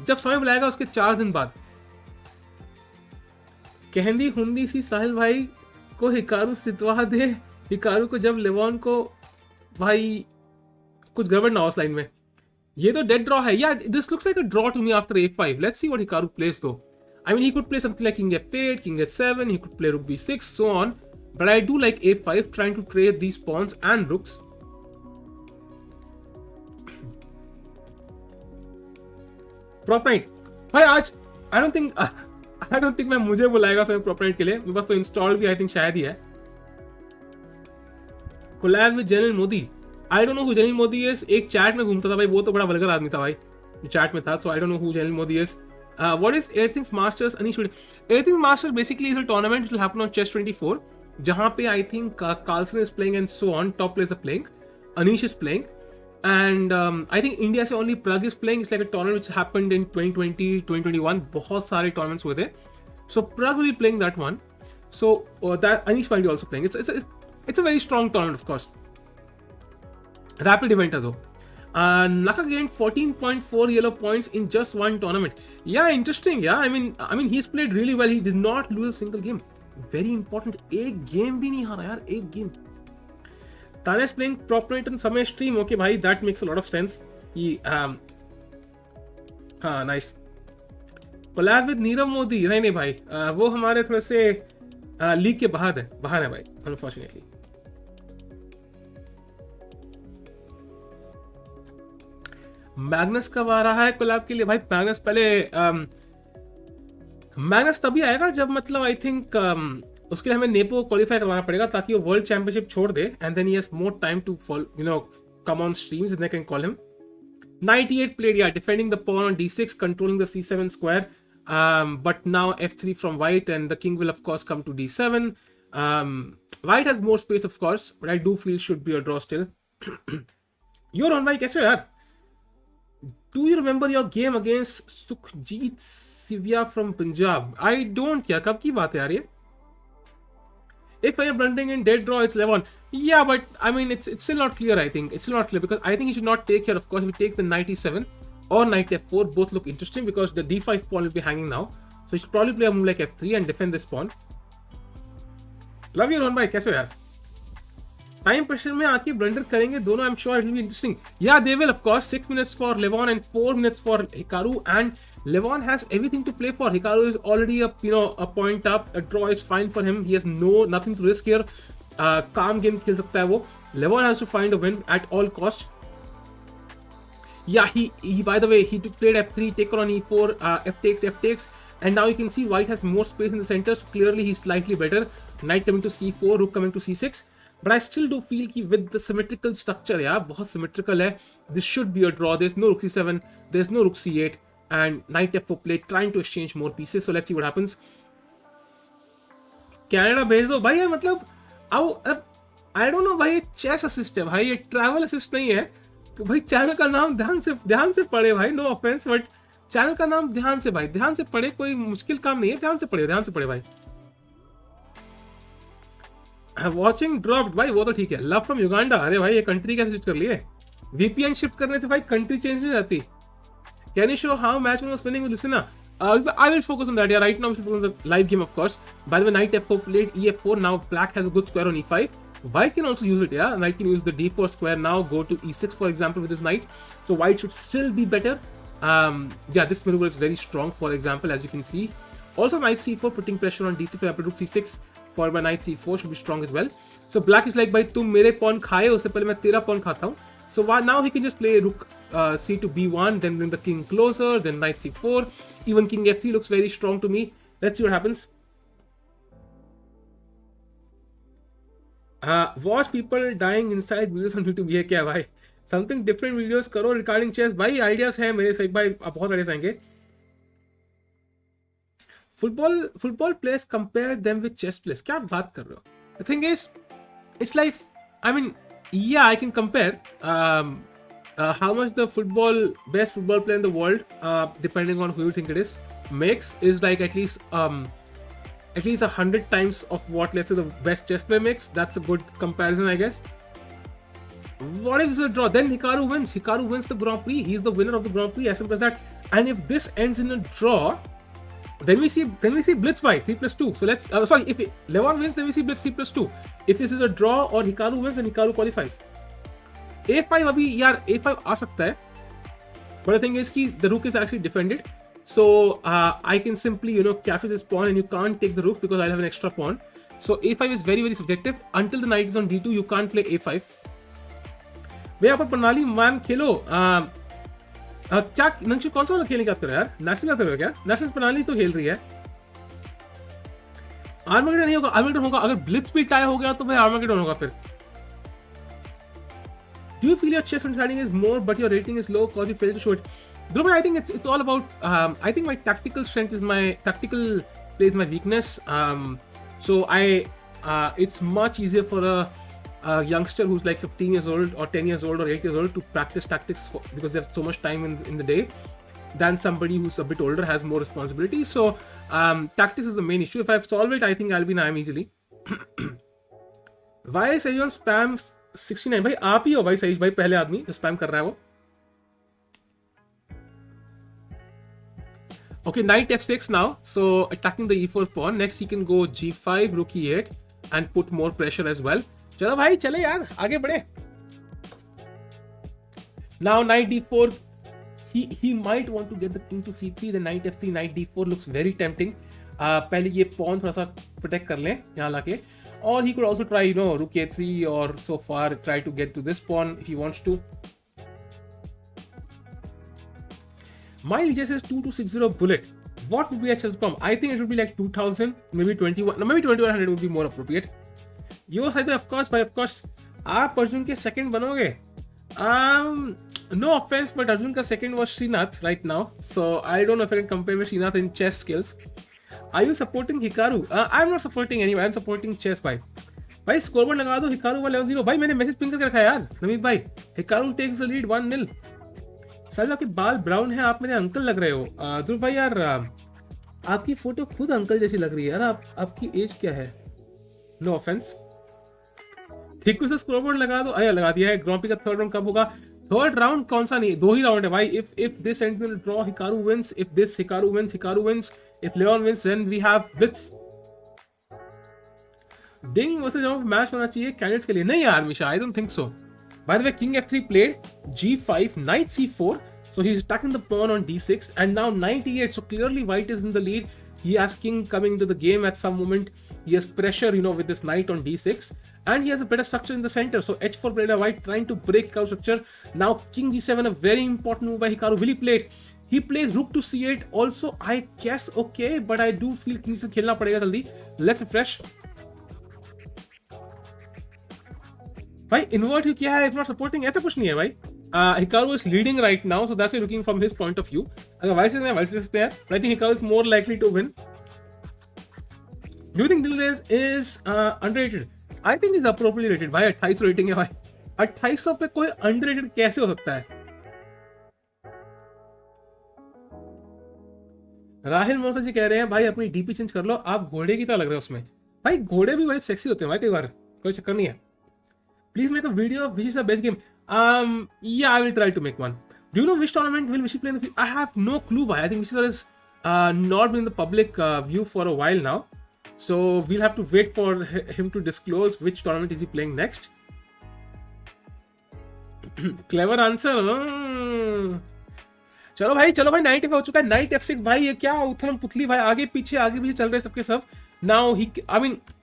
जब समय बुलाएगा उसके 4 दिन बाद कहंदी हुंदी सी साहिल भाई को Hikaru Sitava दे, Hikaru को जब लेवॉन को भाई कुछ गड़बड़ ना हो उस लाइन में. ये तो डेड ड्रॉ है. या this looks like a draw to me after A5. Let's see what Hikaru plays दो. I mean, he could play something like king F8, king H7, he could play rook B6, so on. But I do like A5, trying to trade these pawns and rooks. Prop night भाई आज आई don't think मैं मुझे बुलाएगा सब prop night के लिए. मेरे पास तो install भी आई थिंक शायद ही है. Collab with general Modi. I don't know who general Modi is. एक चैट में घूमता था भाई, वो तो बड़ा वल्गर आदमी था भाई जो चैट में था. So I don't know who general Modi is. What is Airthings Masters? Anish Airthings Masters basically is a tournament which will happen on chess 24 जहां पे I think Carlsen is playing and so on. Top players are playing, Anish is playing. And I think India से only Prague is playing. It's like a tournament which happened in 2020, 2021. बहुत सारे tournaments हुए थे. So Prague will be playing that one. So that Anish might be also playing. It's a very strong tournament, of course. Rapid event है though. Naka gained 14.4 yellow points in just one tournament. Yeah, interesting. Yeah, I mean he's played really well. He did not lose a single game. Very important. एक game भी नहीं हारा यार, एक game. Tanya is playing prop night on Samay stream. Okay, bhai, that makes a lot of sense. Nice. Collab with Neerav Modi. नहीं भाई, वो हमारे थोड़े से लीग के बाहर है भाई, unfortunately. मैग्नस कब आ रहा है कोलैब के लिए भाई? मैग्नस पहले मैग्नस तभी आएगा जब मतलब आई थिंक उसके लिए हमें नेपो को क्वालिफाई करवाना पड़ेगा ताकि वो वर्ल्ड चैंपियनशिप छोड़ दे and then he has more time to come on streams and they can call him. 98 played, yeah, defending the pawn on D6, controlling the C7 square, but now F3 from white and the king will of course come to D7. White has more space of course, but I do feel should be a draw still. You're on भाई, कैसे हो यार? Do you remember your game against Sukhjeet Sivya from Punjab? I don't. क्या कब की बात है यार ये? If I am blundering in dead draw, it's Levon. Yeah, but I mean, it's still not clear. I think it's still not clear because I think he should not take here. Of course, if he takes the knight E7 or knight F4, both look interesting because the D5 pawn will be hanging now. So he should probably play a move like F3 and defend this pawn. Love you, Ron bhai. कैसे हो यार? Time pressure में आके blunder करेंगे दोनों. I am sure it will be interesting. Yeah they will of course. 6 minutes for Levon and 4 minutes for Hikaru, and Levon has everything to play for. Hikaru is already a point up. A draw is fine for him. He has nothing to risk here. Calm game खेल सकता है वो. Levon has to find a win at all cost. Yeah, he by the way he played F3, taker on E4, F takes, and now you can see White has more space in the center. So clearly he's slightly better. Knight coming to C4, rook coming to C6. But I still do feel कि with the symmetrical structure यार बहुत symmetrical है. This should be a draw. There's no rook C7. There's no rook C8. And knight F4 play, trying to exchange more pieces. So let's see what happens. Canada भेज दो भाई. मतलब I don't know भाई, ये chess assist है भाई, ये travel assist नहीं है. तो भाई चैनल का नाम ध्यान से पढ़े भाई. No offense, but चैनल का नाम ध्यान से पढ़े. कोई मुश्किल काम नहीं है. ध्यान से पढ़े भाई. वॉचिंग ड्रॉप्ड भाई, वो तो ठीक है. Love from Uganda. अरे भाई ये कंट्री कैसे स्विच कर लिए? VPN शिफ्ट करने से भाई कंट्री चेंज नहीं जाती. Can you show how match was winning with Lucina? I will focus on that. Yeah, right now we should focus on the live game, of course. By the way, knight F4 played E4. Now black has a good square on E5. White can also use it. Yeah, knight can use the D4 square now. Go to E6 for example with his knight. So white should still be better. Yeah, this maneuver is very strong. For example, as you can see. Also knight C4 putting pressure on D6 for rook C6. Followed by knight C4 should be strong as well. So black is like भाई तुम मेरे pawn खाए उससे पहले मैं तेरा pawn खाता हूँ. So now he can just play rook C to B1, then bring the king closer, then knight C4. Even king F3 looks very strong to me. Let's see what happens. Watch people dying inside videos on YouTube. ये क्या भाई? Something different videos करो regarding chess भाई. Ideas है मेरे से भाई, बहुत आइडियाज आएंगे. Football players compare them with chess players. क्या बात कर रहे हो? The thing is it's like, I mean, yeah, I can compare how much the best football player in the world, depending on who you think it is, makes is like at least 100 times of what, let's say, the best chess player makes. That's a good comparison, I guess. What if this is a draw? Then Hikaru wins. Hikaru wins the Grand Prix. He's the winner of the Grand Prix, as simple as that. And if this ends in a draw, then we see Blitz by 3+2. So let's if Levon wins, then we see Blitz 3+2. If this is a draw or Hikaru wins, then Hikaru qualifies. A5 अभी यार A5 आ सकता है, but the thing is कि the rook is actually defended, so I can simply capture this pawn and you can't take the rook because I'll have an extra pawn. So A5 is very very subjective. Until the knight is on D2, you can't play A5. भैया पर प्रणाली ma'am खेलो. क्या नंशु कौन सा वाला खेलने की बात कर रहे हो यार? नेशनल बात कर रहे हो क्या? नेशनल प्रणाली तो खेल रही है. आर्मागेडन नहीं होगा, आर्मागेडन होगा. अगर ब्लिट्ज भी टाई हो गया तो भाई आर्मागेडन होगा फिर. Do you feel your chess understanding is more but your rating is low because you failed to show it? Dhruv, I think it's all about I think my tactical strength is tactical play is my weakness. So it's much easier for a youngster who's like 15 years old or 10 years old or 8 years old to practice tactics because they have so much time in the day than somebody who's a bit older, has more responsibility. So tactics is the main issue. If I solve it, I think I'll be IM easily. Why is everyone spam 69? भाई आप ही हो भाई सहीश भाई, पहले आदमी जो spam कर रहा है वो. Okay, knight f6 now. So attacking the e4 pawn. Next he can go g5, rook e8 and put more pressure as well. चलो भाई चले यार आगे बढ़े. Now knight d4, he might want to get the king to c3, then knight f3, knight d4 looks very tempting. पहले ये pawn थोड़ा सा protect कर लें यहाँ लाके, or he could also try rook a3 or so far try to get to this pawn if he wants to. My liege says 2260 bullet. What would be a chess bomb? I think it would be like 2000, maybe 21, no, maybe 2100 would be more appropriate. Yo side of course आप अर्जुन के second बनोगे. No offence but Arjun का second was Srinath right now, so I don't know if I can compare with Srinath in chess skills. Are you supporting Hikaru? I am not supporting anyone, I am supporting chess. भाई scoreboard लगा दो Hikaru वाले 11-0. भाई मैंने message ping करके रखा है यार नमित भाई. Hikaru takes the lead 1-0. Sir आपके बाल ब्राउन है, आप मेरे अंकल लग रहे हो. ध्रुव भाई यार आपकी फोटो खुद अंकल जैसी लग रही है यार. आपकी एज क्या है? No offence. ठीक से स्कोरबोर्ड लगा दो. अरे लगा दिया है. ग्रांड प्री का थर्ड राउंड कब होगा? थर्ड राउंड कौन सा? नहीं, 2 ही राउंड है भाई. If this ends in draw Hikaru wins, if this Hikaru wins, if Levon wins then we have blitz. Ding versus जब मैच होना चाहिए कैंडिडेट्स के लिए. नहीं यार Misha, I don't think so. By the way king f3 played, g5, knight c4, so he's attacking the pawn on d6 and now knight e8. So clearly white is in the lead. He has king coming into the game at some moment. He has pressure, with this knight on d6. And he has a better structure in the center. So h4 played by white, trying to break Hikaru's structure. Now king g7, a very important move by Hikaru. Will he play it? He plays rook to c8. Also, I guess okay, but I do feel king से खेलना पड़ेगा जल्दी. Let's refresh. भाई invert ही क्या है? If not supporting, ऐसा कुछ नहीं है भाई. Hikaru is leading right now, so that's why looking from his point of view. अगर वाइस से वाइस सकते हैं, I think Hikaru is more likely to win. Do you think Dilrez is underrated? I think he's appropriately rated. भाई 2800 rating है भाई. 2800 पे कोई underrated कैसे हो सकता है? राहिल मोहता जी कह रहे हैं भाई अपनी डीपी चेंज कर लो, आप घोड़े की तरह लग रहे हो उसमें. भाई घोड़े भी बड़े सेक्सी होते हैं भाई कई बार, कोई चक्कर नहीं है. Please make a video of which is the best game. Yeah, I will try to make one. Do you know which tournament will Vishy play in the future? I have no clue. I think Vishy has not been in the public view for a while now. So we'll have to wait for him to disclose which tournament is he playing next. Clever answer. चलो भाई night F हो चुका है. Night f6 भाई ये क्या उथलम पुथली भाई, आगे पीछे चल रहे सबके सब. Now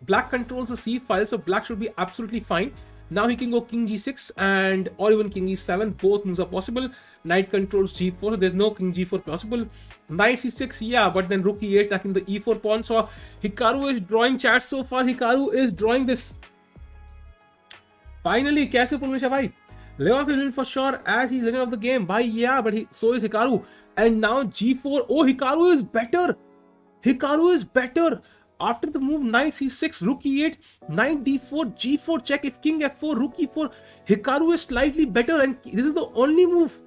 black controls the c file, so black should be absolutely fine. Now he can go king g6 and or even king e7. Both moves are possible. Knight controls g4, so there's no king g4 possible. Knight c6, yeah, but then rook e8 attacking the e4 pawn. So Hikaru is drawing chat so far. Hikaru is drawing this. Finally, कैसे पुलमेशा भाई? Levon will win for sure as he's legend of the game. Bhai, yeah, but so is Hikaru. And now G4. Oh, Hikaru is better. Hikaru is better. After the move knight c6, rook e8, knight d4, g4 check. If king f4, rook e4. Hikaru is slightly better, and this is the only move.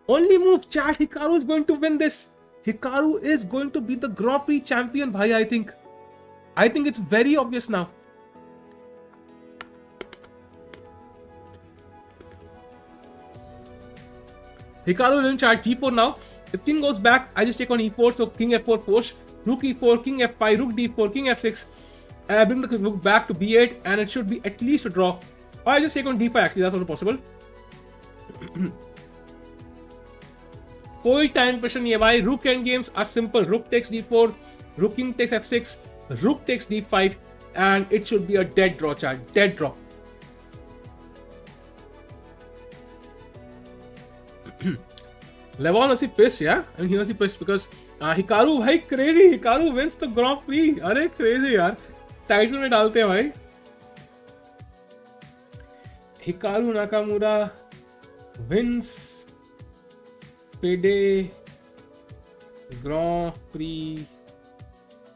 Only move, chat. Hikaru is going to win this. Hikaru is going to be the Grand Prix champion, bhai, I think. I think it's very obvious now. Hikaru will chat g4 now. If king goes back, I just take on e4, so king f4 push, rook e4, king f5, rook d4, king f6, and I bring the rook back to b8, and it should be at least a draw. Or I just take on d5, actually, that's also possible. कोई time pressure नहीं है भाई. Rook end games are simple. Rook takes d4, rook king takes f6, rook takes d5, and it should be a dead draw, chat. Dead draw. Levon was pissed, yeah? I mean, he was pissed because Hikaru, bhai, crazy. Hikaru wins the Grand Prix. अरे crazy यार. Title में डालते हैं भाई. Hikaru Nakamura wins FIDE Grand Prix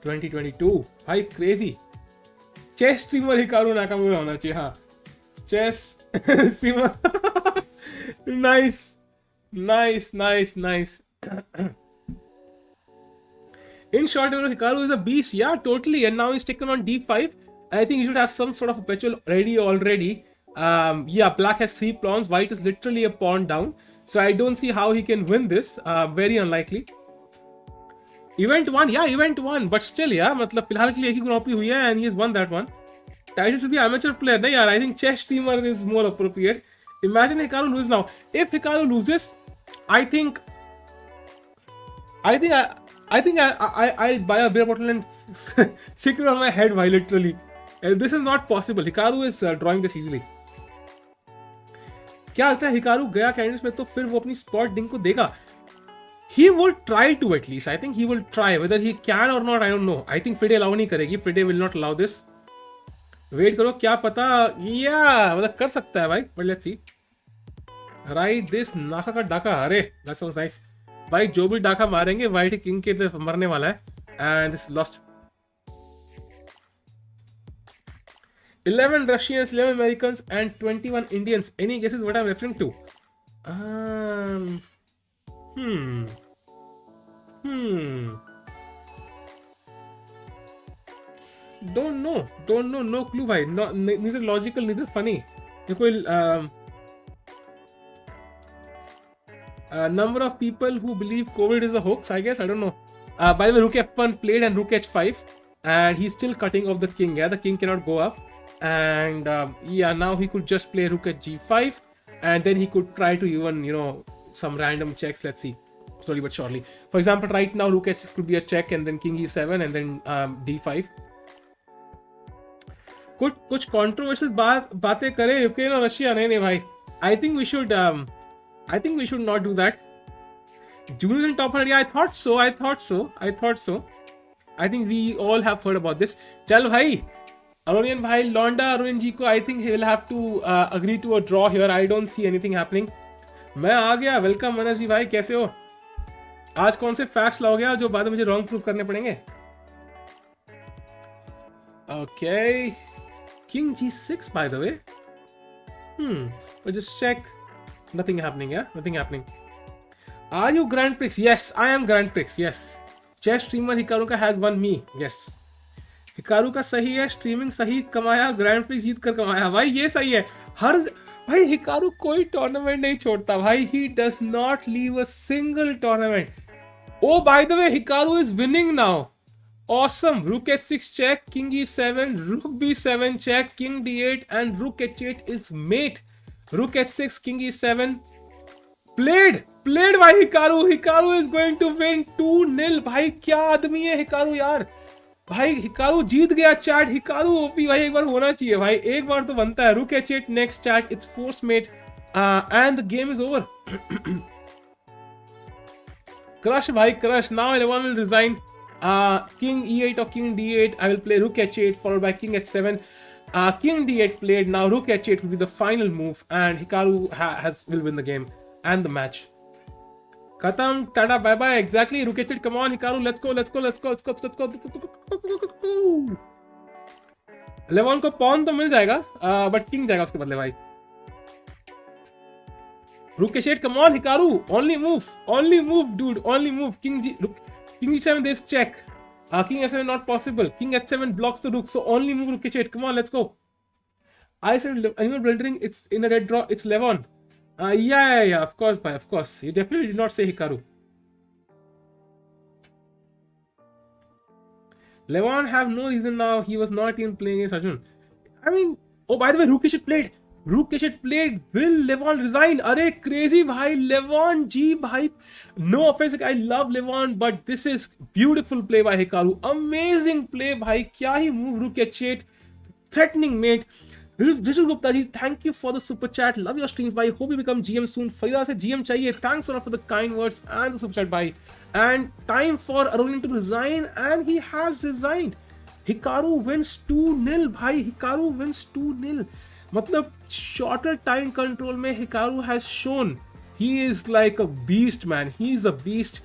2022. भाई crazy. Chess streamer Hikaru Nakamura होना चाहिए, हाँ. Chess streamer. Nice. Nice. In short, Hikaru is a beast. Yeah, totally. And now he's taken on d5. I think he should have some sort of a perpetual ready already. Yeah, black has 3 pawns. White is literally a pawn down. So I don't see how he can win this. Very unlikely. Event 1. Yeah, event 1. But still, yeah. मतलब फिलहाल के लिए एक ही Grand Prix हुई है and he has won that one. Title should be amateur player. No, yeah, I think chess streamer is more appropriate. Imagine Hikaru loses now. If Hikaru loses, I think I'll buy a beer bottle and stick it on my head, while literally. And this is not possible. Hikaru is drawing this easily. क्या लगता है Hikaru गया candidates में तो फिर वो अपनी spot डिंग को देगा? He will try to at least. I think he will try. Whether he can or not, I don't know. I think FIDE allow नहीं करेगी. FIDE will not allow this. Wait करो, क्या पता. या मतलब कर सकता है भाई. But let's see. Right, this नाका का डाका. अरे that sounds nice. भाई जो भी डाका मारेंगे व्हाइट किंग के तरफ मरने वाला है. And this is lost. 11 Russians, 11 Americans, and 21 Indians. Any guesses what I'm referring to? Don't know. No clue, भाई. Neither logical, neither funny. कोई number of people who believe COVID is a hoax, I guess. I don't know. By the way, rook f1 played and rook h5, and he's still cutting off the king. Yeah, the king cannot go up. And yeah, now he could just play rook at g5, and then he could try to even, some random checks. Let's see, slowly but surely. For example, right now rook h6 could be a check, and then king e7, and then d5. कुछ controversial बातें करे Ukraine और Russia. नहीं भाई. I think we should not do that. Juniors in top 100. Yeah, I thought so. I think we all have heard about this. चल भाई. Aronian भाई, Londa Aronian जी को I think he will have to agree to a draw here. I don't see anything happening. मैं आ गया. Welcome Manoj ji भाई, कैसे हो? आज कौन से facts लाओगे जो बाद में मुझे wrong proof करने पड़ेंगे? Okay. King g6 by the way. But just check. Nothing happening, yeah? Nothing happening. Are you Grand Prix? Yes, I am Grand Prix. Yes. Chess streamer Hikaru ka has won me. Yes. Hikaru का सही है, streaming सही कमाया, grand prix जीत कर कमाया. भाई ये सही है. हर भाई हिकारू कोई टूर्नामेंट नहीं छोड़ता भाई. He does not leave a single tournament. Oh, by the way, Hikaru is winning now. Awesome. Rook h6 check, king e7, rook b7 check, king d8, and rook h8 is mate. Rook h6, king e7. Played by Hikaru. Hikaru is going to win 2-0. भाई क्या आदमी है Hikaru यार. भाई Hikaru जीत गया chat. Hikaru OP भाई एक बार होना चाहिए भाई. एक बार तो बनता है. Rook h8 next chat. It's forced mate. And the game is over. Crush भाई crush. Now Levon will resign. King e8 or king d8. I will play rook h8 followed by king h7. King D8 played. Now Rook H8 will be the final move, and Hikaru will win the game and the match. Khatam, tada, bye bye. Exactly. Rook H8. Come on, Hikaru. Let's go. Let's go. Let's go. Let's go. Let's go. लेवॉन को pawn तो मिल जाएगा, but king जाएगा उसके बदले भाई. Rook H8. Come on, Hikaru. Only move. Only move, dude. Only move. King G7. There's check. King H7 not possible. King H7 blocks the rook. So only move Rook H8. Come on, let's go. I said animal blundering. It's in a red draw. It's Levon. Yeah. Of course, bhai. Of course. You definitely did not say Hikaru. Levon have no reason now. He was not even playing against Arjun. I mean, oh, by the way, Rook H8 played. Rook H8 played. Will Levon resign? Arey, crazy bhai. Levon G bhai. No offense, I love Levon, but this is beautiful play by Hikaru. Amazing play bhai. Kya hi move Rook H8. Threatening mate. Vishal Gupta ji, thank you for the super chat. Love your streams bhai. Hope you become GM soon. Farida se GM chahiye. Thanks a lot for the kind words and the super chat bhai. And time for Aronian to resign, and he has resigned. Hikaru wins 2-0 bhai. Hikaru wins 2-0. मतलब shorter time control में Hikaru has shown he is like a beast, man. He is a beast.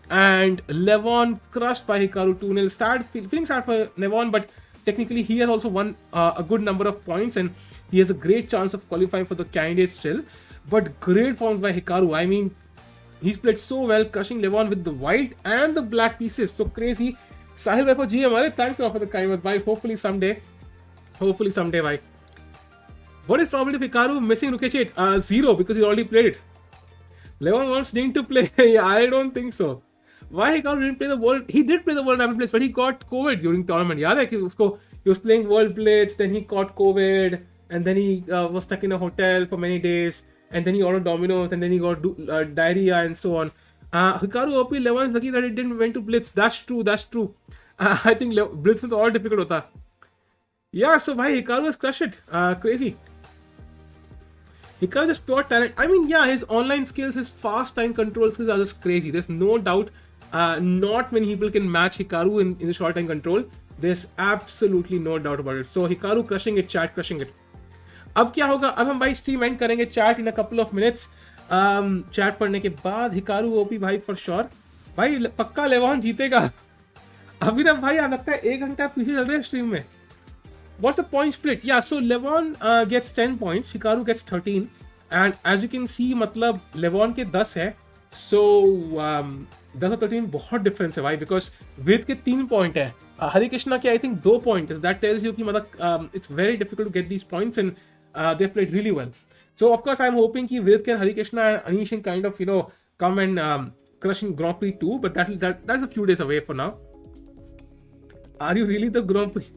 And Levon crushed by Hikaru 2-0. Sad, feeling sad for Levon, but technically he has also won a good number of points, and he has a great chance of qualifying for the candidates still. But great forms by Hikaru. I mean, he's played so well, crushing Levon with the white and the black pieces. So crazy. Sahil bhai for GM. Thanks a lot for the kind words, bhai. Hopefully someday, bhai. What is probability of Hikaru missing Rook H8? 0, because he already played it. Levon wants Ding to play. I don't think so. Why Hikaru didn't play the world? He did play the world Diamond Blitz, but he got COVID during tournament. Yeah, like he was playing World Blitz, then he caught COVID, and then he was stuck in a hotel for many days, and then he ordered Domino's, and then he got diarrhea and so on. Hikaru OP Levon is lucky that he didn't went to Blitz. That's true. I think Blitz was all difficult hota. Yeah, so bhai, Hikaru has crushed it. Crazy. Hikaru is just pure talent. I mean, yeah, his online skills, his fast time control skills are just crazy. There's no doubt. Not many people can match Hikaru in the short time control. There's absolutely no doubt about it. So Hikaru crushing it, chat crushing it. अब क्या होगा? अब हम भाई stream and करेंगे chat in a couple of minutes. Chat पढ़ने के बाद Hikaru OP भाई for sure. भाई पक्का लेवॉन जीतेगा. अभी ना भाई लगता है 1 घंटा पीछे चल रहे हैं स्ट्रीम में. What's the point split? Yeah, so Levon gets 10 points, Hikaru gets 13, and as you can see, मतलब Levon के 10 है, so 10 और 13 बहुत difference है भाई, because Vidit के 3 point है, Harikrishna के I think 2 points. That tells you कि मतलब it's very difficult to get these points, and they've played really well. So of course I'm hoping कि Vidit and Harikrishna and Anish can kind of come and crush in Grand Prix 2, but that's a few days away for now. Are you really the Grand Prix?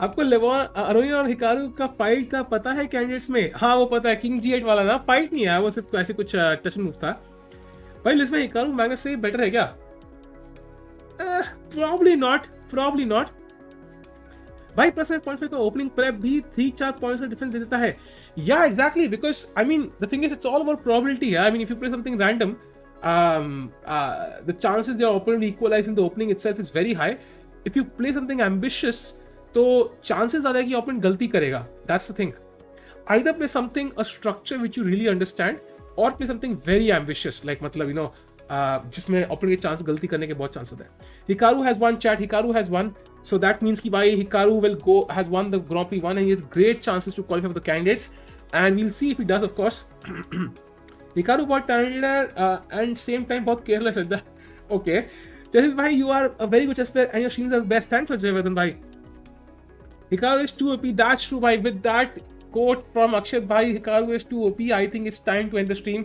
आपको लेवॉन Aronian और Hikaru का fight का पता है candidates में? हाँ वो पता है, किंग G8 वाला ना, फाइट नहीं है वो, सिर्फ ऐसे कुछ टच मूव था भाई. लिस्ट में हिकारू मैग्नस से बेटर है क्या? प्रॉब्ली नॉट भाई. +5.5 का ओपनिंग प्रेप भी 3-4 पॉइंट्स का डिफरेंस दे देता है. या exactly, because I mean the thing is it's all about probability. I mean if you play something random, the chances your opponent equalize in the opening itself is very high. If you play something ambitious, तो chances are कि opponent गलती करेगा. That's the thing. Either play something, a structure which you really understand, or play something very ambitious, like मतलब जिसमें opponent के chance गलती करने के बहुत chances है. Hikaru has won, chat. Hikaru has won, so that means कि भाई Hikaru has won the Grand Prix 1, and he has great chances to qualify for the candidates, and we'll see if he does, of course. Hikaru बहुत talented है, and same time बहुत careless है. Okay, Jaisid bhai, you are a very good chess player, and your streams are the best. Thanks for Jayavardhan bhai. Hikaru is too OP. That's true, bhai. With that quote from Akshat bhai, Hikaru is too OP. I think it's time to end the stream.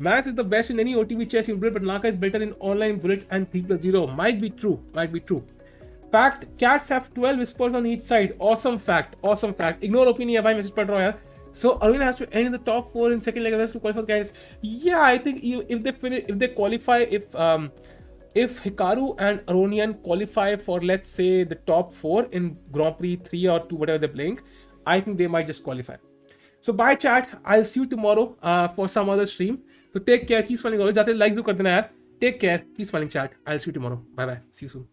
Max is the best in any OTB chess in Bullet, but Naka is better in online Bullet and 3+0. Might be true. Fact, cats have 12 whispers on each side. Awesome fact. Ignore opinion, bhai. Message पढ़ रहा हूँ यार. So Arvind has to end in the top 4 in second leg of to qualify for candidates. Yeah, I think if they qualify, if Hikaru and Aronian qualify for, let's say, the top 4 in Grand Prix 3 or 2, whatever they're playing, I think they might just qualify. So bye chat. I'll see you tomorrow for some other stream. So take care. Keep smiling always. जाते like do कर देना यार. Take care. Keep smiling chat. I'll see you tomorrow. Bye bye. See you soon.